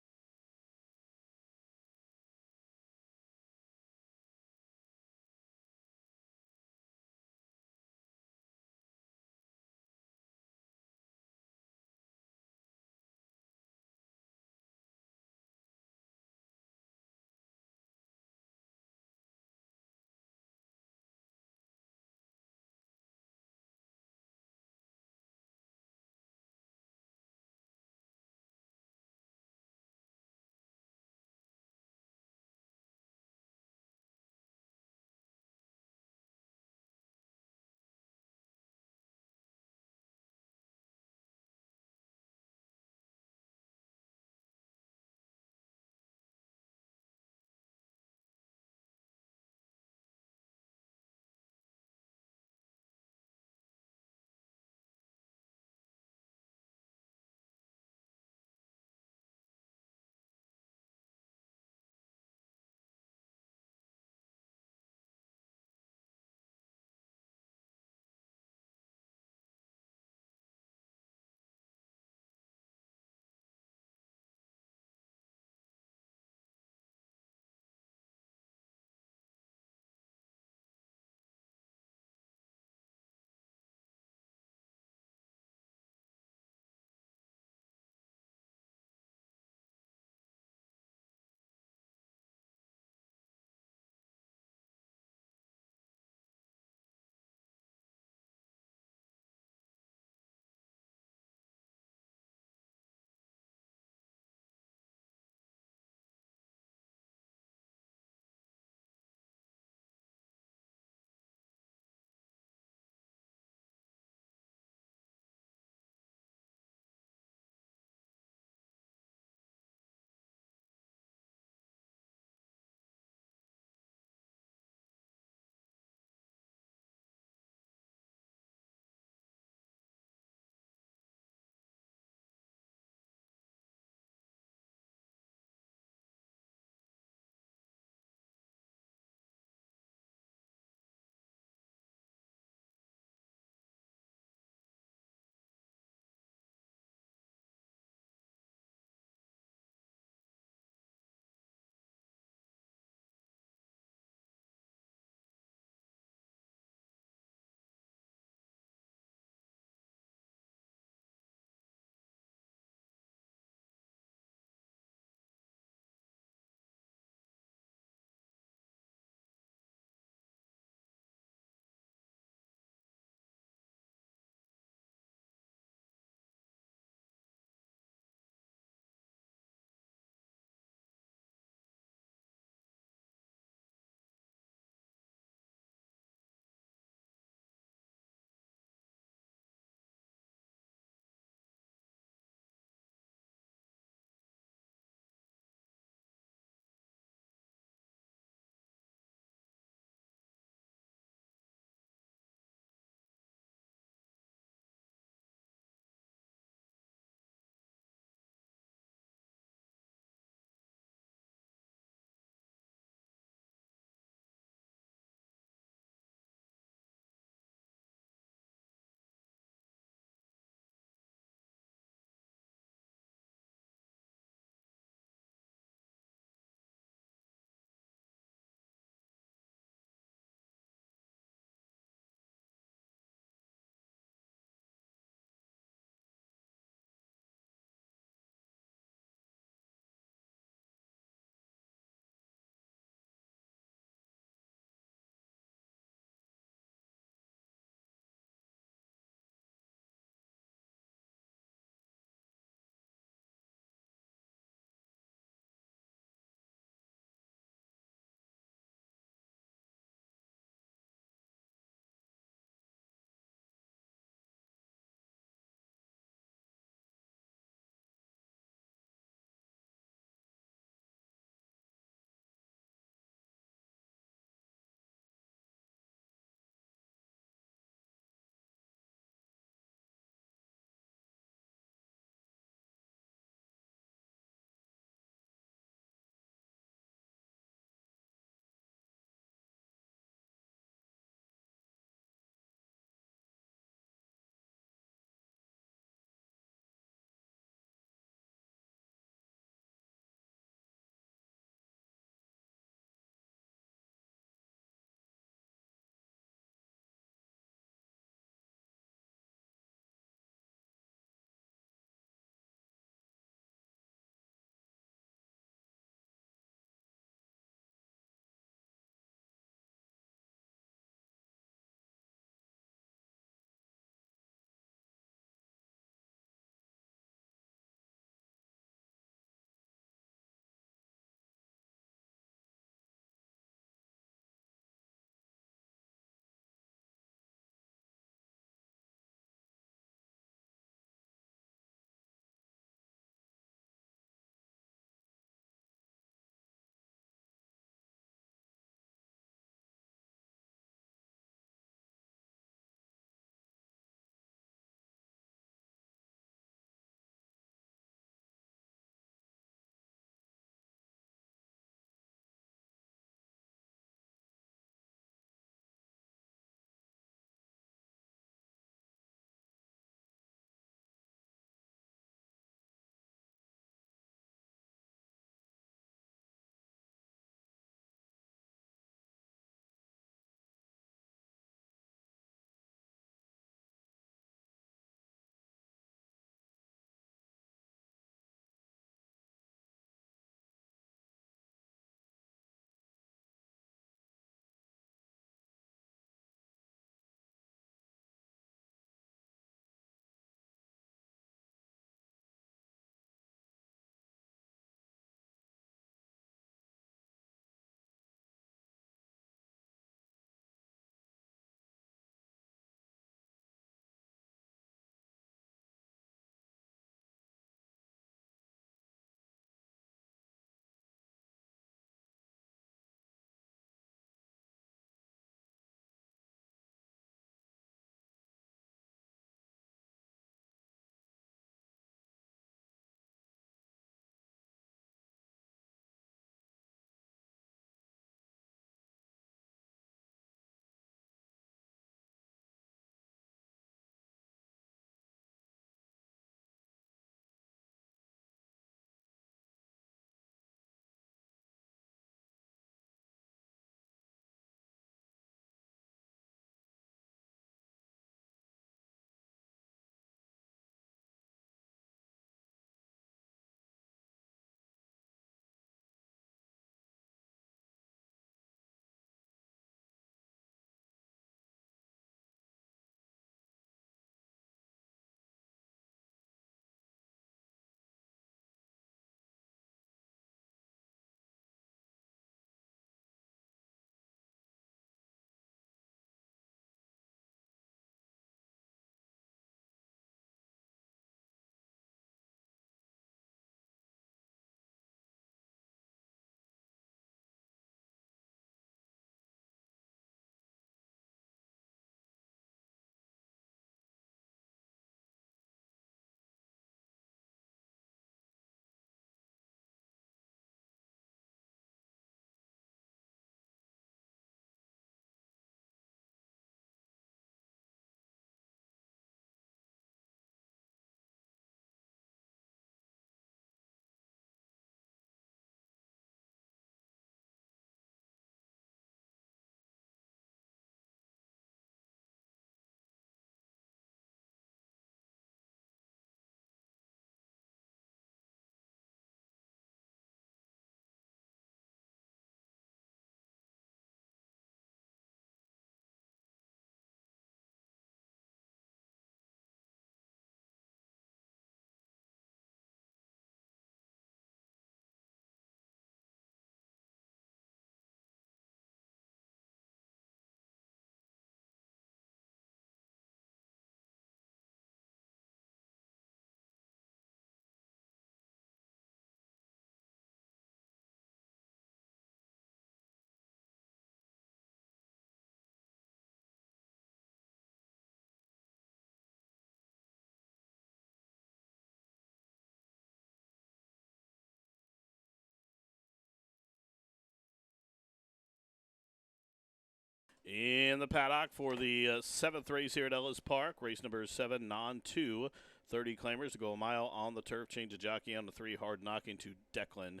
In the paddock for the seventh race here at Ellis Park, race number 7, non-2, 30 claimers to go a mile on the turf. Change of jockey on the 3, hard knocking to Declan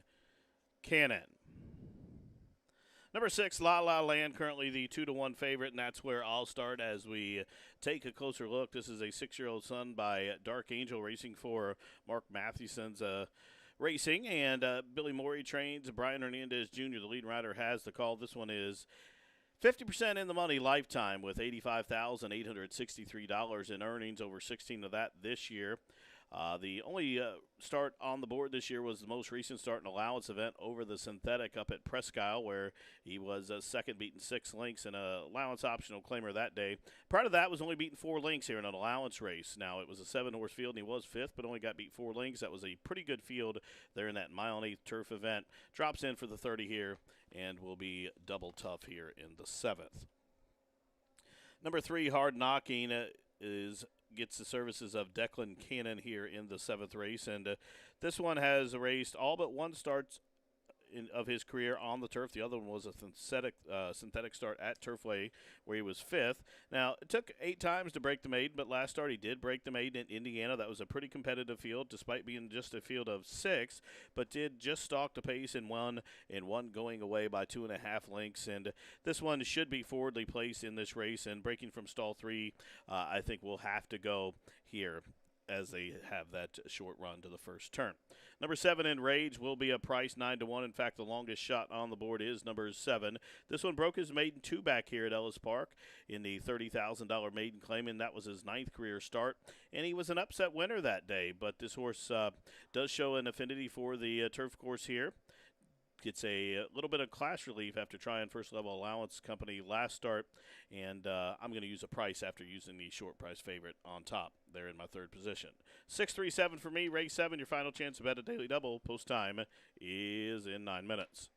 Cannon. Number 6, La La Land, currently the 2-1 favorite, and that's where I'll start as we take a closer look. This is a 6-year-old son by Dark Angel, racing for Mark Mathewson's racing, and Billy Morey trains. Brian Hernandez Jr., the lead rider, has the call. This one is 50% in the money lifetime with $85,863 in earnings, over 16 of that this year. The only start on the board this year was the most recent start in Allowance event over the synthetic up at Presque Isle, where he was second, beating 6 lengths in a Allowance optional claimer that day. Prior to that was only beaten 4 lengths here in an Allowance race. Now, it was a 7-horse field, and he was 5th, but only got beat 4 lengths. That was a pretty good field there in that mile and 1/8 turf event. Drops in for the 30 here and will be double tough here in the 7th. Number 3, Hard Knocking, gets the services of Declan Cannon here in the 7th race, and this one has raced all but one start of his career on the turf. The other one was a synthetic start at Turfway, where he was 5th. Now, it took 8 times to break the Maiden, but last start he did break the Maiden in Indiana. That was a pretty competitive field, despite being just a field of 6, but did just stalk the pace in one going away by 2.5 lengths. And this one should be forwardly placed in this race, and breaking from stall 3, I think will have to go here, as they have that short run to the first turn. Number 7, Enrage, will be a price 9-1. In fact, the longest shot on the board is number 7. This one broke his maiden 2 back here at Ellis Park in the $30,000 maiden claim, and that was his 9th career start. And he was an upset winner that day, but this horse does show an affinity for the turf course here. Gets a little bit of class relief after trying First Level Allowance Company last start, and I'm going to use a price after using the short price favorite on top there in my 3rd position. 6-3-7 for me, race 7. Your final chance to bet a daily double. Post time is in 9 minutes.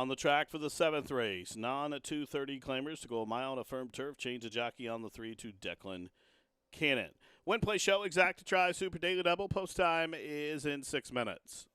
On the track for the 7th race, non-230 claimers to go a mile on a firm turf. Change the jockey on the 3 to Declan Cannon. Win, play, show, exact to try, Super Daily Double. Post time is in 6 minutes.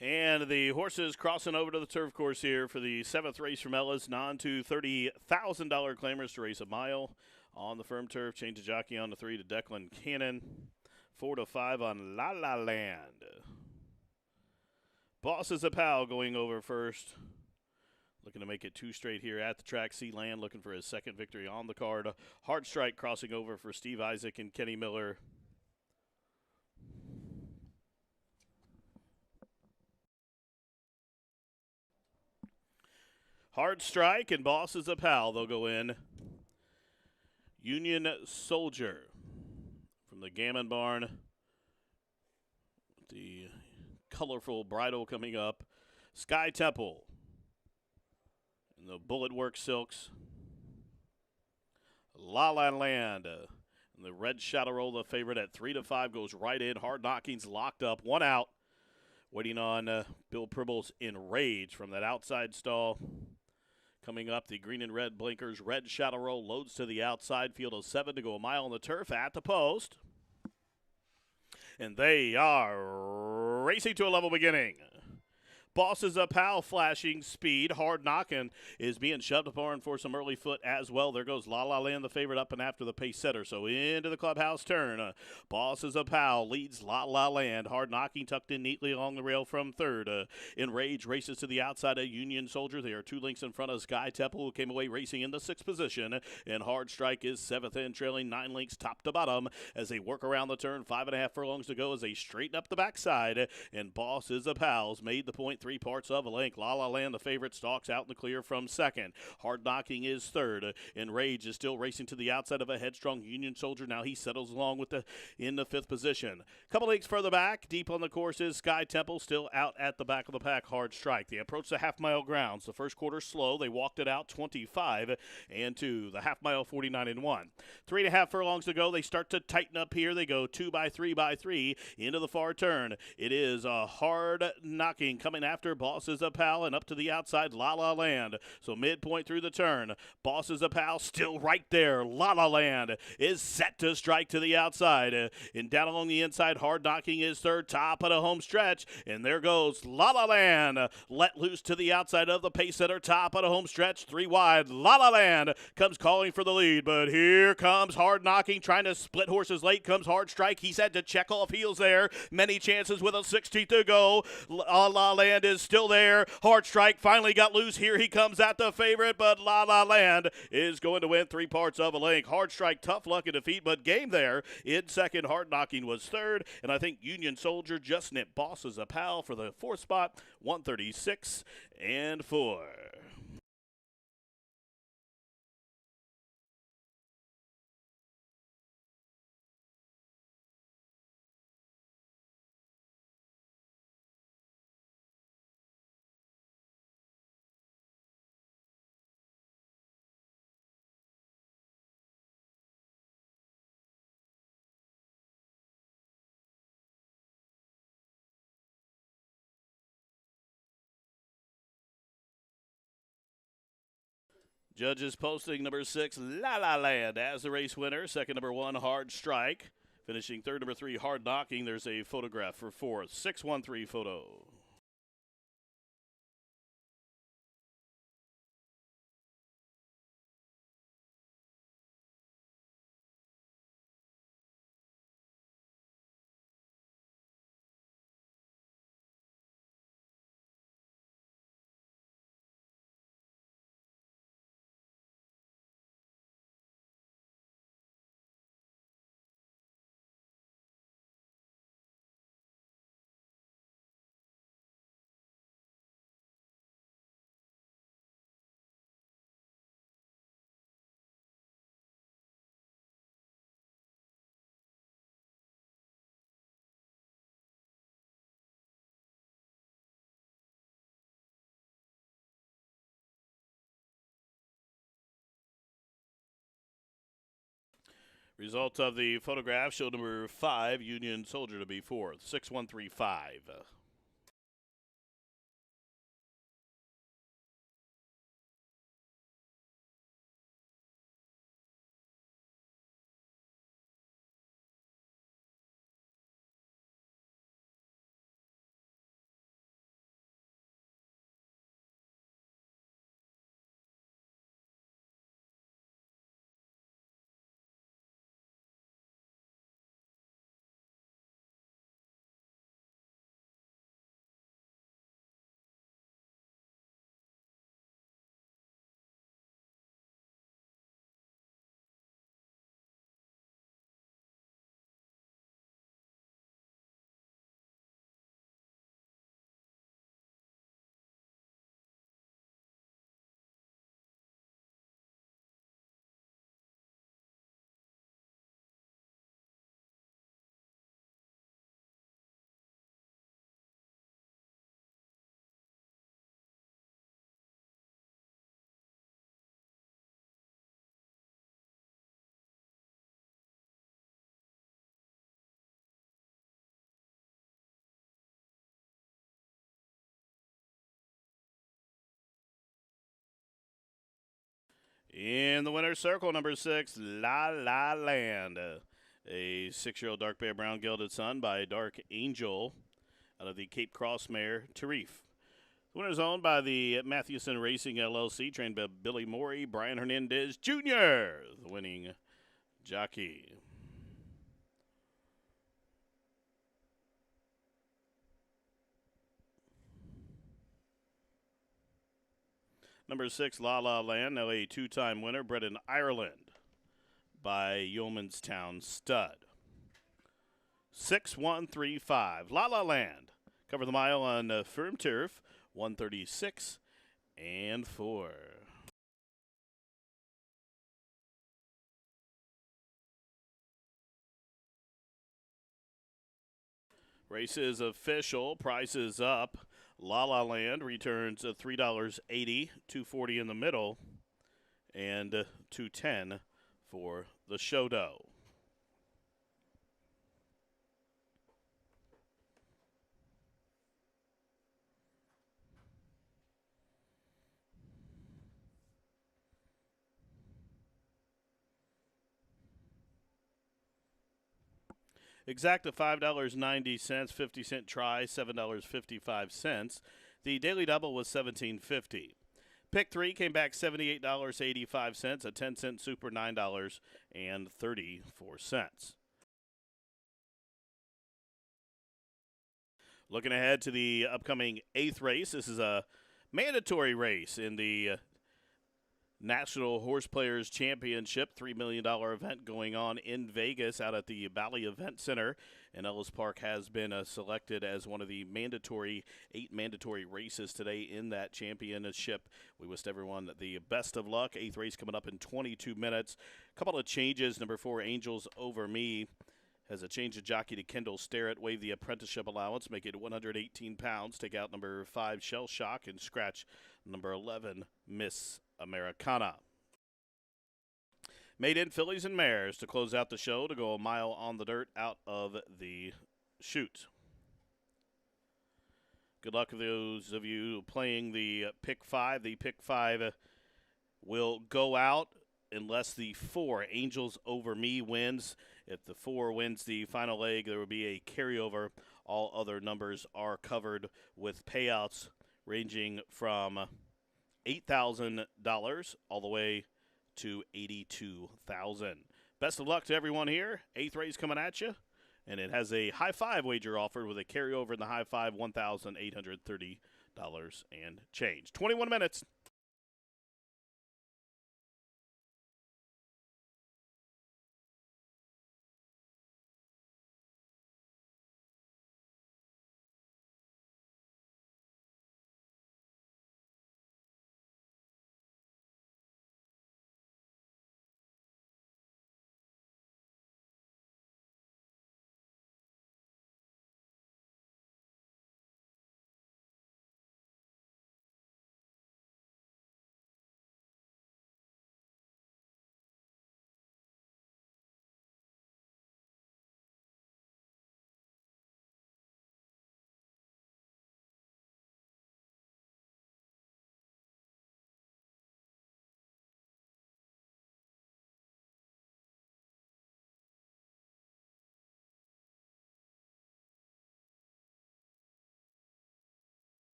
And the horses crossing over to the turf course here for the 7th race from Ellis, non to $30,000 claimers to race a mile on the firm turf. Change of jockey on the 3 to Declan Cannon. 4 to 5 on La La Land. Boss is a pal going over first. Looking to make it 2 straight here at the track. Land looking for his 2nd victory on the card. Hard Strike crossing over for Steve Isaac and Kenny Miller. Hard Strike and Boss is a pal. They'll go in. Union Soldier from the Gammon Barn. The colorful bridle coming up. Sky Temple in the Bullet Work Silks. La La Land. And the Red Shadow Roll, the favorite at 3 to 5, goes right in. Hard Knockings locked up. 1 out. Waiting on Bill Pribble's Enrage from that outside stall. Coming up, the green and red blinkers. Red Shadow Roll loads to the outside. Field of 7 to go a mile on the turf at the post. And they are racing to a level beginning. Boss is a pal, flashing speed. Hard Knockin' is being shoved upon for some early foot as well. There goes La La Land, the favorite, up and after the pace setter. So into the clubhouse turn. Boss is a pal, leads La La Land. Hard Knocking tucked in neatly along the rail from 3rd. Enrage races to the outside of Union Soldier. They are 2 lengths in front of Sky Temple, who came away racing in the 6th position. And Hard Strike is 7th in, trailing 9 lengths top to bottom as they work around the turn. 5.5 furlongs to go as they straighten up the backside. And Boss is a pal's made the point 3 parts of a length. La La Land, the favorite, stalks out in the clear from 2nd. Hard Knocking is 3rd. Enrage is still racing to the outside of a headstrong Union Soldier. Now he settles along with in the 5th position. Couple lengths further back, deep on the course is Sky Temple, still out at the back of the pack. Hard Strike. They approach the half-mile grounds. The first quarter slow. They walked it out 25 and 2. The half-mile 49 and 1. 3.5 furlongs to go. They start to tighten up here. They go 2 by 3 by 3 into the far turn. It is a Hard Knocking coming after Boss is a pal, and up to the outside, La La Land. So midpoint through the turn, Boss is a pal, still right there. La La Land is set to strike to the outside. And down along the inside, Hard Knocking is 3rd, top of the home stretch. And there goes La La Land, let loose to the outside of the pace setter, top of the home stretch, 3 wide. La La Land comes calling for the lead, but here comes Hard Knocking, trying to split horses late. Comes Hard Strike. He's had to check off heels there. Many chances with a 60 to go. La La Land is still there. Hard Strike finally got loose. Here he comes at the favorite, but La La Land is going to win 3 parts of a length. Hard Strike, tough luck in defeat, but game there. In 2nd, Hard Knocking was 3rd, and I think Union Soldier just nipped Boss is a pal for the 4th spot, 136 and 4. Judges posting number 6, La La Land as the race winner. 2nd, number 1, Hard Strike. Finishing 3rd, number 3, Hard Knocking. There's a photograph for 4th. 613 photo. Result of the photograph showed number 5, Union Soldier, to be 4th. 6135. In the winner's circle, number 6, La La Land. A 6-year-old dark bear brown gelded son by Dark Angel out of the Cape Cross mare, Tarif. The winner's owned by the Mathewson Racing LLC, trained by Billy Morey, Brian Hernandez Jr., the winning jockey. Number 6, La La Land, now a 2-time winner, bred in Ireland by Yeomanstown Stud. 6-1-3-5. La La Land. Cover the mile on firm turf, 136 and 4. Race is official. Price is up. La La Land returns $3.80, $2.40 in the middle, and $2.10 for the show dough. Exacta $5.90, 50-cent try, $7.55. The daily double was $17.50. Pick 3 came back $78.85, a 10-cent super $9.34. Looking ahead to the upcoming 8th race, this is a mandatory race in the National Horse Players Championship, $3 million event going on in Vegas out at the Valley Event Center. And Ellis Park has been selected as one of the 8 mandatory races today in that championship. We wish everyone the best of luck. 8th race coming up in 22 minutes. A couple of changes. Number 4, Angels Over Me has a change of jockey to Kendall Starrett, waive the apprenticeship allowance, make it 118 pounds. Take out number 5, Shell Shock, and scratch number 11, Miss Americana. Maiden, fillies, and mares to close out the show to go a mile on the dirt out of the chute. Good luck to those of you playing the pick 5. The pick 5 will go out unless the 4, Angels Over Me, wins. If the 4 wins the final leg, there will be a carryover. All other numbers are covered with payouts ranging from $8,000 all the way to $82,000. Best of luck to everyone here. 8th race coming at you, and it has a high 5 wager offered with a carryover in the high 5, $1,830 and change. 21 minutes.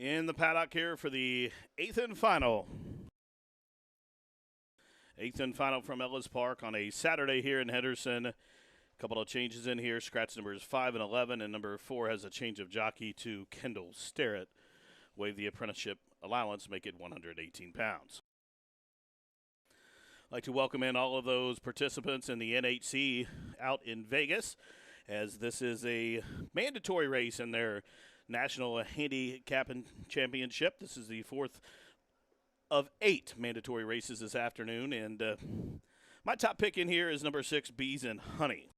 In the paddock here for the eighth and final. Eighth and final from Ellis Park on a Saturday here in Henderson. A couple of changes in here. Scratch numbers 5 and 11, and number 4 has a change of jockey to Kendall Starrett. Waive the apprenticeship allowance, make it 118 pounds. I'd like to welcome in all of those participants in the NHC out in Vegas, as this is a mandatory race in their National Handicapping Championship. This is the 4th of 8 mandatory races this afternoon, and my top pick in here is number 6, Bees and Honey.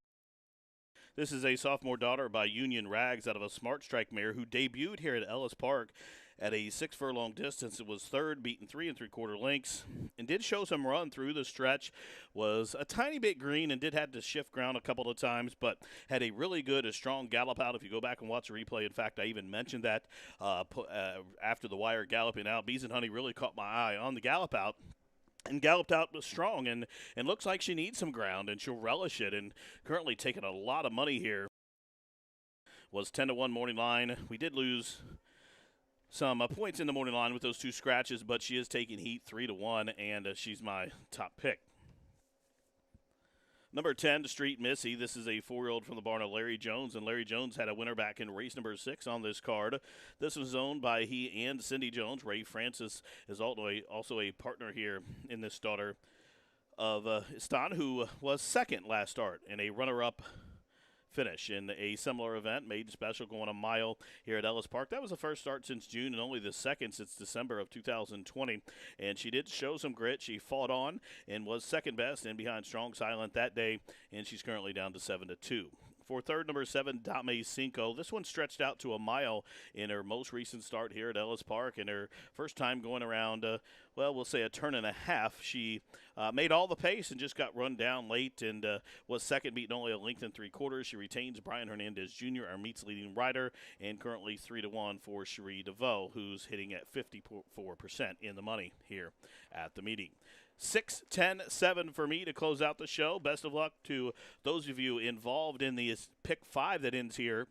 This is a sophomore daughter by Union Rags out of a Smart Strike mare who debuted here at Ellis Park at a 6 furlong distance. It was third, beaten 3 3/4 lengths, and did show some run through the stretch. Was a tiny bit green and did have to shift ground a couple of times, but had a really good, a strong gallop out. If you go back and watch the replay, in fact, I even mentioned that after the wire galloping out. Bees and Honey really caught my eye on the gallop out. And galloped out was strong, and looks like she needs some ground, and she'll relish it, and currently taking a lot of money here. Was 10-1 morning line. We did lose some points in the morning line with those 2 scratches, but she is taking heat 3-1, and she's my top pick. Number 10, Street Missy. This is a 4-year-old from the barn of Larry Jones, and Larry Jones had a winner back in race number 6 on this card. This was owned by he and Cindy Jones. Ray Francis is also a partner here in this daughter of Stan, who was second last start in a runner-up finish in a similar event. Maiden Special going a mile here at Ellis Park. That was the first start since June and only the second since December of 2020. And she did show some grit. She fought on and was second best in behind Strong Silent that day, and she's currently down to 7-2. For third, number 7, Dame Cinco. This one stretched out to a mile in her most recent start here at Ellis Park, and her first time going around, we'll say a turn and a half. She made all the pace and just got run down late, and was second, beating only a length and 3/4. She retains Brian Hernandez Jr., our meets leading rider, and currently 3-1 for Cherie DeVoe, who's hitting at 54% in the money here at the meeting. 6, 10, 7 for me to close out the show. Best of luck to those of you involved in the pick 5 that ends here.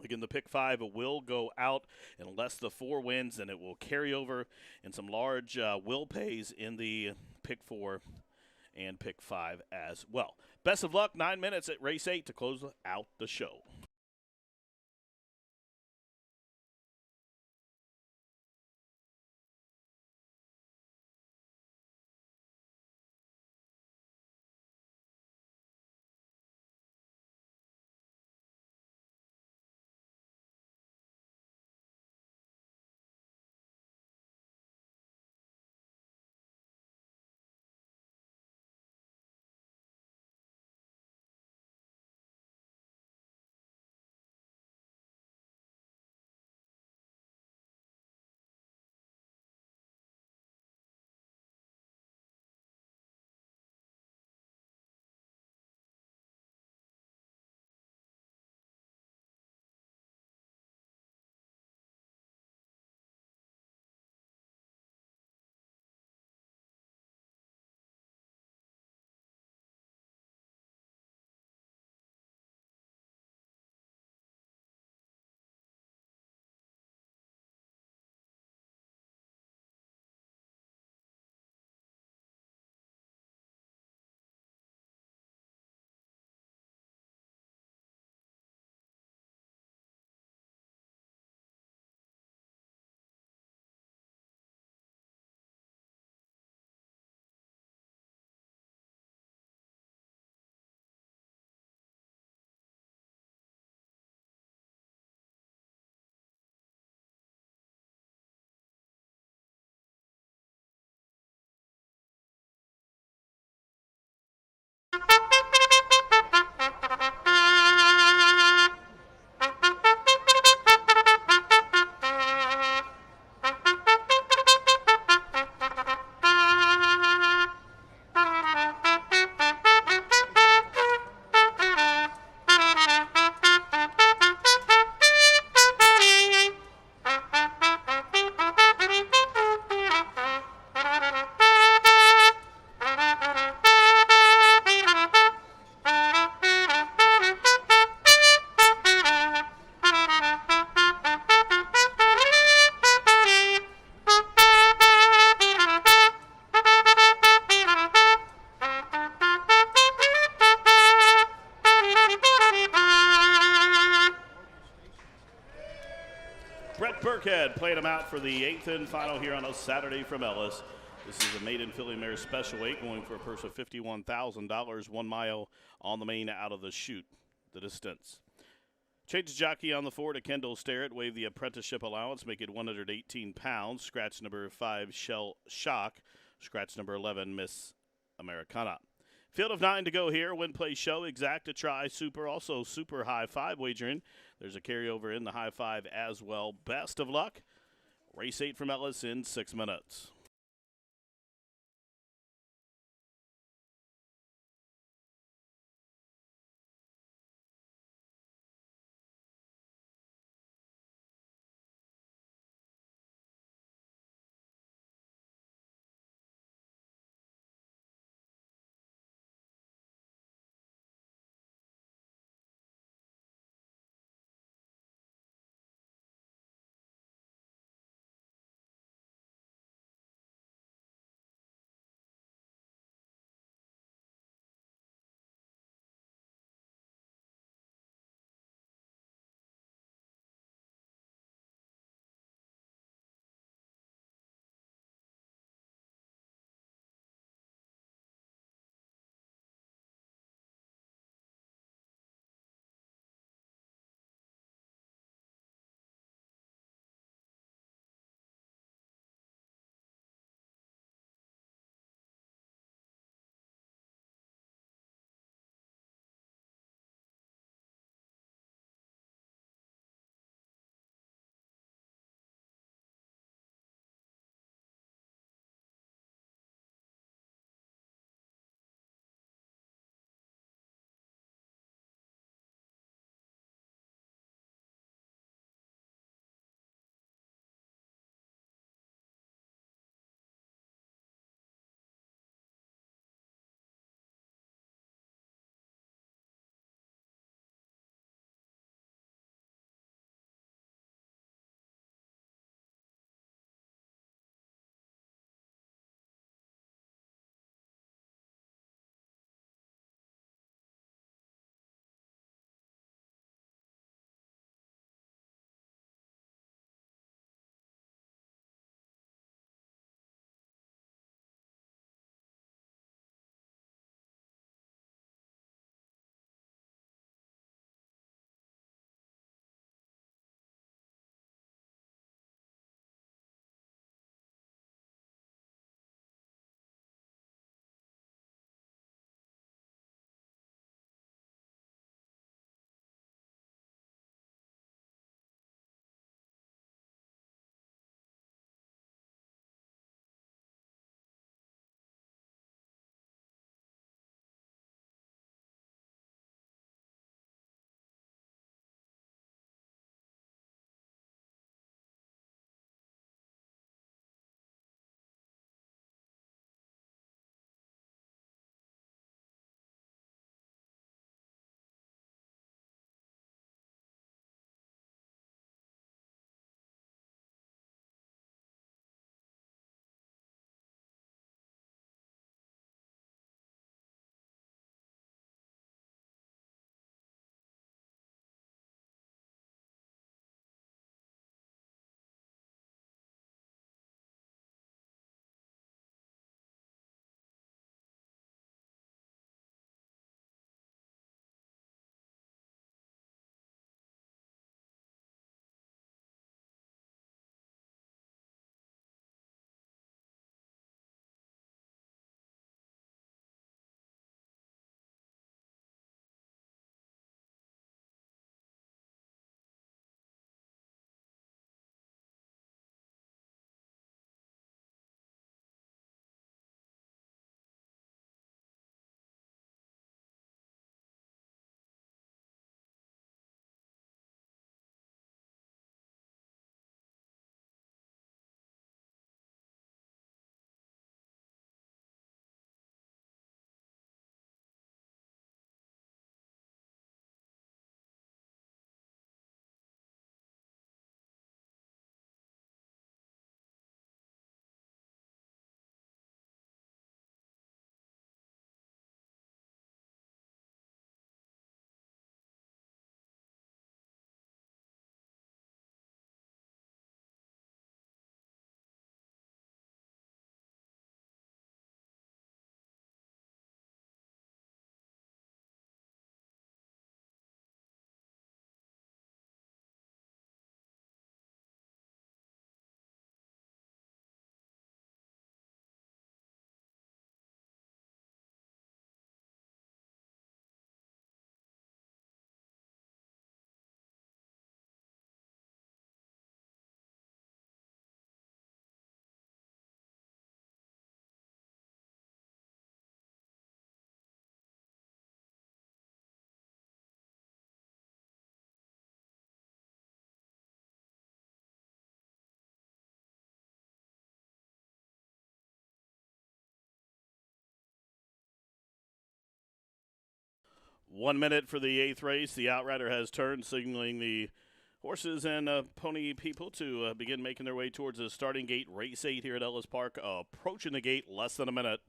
Again, the pick 5 will go out unless the 4 wins, and it will carry over, and some large will pays in the pick 4 and pick 5 as well. Best of luck. 9 minutes at race 8 to close out the show. Burkhead played them out for the 8th and final here on a Saturday from Ellis. This is a maiden filly mare special weight going for a purse of $51,000, 1 mile on the main out of the chute, the distance. Change jockey on the 4 to Kendall Starrett. Waive the apprenticeship allowance. Make it 118 pounds. Scratch number 5, Shell Shock. Scratch number 11, Miss Americana. Field of 9 to go here. Win, play, show, exact, a try, super, also super high 5 wagering. There's a carryover in the high 5 as well. Best of luck. Race 8 from Ellis in 6 minutes. 1 minute for the 8th race. The outrider has turned, signaling the horses and pony people to begin making their way towards the starting gate. Race 8 here at Ellis Park, approaching the gate less than a minute.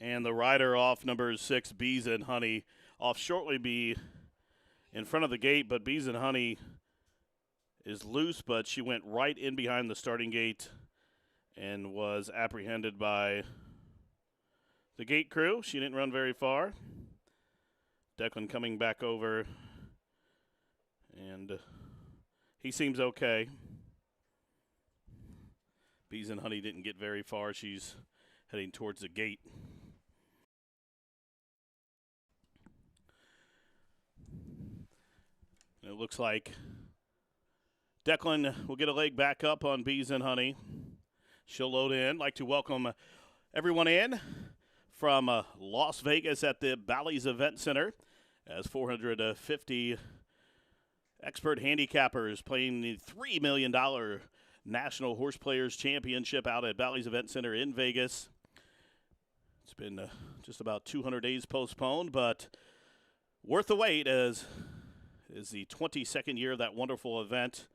And the rider off number 6, Bees and Honey, off shortly be in front of the gate, but Bees and Honey is loose, but she went right in behind the starting gate and was apprehended by the gate crew. She didn't run very far. Declan coming back over, and he seems okay. Bees and Honey didn't get very far. She's heading towards the gate. It looks like Declan will get a leg back up on Bees and Honey. She'll load in. Like to welcome everyone in from Las Vegas at the Bally's Event Center as 450 expert handicappers playing the $3 million National Horse Players Championship out at Bally's Event Center in Vegas. It's been just about 200 days postponed, but worth the wait as it is the 22nd year of that wonderful event.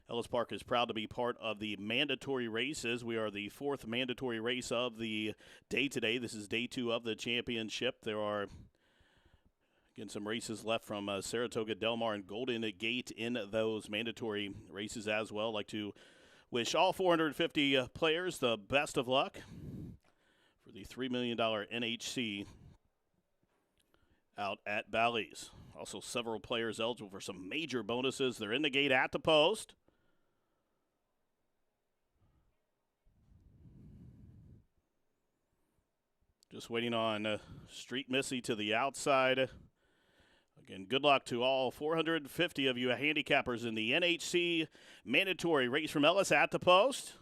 Ellis Park is proud to be part of the mandatory races. We are the 4th mandatory race of the day today. This is day 2 of the championship. There are, again, some races left from Saratoga, Del Mar, and Golden Gate in those mandatory races as well. I'd like to wish all 450 players the best of luck for the $3 million NHC out at Bally's. Also, several players eligible for some major bonuses. They're in the gate at the post. Just waiting on Street Missy to the outside. Again, good luck to all 450 of you handicappers in the NHC mandatory race from Ellis at the post.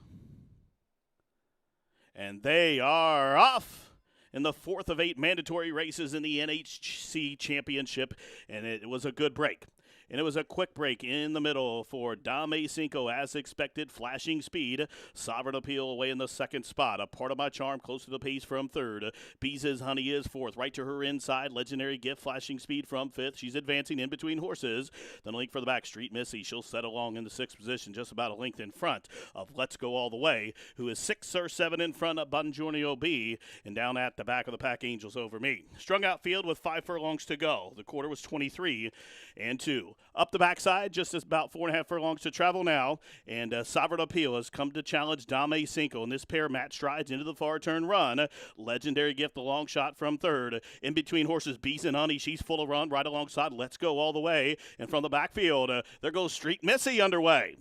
And they are off in the 4th of 8 mandatory races in the NHC Championship, and it was a good break. And it was a quick break in the middle for Dame Cinco, as expected. Flashing speed. Sovereign Appeal away in the 2nd spot. A Part of My Charm close to the pace from 3rd. Bees' Honey is 4th. Right to her inside. Legendary Gift flashing speed from 5th. She's advancing in between horses. Then a link for the back. Street Missy. She'll set along in the 6th position, just about a length in front of Let's Go All the Way, who is 6 or 7 in front of Bongiorno B. And down at the back of the pack, Angels Over Me. Strung out field with 5 furlongs to go. The quarter was 23 and 2. Up the backside, just about 4.5 furlongs to travel now, and Sovereign Appeal has come to challenge Dame Cinco. In this pair, Matt strides into the far turn run. Legendary Gift, the long shot from 3rd. In between horses, Bees and Honey, she's full of run right alongside Let's Go All the Way. And from the backfield, there goes Street Missy underway.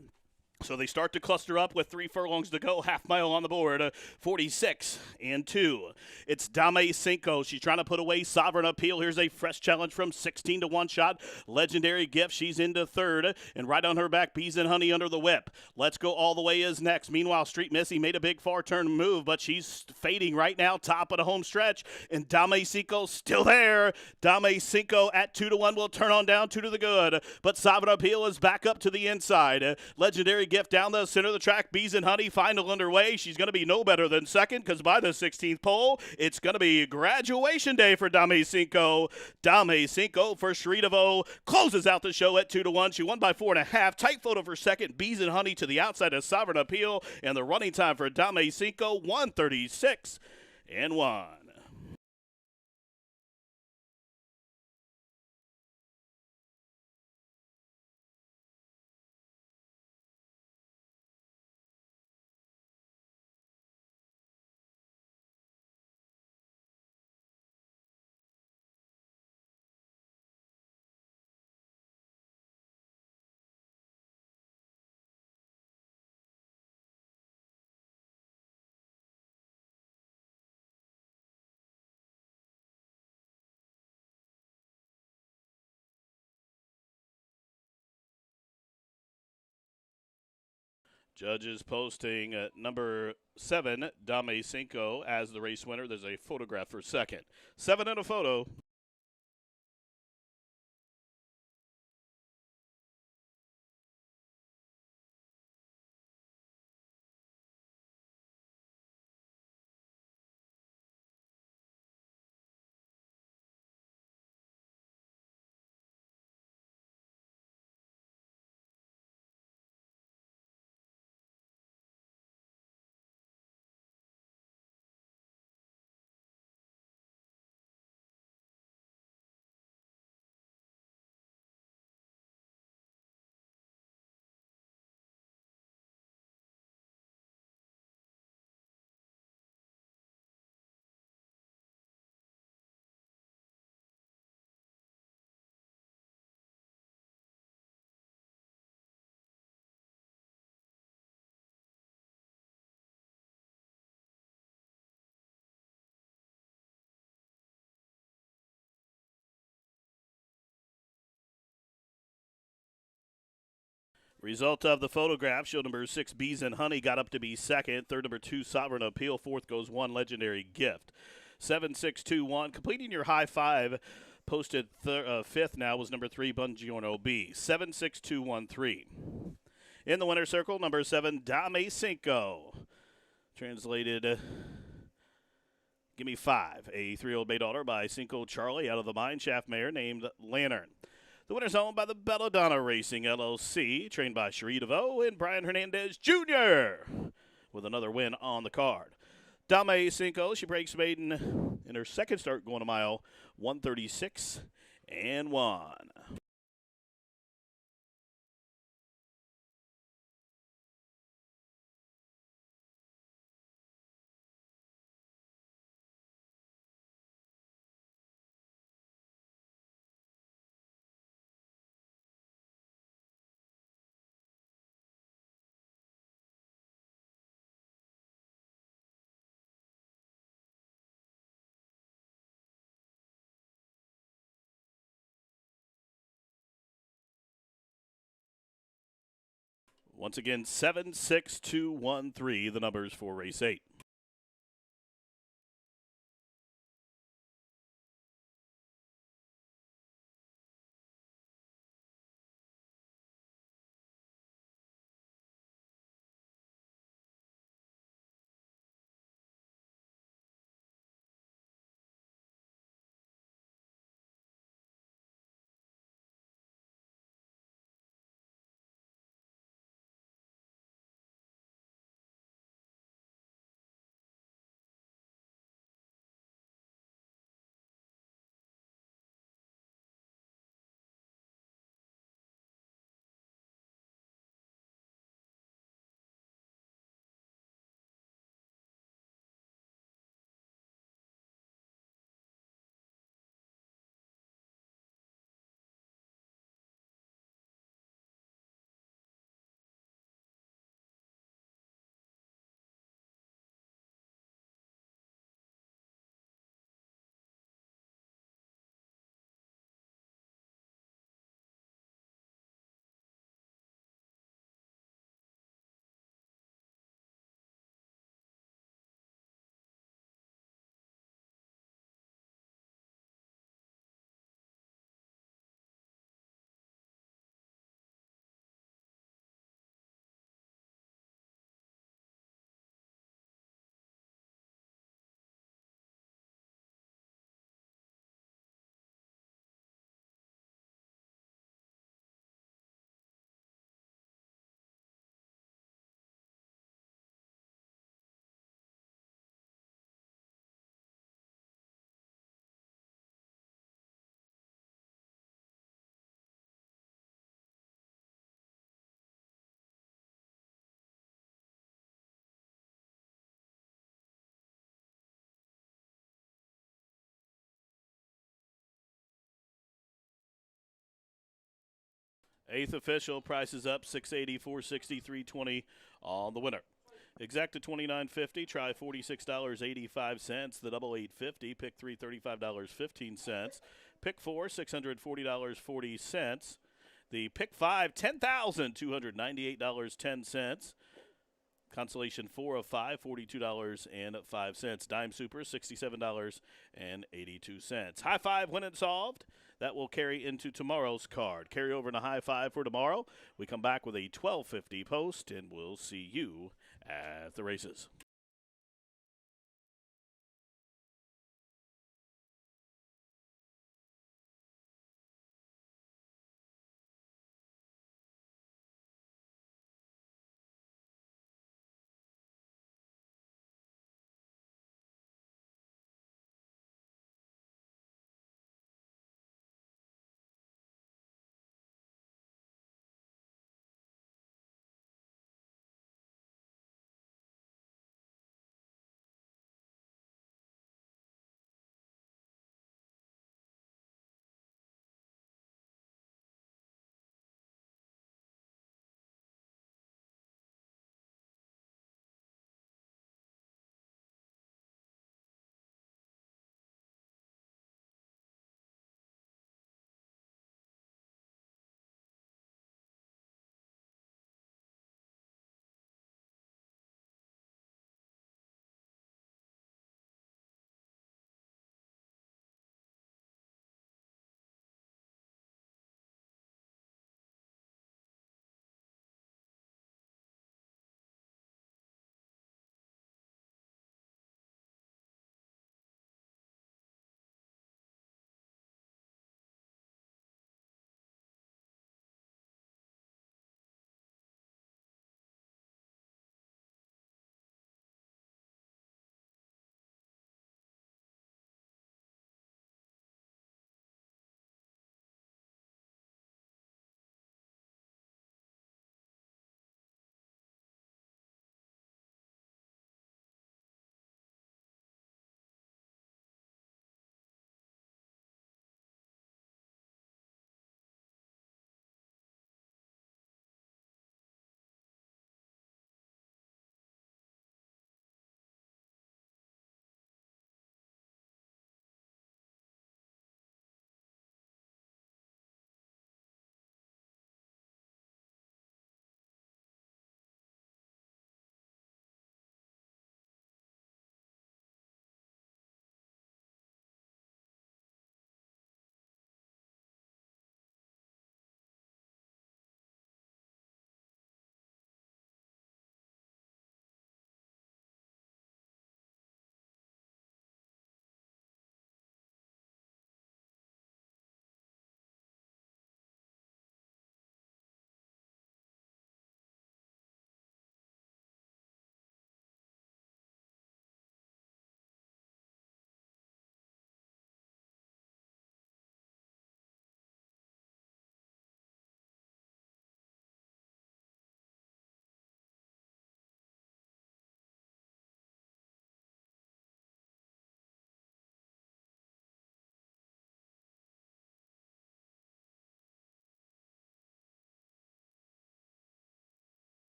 So they start to cluster up with 3 furlongs to go, half mile on the board, 46 and 2. It's Dame Cinco. She's trying to put away Sovereign Appeal. Here's a fresh challenge from 16 to 1 shot. Legendary Gift. She's into 3rd, and right on her back, Bees and Honey under the whip. Let's Go All the Way is next. Meanwhile, Street Missy made a big far turn move, but she's fading right now, top of the home stretch, and Dame Cinco still there. Dame Cinco at 2 to 1 will turn on down 2 to the good, but Sovereign Appeal is back up to the inside. Legendary Gift down the center of the track. Bees and Honey final underway. She's going to be no better than 2nd, because by the 16th pole, it's going to be graduation day for Dame Cinco. Dame Cinco for Shriedevo closes out the show at 2 to 1. She won by 4.5. Tight photo for 2nd. Bees and Honey to the outside of Sovereign Appeal, and the running time for Dame Cinco 1:36 and 1. Judges posting number 7, Dame Cinco, as the race winner. There's a photograph for second. 7 in a photo. Result of the photograph, show number 6, Bees and Honey, got up to be second. Third, number 2, Sovereign Appeal. Fourth goes 1, Legendary Gift. 7-6-2-1. Completing your high five, posted fifth now, was number 3, Bungiorno B. 7-6-2-1-3. In the winner's circle, number 7, Dame Cinco. Translated, give me 5. A 3-year-old bay daughter by Cinco Charlie out of the mine shaft mare named Lantern. The winner's owned by the Belladonna Racing LLC, trained by Cherie DeVoe and Brian Hernandez Jr., with another win on the card. Dame Cinco, she breaks Maiden in her second start going a mile, 1:36.1. Once again, 7-6-2-1-3, the numbers for race 8. Eighth official, prices up, 680, 460, 320 on the winner. Exacta $29.50, try $46.85. The double $8.50, pick 3 $35.15. Pick 4 $640.40. The pick 5 $10,298.10. Consolation 4 of 5, $42.05. Dime Super, $67.82. High five when it's solved. That will carry into tomorrow's card. Carry over to high five for tomorrow. We come back with a 12:50 post, and we'll see you at the races.